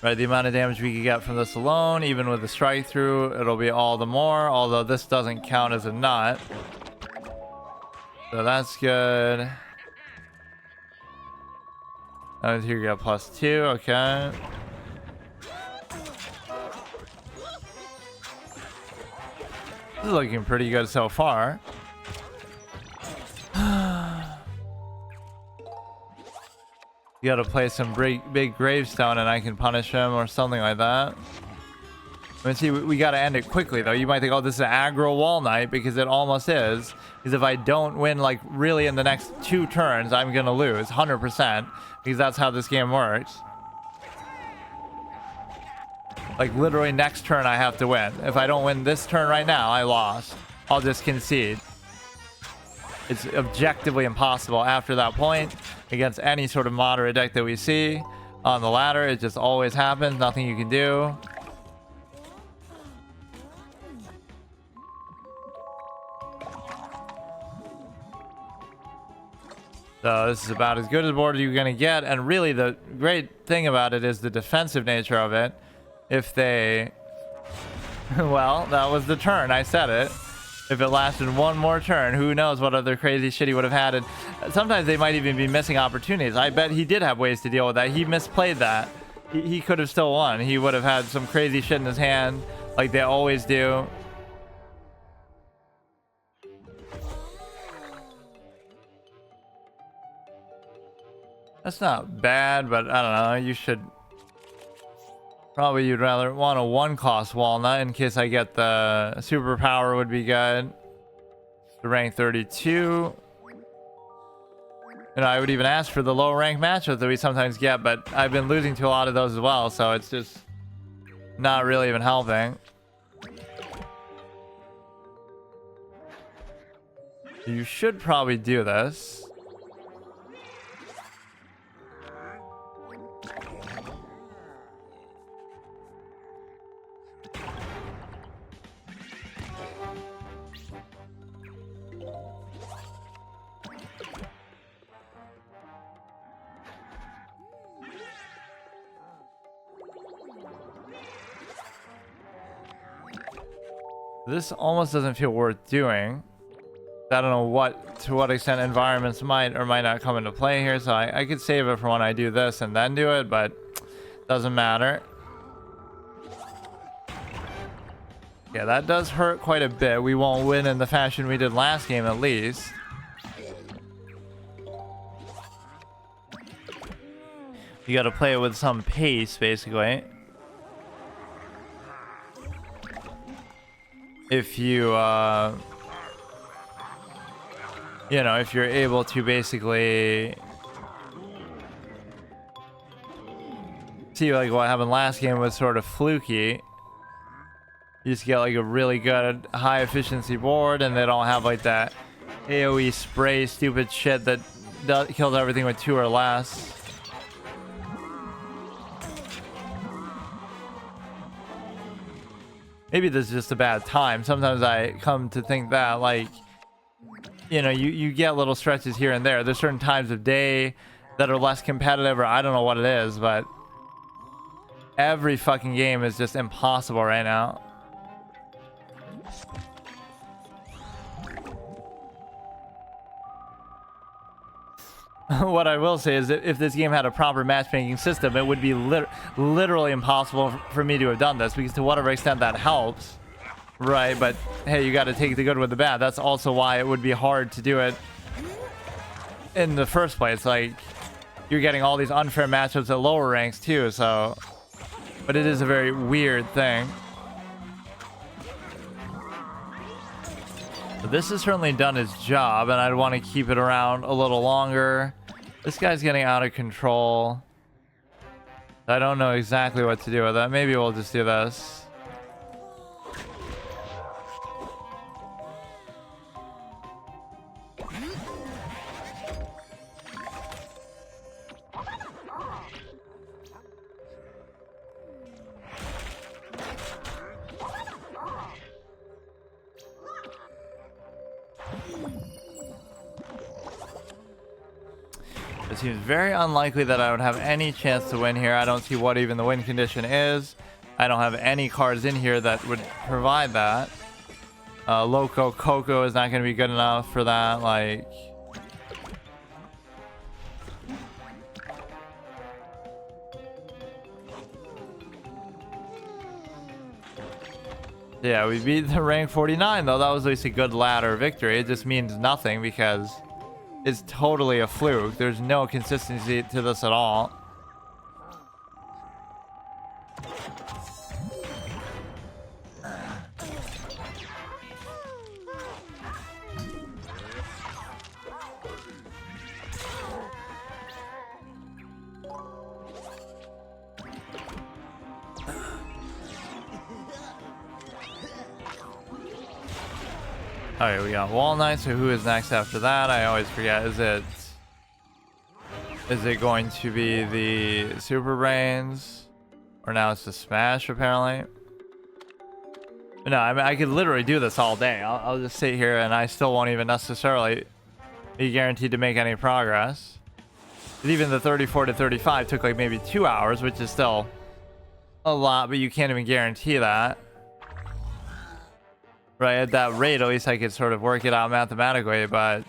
Speaker 1: Right, the amount of damage we could get from this alone, even with the strike through, it'll be all the more, although this doesn't count as a nut. So that's good. Oh, here you go, +2, okay. This is looking pretty good so far. You gotta play some big gravestone and I can punish him or something like that. I mean, see, we gotta end it quickly though. You might think, oh, this is an aggro wall night, because it almost is. Because if I don't win, like, really in the next 2 turns, I'm gonna lose 100%, because that's how this game works. Like, literally next turn I have to win. If I don't win this turn right now, I lost. I'll just concede. It's objectively impossible after that point against any sort of moderate deck that we see on the ladder. It just always happens. Nothing you can do. So this is about as good a board as you're going to get. And really the great thing about it is the defensive nature of it. If they... well, that was the turn. I said it. If it lasted one more turn, who knows what other crazy shit he would have had. And sometimes they might even be missing opportunities. I bet he did have ways to deal with that. He misplayed that. He could have still won. He would have had some crazy shit in his hand, like they always do. That's not bad, but I don't know. You should... probably you'd rather want a 1-cost walnut in case I get the superpower would be good. The rank 32. You know, I would even ask for the low rank matchups that we sometimes get, but I've been losing to a lot of those as well, so it's just not really even helping. You should probably do this. This almost doesn't feel worth doing. I don't know to what extent environments might or might not come into play here, so I could save it for when I do this and then do it, but doesn't matter. Yeah, that does hurt quite a bit. We won't win in the fashion we did last game, at least. You gotta play it with some pace, basically. If you, you know, if you're able to basically see, like, what happened last game was sort of fluky. You just get like a really good high efficiency board, and they don't have like that AoE spray stupid shit that kills everything with 2 or less. Maybe this is just a bad time. Sometimes I come to think that, like, you know, you get little stretches here and there. There's certain times of day that are less competitive, or I don't know what it is, but every fucking game is just impossible right now. What I will say is that if this game had a proper matchmaking system, it would be literally impossible for me to have done this, because to whatever extent that helps, right? But hey, you got to take the good with the bad. That's also why it would be hard to do it in the first place. Like, you're getting all these unfair matchups at lower ranks too, so... but it is a very weird thing. But this has certainly done its job, and I'd want to keep it around a little longer. This guy's getting out of control. I don't know exactly what to do with that. Maybe we'll just do this. It seems very unlikely that I would have any chance to win here. I don't see what even the win condition is. I don't have any cards in here that would provide that. Loco Coco is not going to be good enough for that. Like, yeah, we beat the rank 49 though. That was at least a good ladder victory. It just means nothing because it's totally a fluke. There's no consistency to this at all. Alright, we got Wall Knight, so who is next after that? I always forget. Is it going to be the Super Brains? Or now it's the Smash, apparently? No, I mean, I could literally do this all day. I'll just sit here and I still won't even necessarily be guaranteed to make any progress. But even the 34 to 35 took like maybe 2 hours, which is still a lot, but you can't even guarantee that. Right, at that rate, at least I could sort of work it out mathematically, but...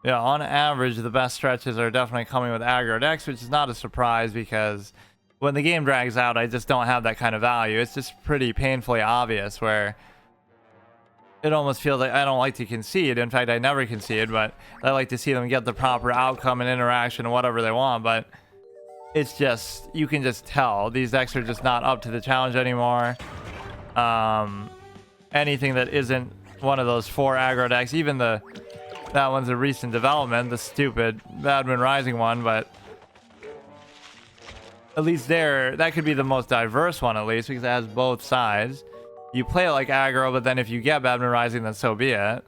Speaker 1: yeah, on average, the best stretches are definitely coming with aggro decks, which is not a surprise because when the game drags out, I just don't have that kind of value. It's just pretty painfully obvious where it almost feels like I don't like to concede. In fact, I never concede, but I like to see them get the proper outcome and interaction and whatever they want. But it's just, you can just tell these decks are just not up to the challenge anymore. Anything that isn't one of those 4 aggro decks, even that one's a recent development, the stupid Badman Rising one, but at least that could be the most diverse one, at least, because it has both sides. You play it like aggro, but then if you get Badman Rising, then so be it.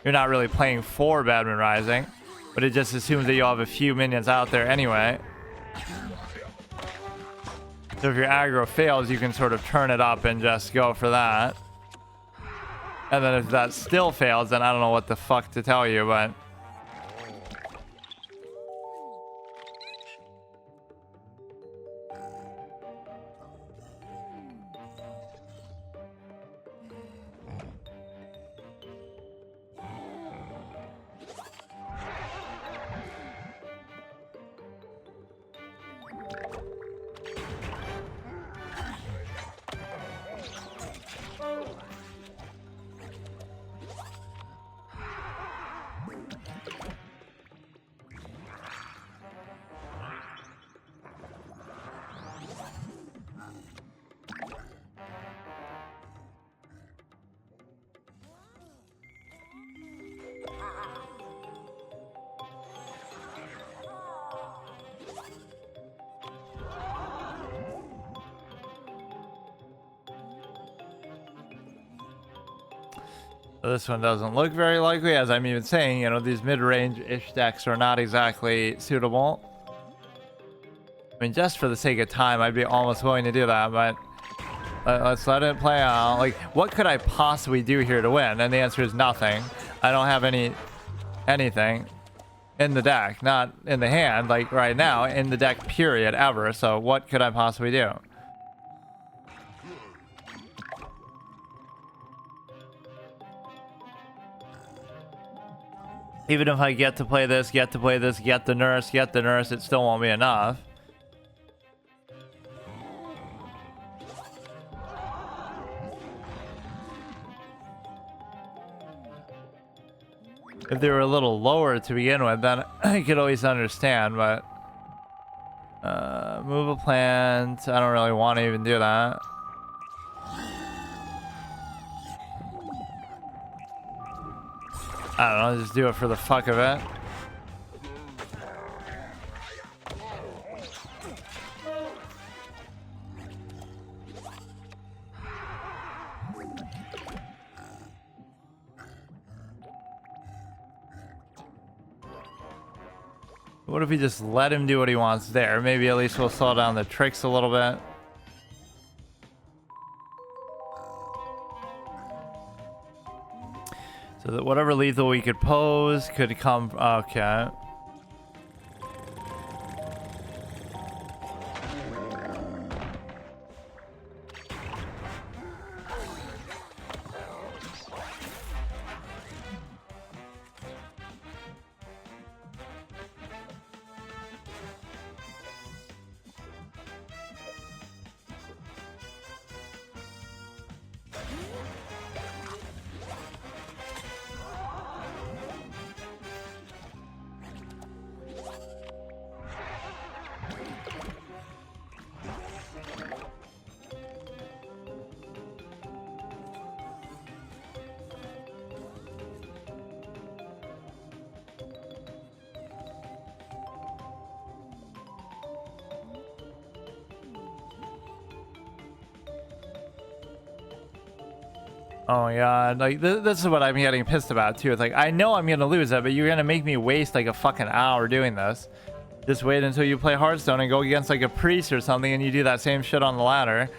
Speaker 1: You're not really playing for Badman Rising, but it just assumes that you'll have a few minions out there anyway. So if your aggro fails, you can sort of turn it up and just go for that. And then if that still fails, then I don't know what the fuck to tell you, but... this one doesn't look very likely, as I'm even saying, you know, these mid-range-ish decks are not exactly suitable. I mean, just for the sake of time, I'd be almost willing to do that, but let's let it play out. Like, what could I possibly do here to win? And the answer is nothing. I don't have anything in the deck, not in the hand, like right now, in the deck, period, ever. So what could I possibly do? Even if I get to play this, get the nurse, it still won't be enough. If they were a little lower to begin with, then I could always understand, but... move a plant, I don't really want to even do that. I don't know, just do it for the fuck of it. What if we just let him do what he wants there? Maybe at least we'll slow down the tricks a little bit. So that whatever lethal we could pose could come... Okay. Oh my god, like this is what I'm getting pissed about too. It's like, I know I'm gonna lose it, but you're gonna make me waste like a fucking hour doing this. Just wait until you play Hearthstone and go against like a priest or something and you do that same shit on the ladder.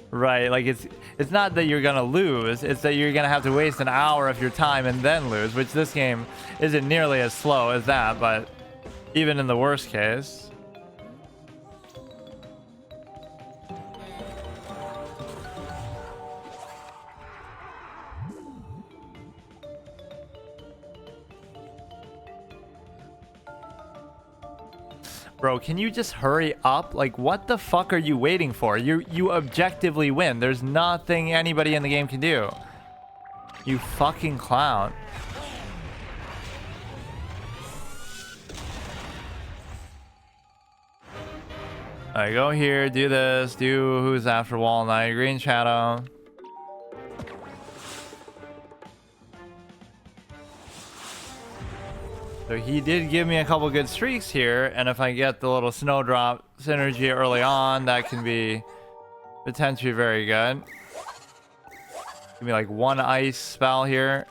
Speaker 1: Right, like it's not that you're gonna lose, it's that you're gonna have to waste an hour of your time and then lose, which this game isn't nearly as slow as that, but even in the worst case. Bro, can you just hurry up? Like, what the fuck are you waiting for? You objectively win. There's nothing anybody in the game can do. You fucking clown. Alright, go here, do this, do Who's After Walnut, Green Shadow. So he did give me a couple good streaks here, and if I get the little snowdrop synergy early on, that can be potentially very good. Give me like one ice spell here.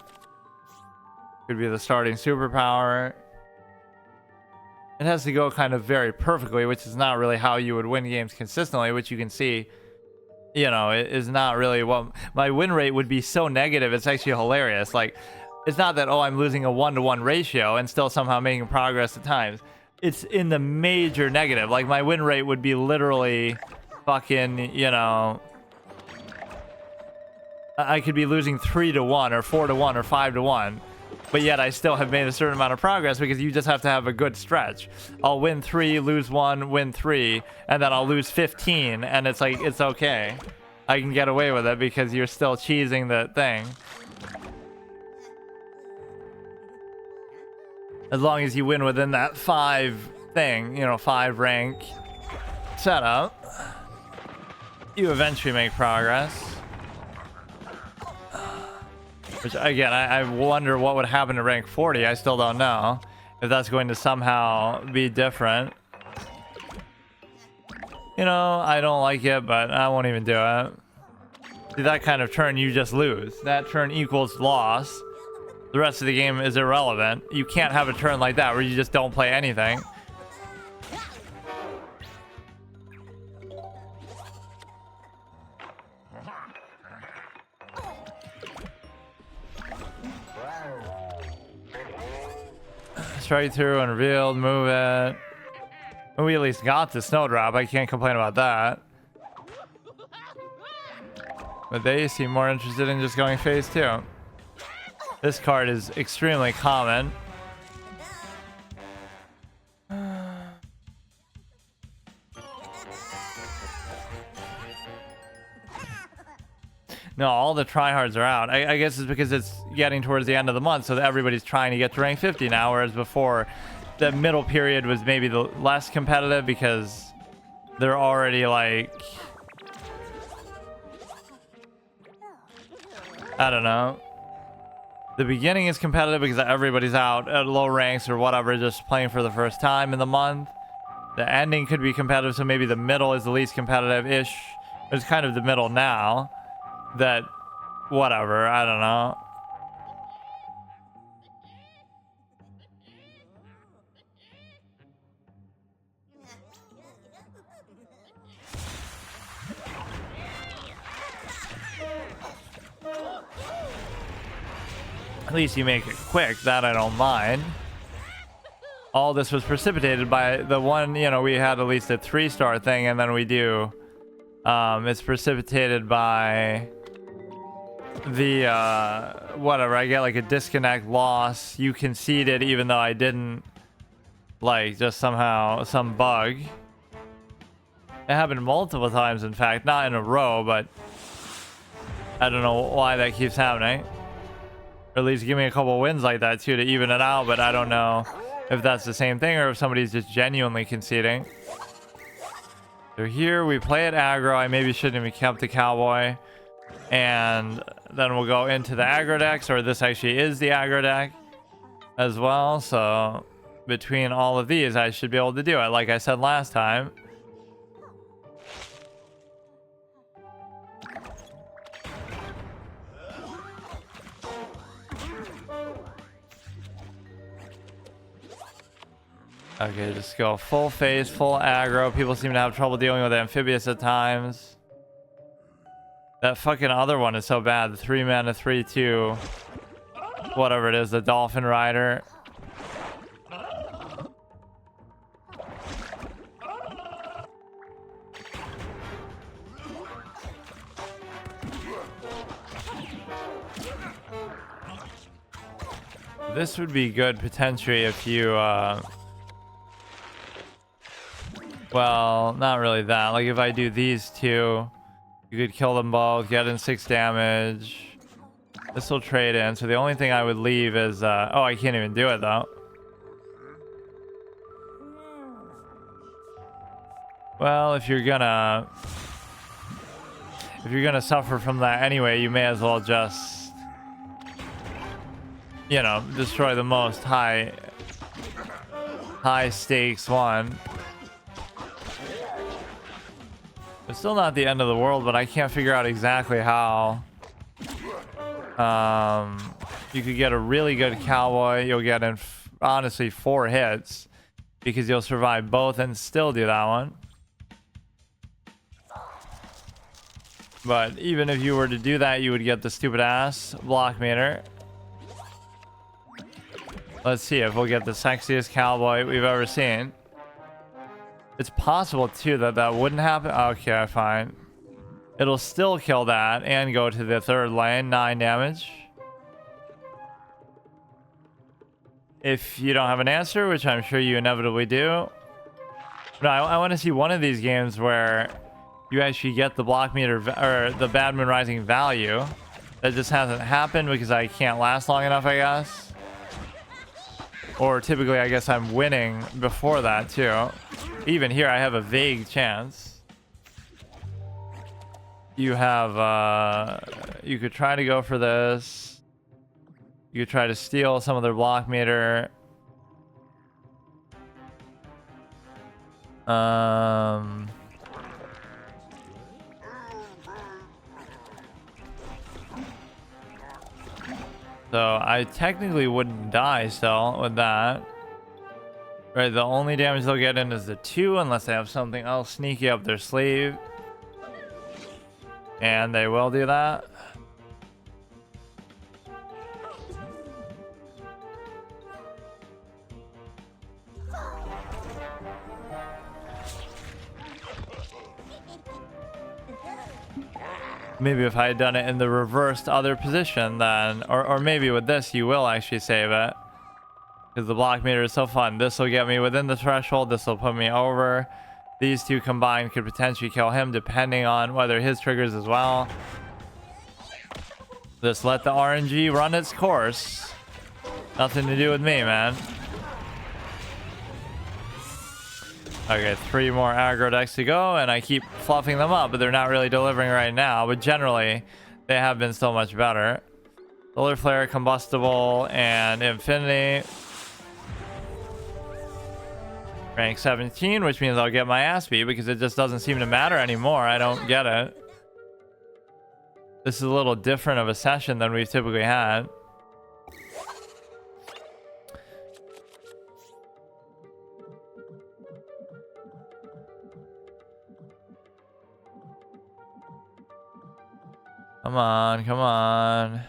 Speaker 1: Could be the starting superpower. It has to go kind of very perfectly, which is not really how you would win games consistently, which you can see, you know, it is not really what my win rate would be. So negative, it's actually hilarious. Like, it's not that, oh, I'm losing a 1-to-1 ratio and still somehow making progress at times. It's in the major negative. Like, my win rate would be literally fucking, you know, I could be losing 3-to-1 or 4-to-1 or 5-to-1, but yet I still have made a certain amount of progress because you just have to have a good stretch. I'll win 3, lose 1, win 3, and then I'll lose 15, and it's like, it's okay. I can get away with it because you're still cheesing the thing. As long as you win within that 5 thing, you know, 5 rank setup, you eventually make progress. Which, again, I wonder what would happen to rank 40. I still don't know if that's going to somehow be different. You know, I don't like it, but I won't even do it. See, that kind of turn, you just lose. That turn equals loss. The rest of the game is irrelevant. You can't have a turn like that where you just don't play anything. Straight through and revealed, move it. And we at least got the snowdrop. I can't complain about that. But they seem more interested in just going phase 2. This card is extremely common. No, all the tryhards are out. I guess it's because it's getting towards the end of the month, so that everybody's trying to get to rank 50 now, whereas before, the middle period was maybe the less competitive because they're already like... I don't know. The beginning is competitive because everybody's out at low ranks or whatever, just playing for the first time in the month. The ending could be competitive, so maybe the middle is the least competitive-ish. It's kind of the middle now. That, whatever, I don't know. At least you make it quick. That I don't mind. All this was precipitated by the one, you know, we had at least a 3-star thing, and then we do, it's precipitated by the, whatever, I get like a disconnect loss. You conceded even though I didn't, like, just somehow, some bug. It happened multiple times, in fact, not in a row, but I don't know why that keeps happening. Or at least give me a couple wins like that too to even it out, but I don't know if that's the same thing or if somebody's just genuinely conceding. So here we play it aggro. I maybe shouldn't have kept the cowboy. And then we'll go into the aggro decks, or this actually is the aggro deck as well. So between all of these, I should be able to do it. Like I said last time. Okay, just go full face, full aggro. People seem to have trouble dealing with amphibious at times. That fucking other one is so bad. The 3-mana, 3/2, whatever it is, the Dolphin Rider. This would be good potentially if you, well, not really that. Like if I do these two, you could kill them both, get in 6 damage. This will trade in. So the only thing I would leave is, oh, I can't even do it though. Well, if you're gonna suffer from that anyway, you may as well just, you know, destroy the most high stakes one. It's still not the end of the world, but I can't figure out exactly how. You could get a really good cowboy. You'll get in, honestly, 4 hits because you'll survive both and still do that one. But even if you were to do that, you would get the stupid ass block meter. Let's see if we'll get the sexiest cowboy we've ever seen. It's possible too that that wouldn't happen. Okay, fine. It'll still kill that and go to the 3rd lane, 9 damage. If you don't have an answer, which I'm sure you inevitably do. No, I want to see one of these games where you actually get the block meter or the Bad Moon Rising value. That just hasn't happened because I can't last long enough, I guess. Or typically, I guess I'm winning before that too. Even here, I have a vague chance. You have, you could try to go for this. You could try to steal some of their block meter. So I technically wouldn't die still with that. Right, the only damage they'll get in is the 2 unless they have something else sneaky up their sleeve. And they will do that. Maybe if I had done it in the reversed other position then, or maybe with this you will actually save it. Because the block meter is so fun. This will get me within the threshold. This will put me over. These two combined could potentially kill him depending on whether his triggers as well. Just let the RNG run its course. Nothing to do with me, man. Okay, 3 more aggro decks to go, and I keep fluffing them up, but they're not really delivering right now. But generally, they have been so much better. Solar Flare, Combustible, and Infinity. Rank 17, which means I'll get my ass beat because it just doesn't seem to matter anymore. I don't get it. This is a little different of a session than we've typically had. Come on, come on.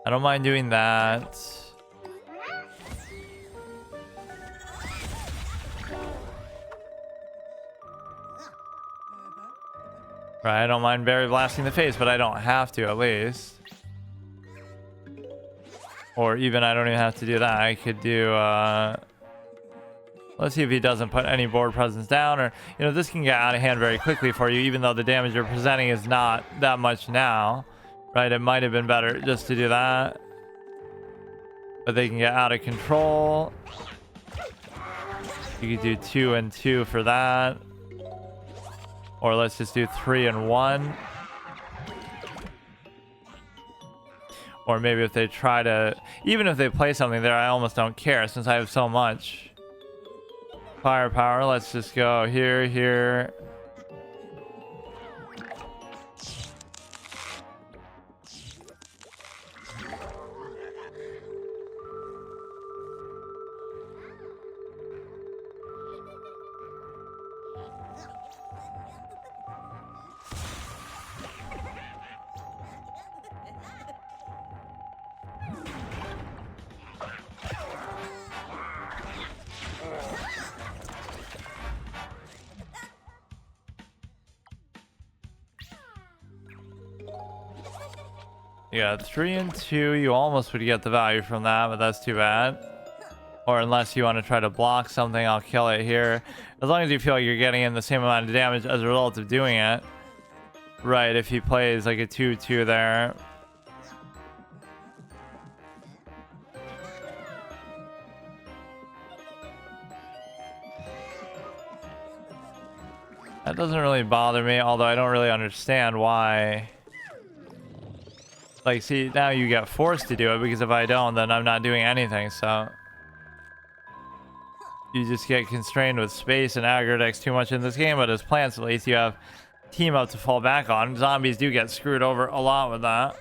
Speaker 1: I don't mind doing that. Right, I don't mind berry blasting the face, but I don't have to, at least. Or even I don't even have to do that. I could do, let's see if he doesn't put any board presence down, or, you know, this can get out of hand very quickly for you, even though the damage you're presenting is not that much now. Right, it might have been better just to do that. But they can get out of control. You could do 2 and 2 for that. Or let's just do 3 and 1. Or maybe if they try to, even if they play something there, I almost don't care since I have so much firepower. Let's just go here, here. Yeah, 3 and 2, you almost would get the value from that, but that's too bad. Or unless you want to try to block something, I'll kill it here. As long as you feel like you're getting in the same amount of damage as a result of doing it. Right, if he plays like a 2-2 there. That doesn't really bother me, although I don't really understand why. Like, see, now you get forced to do it, because if I don't, then I'm not doing anything, so. You just get constrained with space and aggro decks too much in this game, but as plants, at least, you have team up to fall back on. Zombies do get screwed over a lot with that.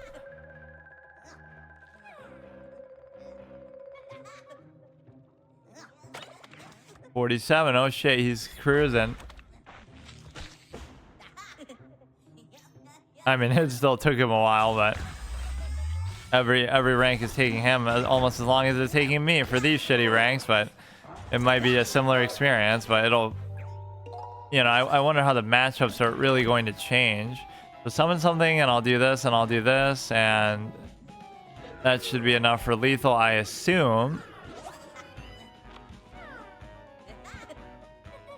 Speaker 1: $47, oh shit, he's cruising. I mean, it still took him a while, but every rank is taking him almost as long as it's taking me for these shitty ranks, but it might be a similar experience, but it'll, you know, I wonder how the matchups are really going to change. So summon something and I'll do this and I'll do this, and that should be enough for lethal, I assume.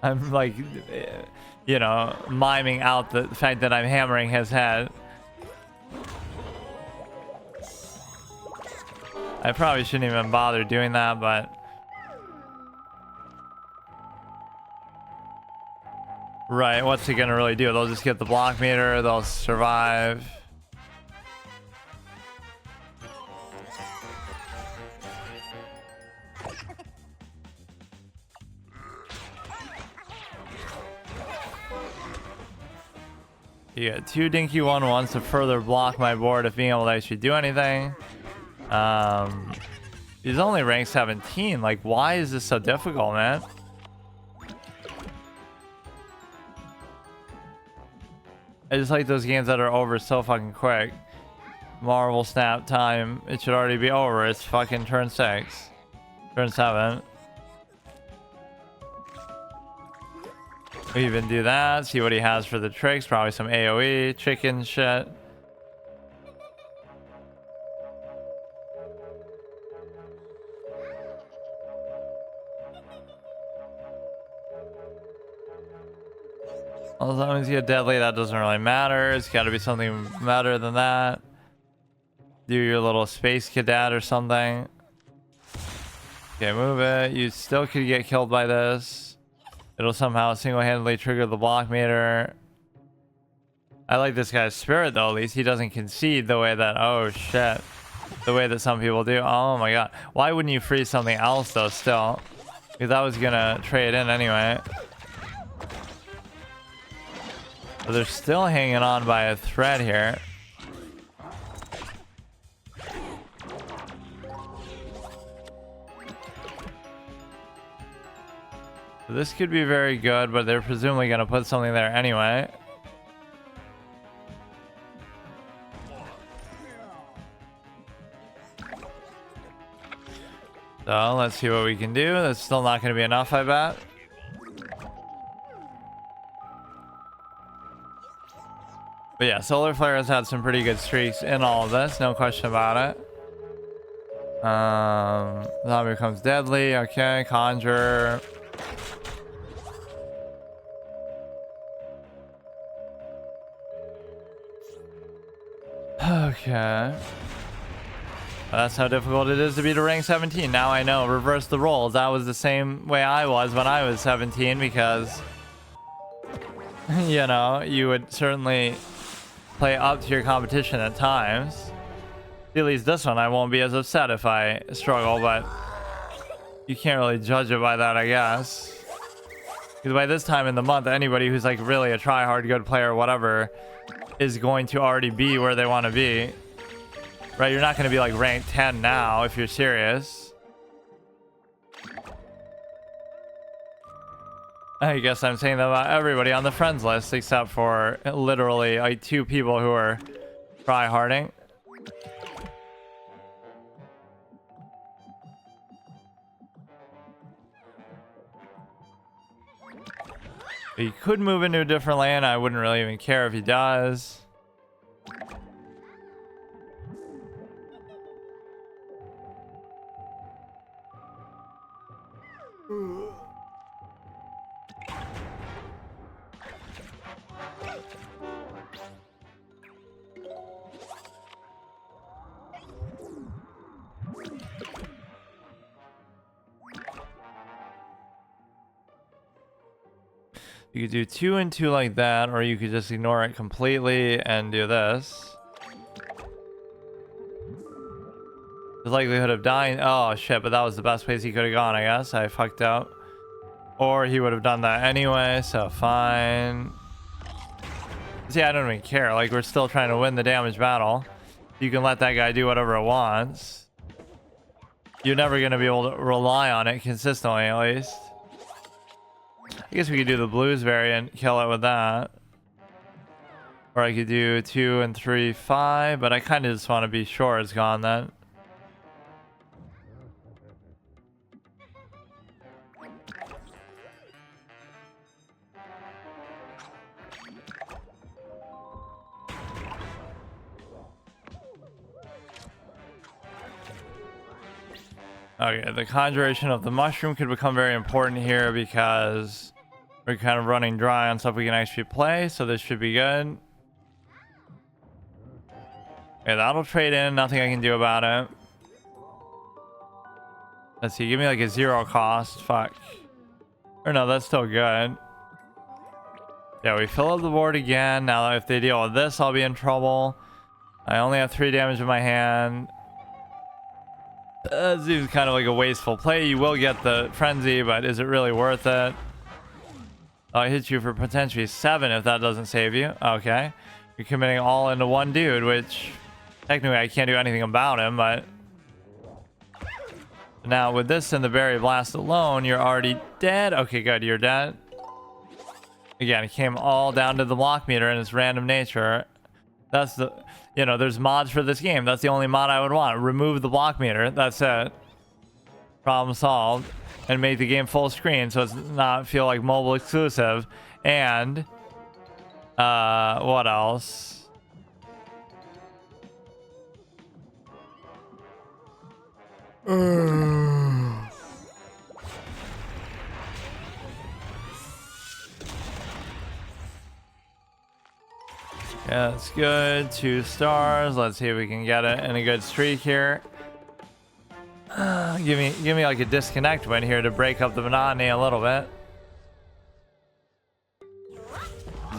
Speaker 1: I'm like, you know, miming out the fact that I'm hammering his head. I probably shouldn't even bother doing that, but right, what's it gonna really do? They'll just get the block meter, they'll survive. You get 2 dinky 1/1s to further block my board if being able to actually do anything. He's only rank 17. Like, why is this so difficult, man? I just like those games that are over so fucking quick. Marvel snap time. It should already be over. It's fucking turn 6. Turn 7. We even do that. See what he has for the tricks. Probably some AoE, chicken shit. As long as you get deadly, that doesn't really matter. It's got to be something better than that. Do your little space cadet or something. Okay, move it. You still could get killed by this. It'll somehow single-handedly trigger the block meter. I like this guy's spirit, though. At least he doesn't concede the way that, oh shit, the way that some people do. Oh my god. Why wouldn't you freeze something else, though, still? Because I was gonna trade in anyway. But they're still hanging on by a thread here. So this could be very good, but they're presumably going to put something there anyway. So let's see what we can do. That's still not going to be enough, I bet. But yeah, Solar Flare has had some pretty good streaks in all of this, no question about it. Zombie becomes deadly. Okay, Conjure. Okay. That's how difficult it is to beat a rank 17. Now I know. Reverse the roles. That was the same way I was when I was 17 because, you know, you would certainly play up to your competition at times. At least this one, I won't be as upset if I struggle, but you can't really judge it by that, I guess. Because by this time in the month, anybody who's like really a try-hard good player or whatever is going to already be where they want to be. Right, you're not going to be like rank 10 now if you're serious. I guess I'm saying that about everybody on the friends list except for literally like 2 people who are try-harding. He could move into a different lane. I wouldn't really even care if he does. You could do 2 and 2 like that, or you could just ignore it completely and do this. The likelihood of dying. Oh shit, but that was the best place he could have gone, I guess. I fucked up. Or he would have done that anyway, so fine. See, I don't even care. Like, we're still trying to win the damage battle. You can let that guy do whatever it wants. You're never going to be able to rely on it consistently, at least. I guess we could do the blues variant, kill it with that. Or I could do 2 and 3, 5, but I kind of just want to be sure it's gone then. Okay, the conjuration of the mushroom could become very important here because we're kind of running dry on stuff we can actually play, so this should be good. Okay, that'll trade in, nothing I can do about it. Let's see, give me like a 0 cost, fuck. Or no, that's still good. Yeah, we fill up the board again. Now if they deal with this, I'll be in trouble. I only have 3 damage in my hand. This seems kind of like a wasteful play. You will get the frenzy, but is it really worth it? Oh, I hit you for potentially 7 if that doesn't save you. Okay. You're committing all into one dude, which technically I can't do anything about him, but now with this and the Berry Blast alone, you're already dead. Okay, good. You're dead. Again, it came all down to the block meter and its random nature. That's the... You know, there's mods for this game. That's the only mod I would want. Remove the block meter. That's it. Problem solved. And make the game full screen so it's not feel like mobile exclusive. And what else? Yeah, that's good. 2 stars. Let's see if we can get it in a good streak here. Give me like a disconnect win here to break up the monotony a little bit.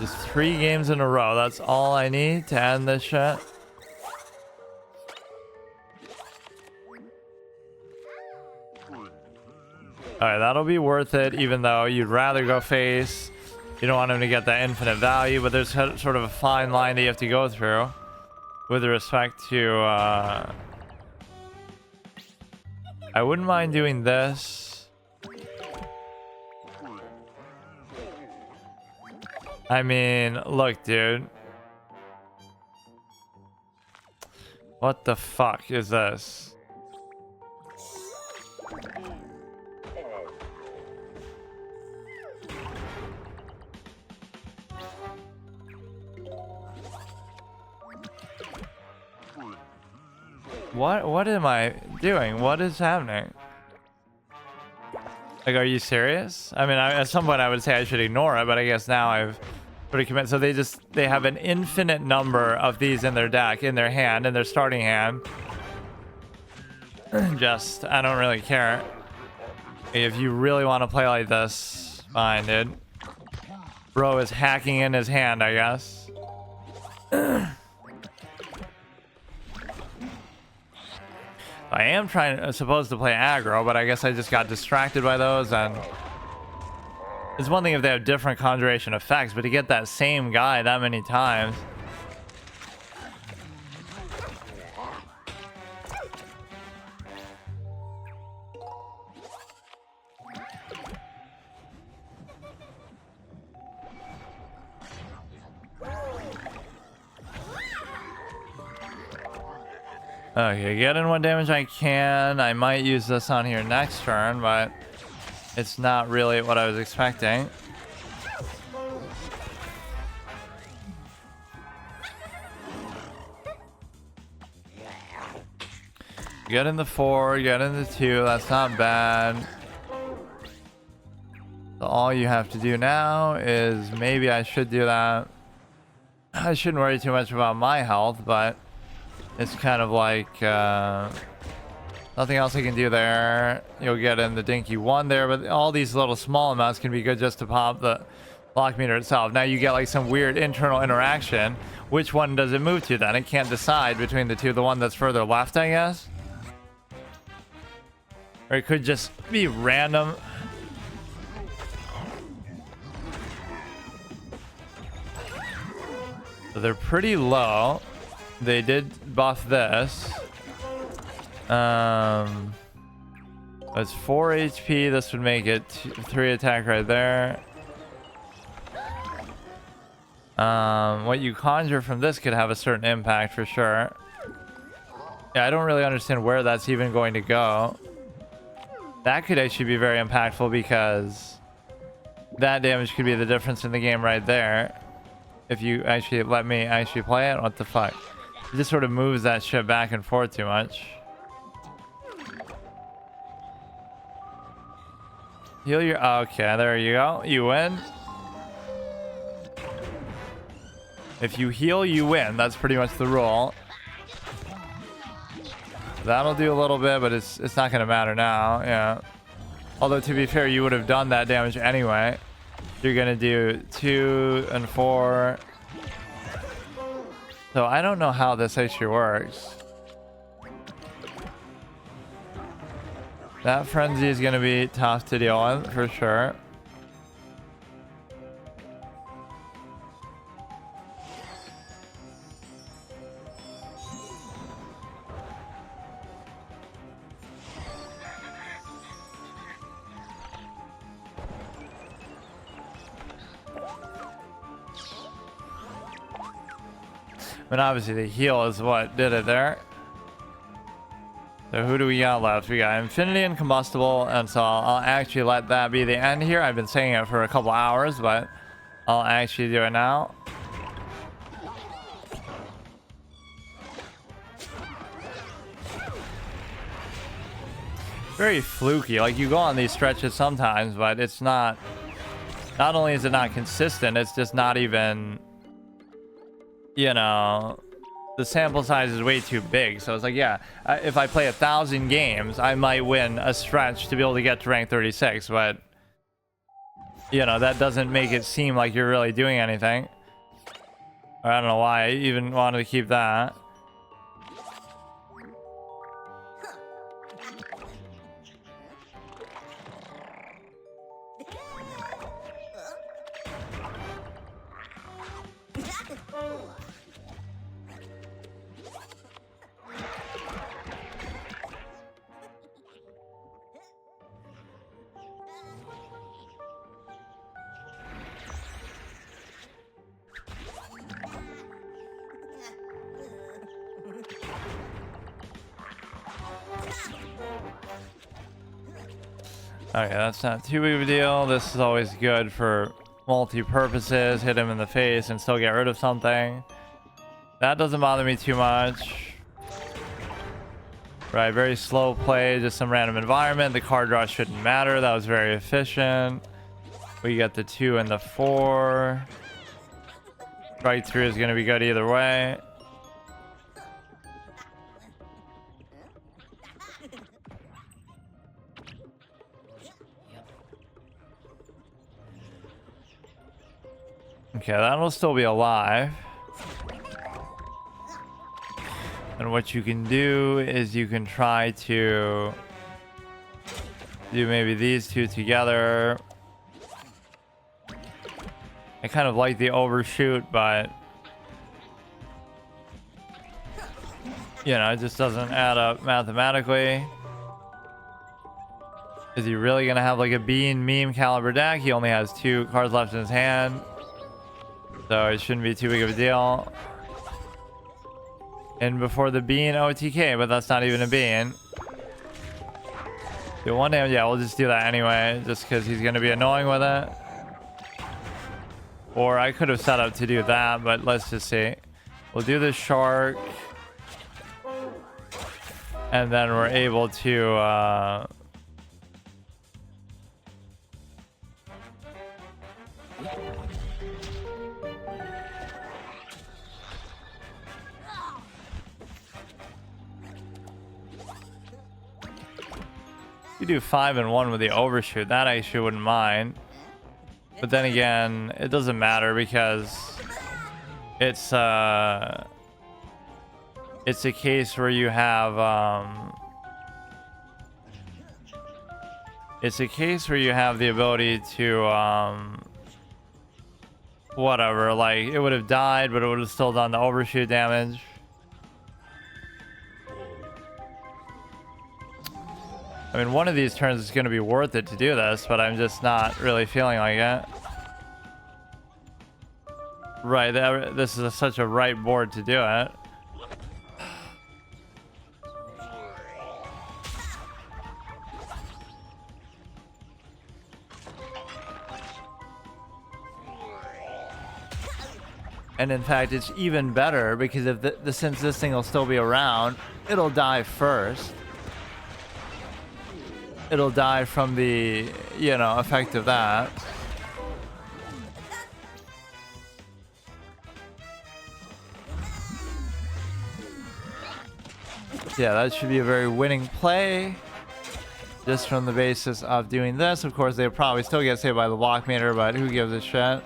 Speaker 1: Just 3 games in a row. That's all I need to end this shit. Alright, that'll be worth it, even though you'd rather go face. You don't want him to get that infinite value, but there's sort of a fine line that you have to go through with respect to... I wouldn't mind doing this. I mean, look, dude. What the fuck is this? What am I doing? What is happening? Like, are you serious? I mean, at some point I would say I should ignore it, but I guess now I've pretty committed. So they have an infinite number of these in their deck, in their hand, in their starting hand. Just, I don't really care. If you really want to play like this, fine, dude. Bro is hacking in his hand, I guess. I am supposed to play aggro, but I guess I just got distracted by those, and it's one thing if they have different conjuration effects, but to get that same guy that many times. Okay, get in what damage I can. I might use this on here next turn, but it's not really what I was expecting. Get in the 4, get in the 2, that's not bad. So all you have to do now is, maybe I should do that. I shouldn't worry too much about my health, but it's kind of like nothing else I can do there. You'll get in the dinky 1 there, but all these little small amounts can be good just to pop the block meter itself. Now you get like some weird internal interaction. Which one does it move to then? It can't decide between the two. The one that's further left, I guess? Or it could just be random. So they're pretty low. They did buff this. It's 4 HP. This would make it 3 attack right there. What you conjure from this could have a certain impact for sure. Yeah, I don't really understand where that's even going to go. That could actually be very impactful because that damage could be the difference in the game right there. If you actually let me actually play it, what the fuck? It just sort of moves that shit back and forth too much. Heal your... Okay, there you go. You win. If you heal, you win. That's pretty much the rule. That'll do a little bit, but it's not going to matter now. Yeah. Although, to be fair, you would have done that damage anyway. You're going to do 2 and 4... So I don't know how this actually works. That frenzy is going to be tough to deal with for sure. But obviously the heal is what did it there. So who do we got left? We got Infinity and Combustible, and so I'll actually let that be the end here. I've been saying it for a couple hours, but I'll actually do it now. Very fluky. Like, you go on these stretches sometimes, but it's not only is it not consistent, it's just not even, you know, the sample size is way too big. So it's like, yeah, if I play 1,000 games, I might win a stretch to be able to get to rank 36, but, you know, that doesn't make it seem like you're really doing anything. Or I don't know why I even wanted to keep that. Okay, that's not too big of a deal. This is always good for multi-purposes. Hit him in the face and still get rid of something. That doesn't bother me too much. Right, very slow play, just some random environment. The card draw shouldn't matter. That was very efficient. We got the 2 and the 4. Strike through is going to be good either way. Okay, that'll still be alive. And what you can do is you can try to do maybe these two together. I kind of like the overshoot, but you know, it just doesn't add up mathematically. Is he really gonna have like a bean meme caliber deck? He only has 2 cards left in his hand, so it shouldn't be too big of a deal. And before the bean OTK, but that's not even a bean. Do 1 damage, yeah, we'll just do that anyway, just because he's gonna be annoying with it. Or I could have set up to do that, but let's just see. We'll do the shark. And then we're able to... You do 5 and 1 with the overshoot. That I actually wouldn't mind. But then again, it doesn't matter because it's a case where you have the ability to whatever, like it would have died, but it would have still done the overshoot damage. I mean, one of these turns is going to be worth it to do this, but I'm just not really feeling like it. Right, this is such a right board to do it. And in fact, it's even better because if since this thing will still be around, it'll die first. It'll die from the, you know, effect of that. Yeah, that should be a very winning play. Just from the basis of doing this. Of course, they'll probably still get saved by the block meter, but who gives a shit?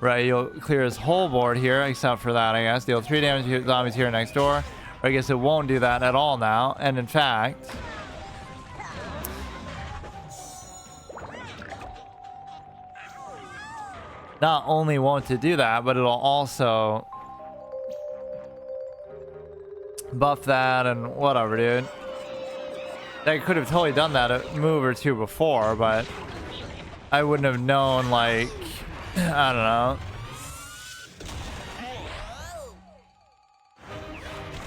Speaker 1: Right, you'll clear his whole board here, except for that, I guess. Deal 3 damage to zombies here next door. Or I guess it won't do that at all now. And in fact... not only won't it do that, but it'll also... buff that and whatever, dude. They could have totally done that a move or two before, but... I wouldn't have known, like... I don't know.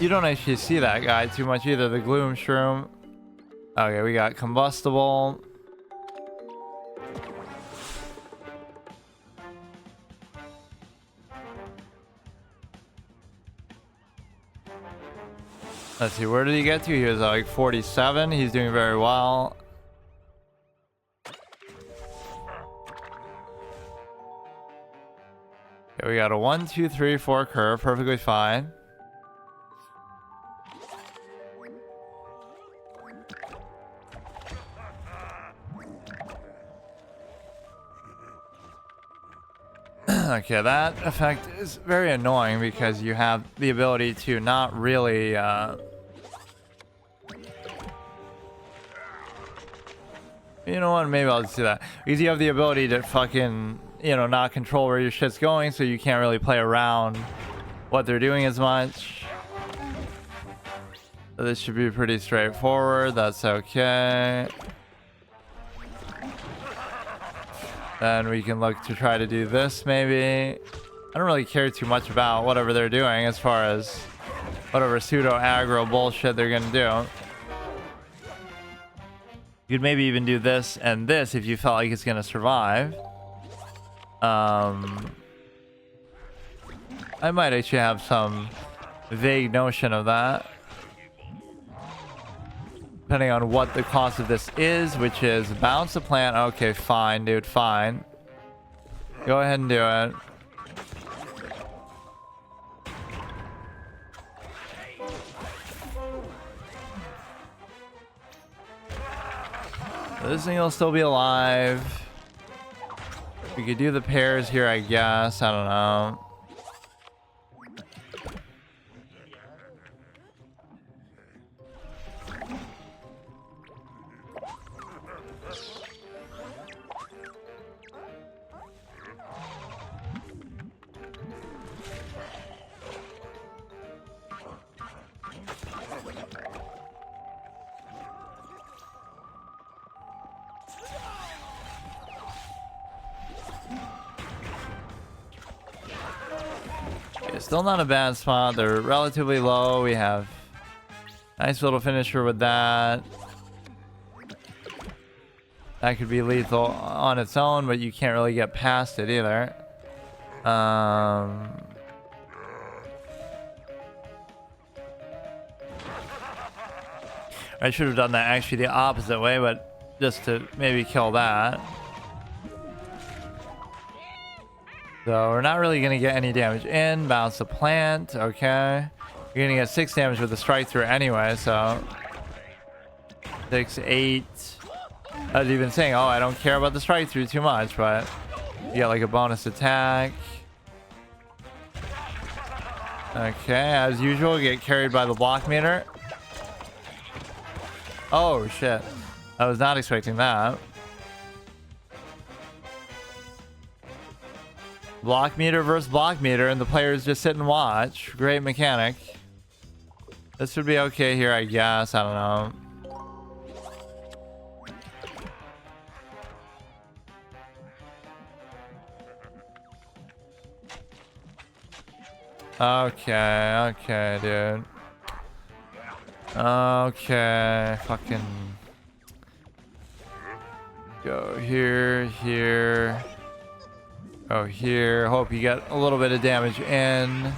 Speaker 1: You don't actually see that guy too much either, the Gloom Shroom. Okay, we got Combustible. Let's see, where did he get to? He was like 47. He's doing very well. Okay, we got a 1, 2, 3, 4 curve, perfectly fine. Okay, that effect is very annoying because you have the ability to not really you know what, maybe I'll just do that. Because you have the ability to fucking, you know, not control where your shit's going, so you can't really play around what they're doing as much. So this should be pretty straightforward, that's okay. Then we can look to try to do this maybe. I don't really care too much about whatever they're doing as far as whatever pseudo aggro bullshit they're gonna do. You could maybe even do this and this if you felt like it's gonna survive. I might actually have some vague notion of that. Depending on what the cost of this is, which is bounce the plant. Okay, fine, dude, fine. Go ahead and do it. This thing will still be alive. We could do the pairs here, I guess. I don't know. Still not a bad spot. They're relatively low. We have nice little finisher with that. That could be lethal on its own, but you can't really get past it either. I should have done that actually the opposite way, but just to maybe kill that. So we're not really going to get any damage in. Bounce the plant. Okay. You're going to get 6 damage with the strike through anyway, so 6, 8. I was even saying, oh, I don't care about the strike through too much, but you get like a bonus attack. Okay, as usual, get carried by the block meter. Oh, shit. I was not expecting that. Block meter versus block meter, and the players just sit and watch. Great mechanic. This would be okay here, I guess. I don't know. Okay, dude. Okay, fucking go here, here. Go here. Hope you get a little bit of damage in.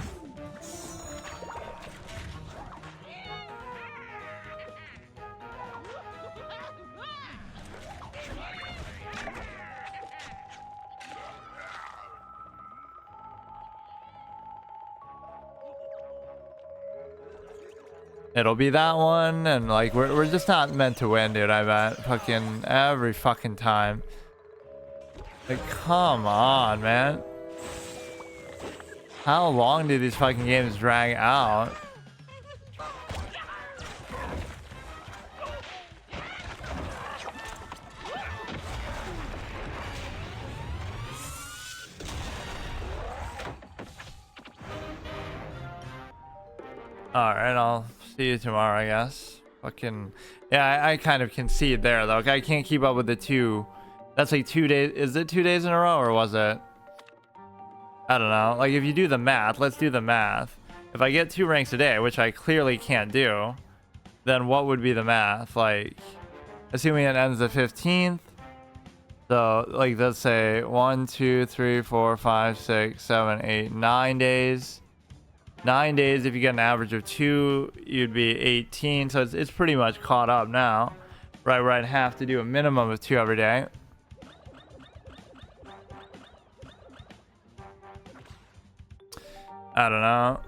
Speaker 1: It'll be that one, and like we're just not meant to win, dude. I bet fucking every fucking time. Like, come on, man. How long do these fucking games drag out? Alright, I'll see you tomorrow, I guess. Fucking... Yeah, I kind of concede there, though. I can't keep up with the 2... That's like 2 days. Is it 2 days in a row, or was it? I don't know. Like, if you do the math, let's do the math. If I get 2 ranks a day, which I clearly can't do, then what would be the math? Like, assuming it ends the 15th. So, like, let's say 1, 2, 3, 4, 5, 6, 7, 8, 9 days. 9 days, if you get an average of 2, you'd be 18. So it's pretty much caught up now. Right, where I'd have to do a minimum of 2 every day. I don't know.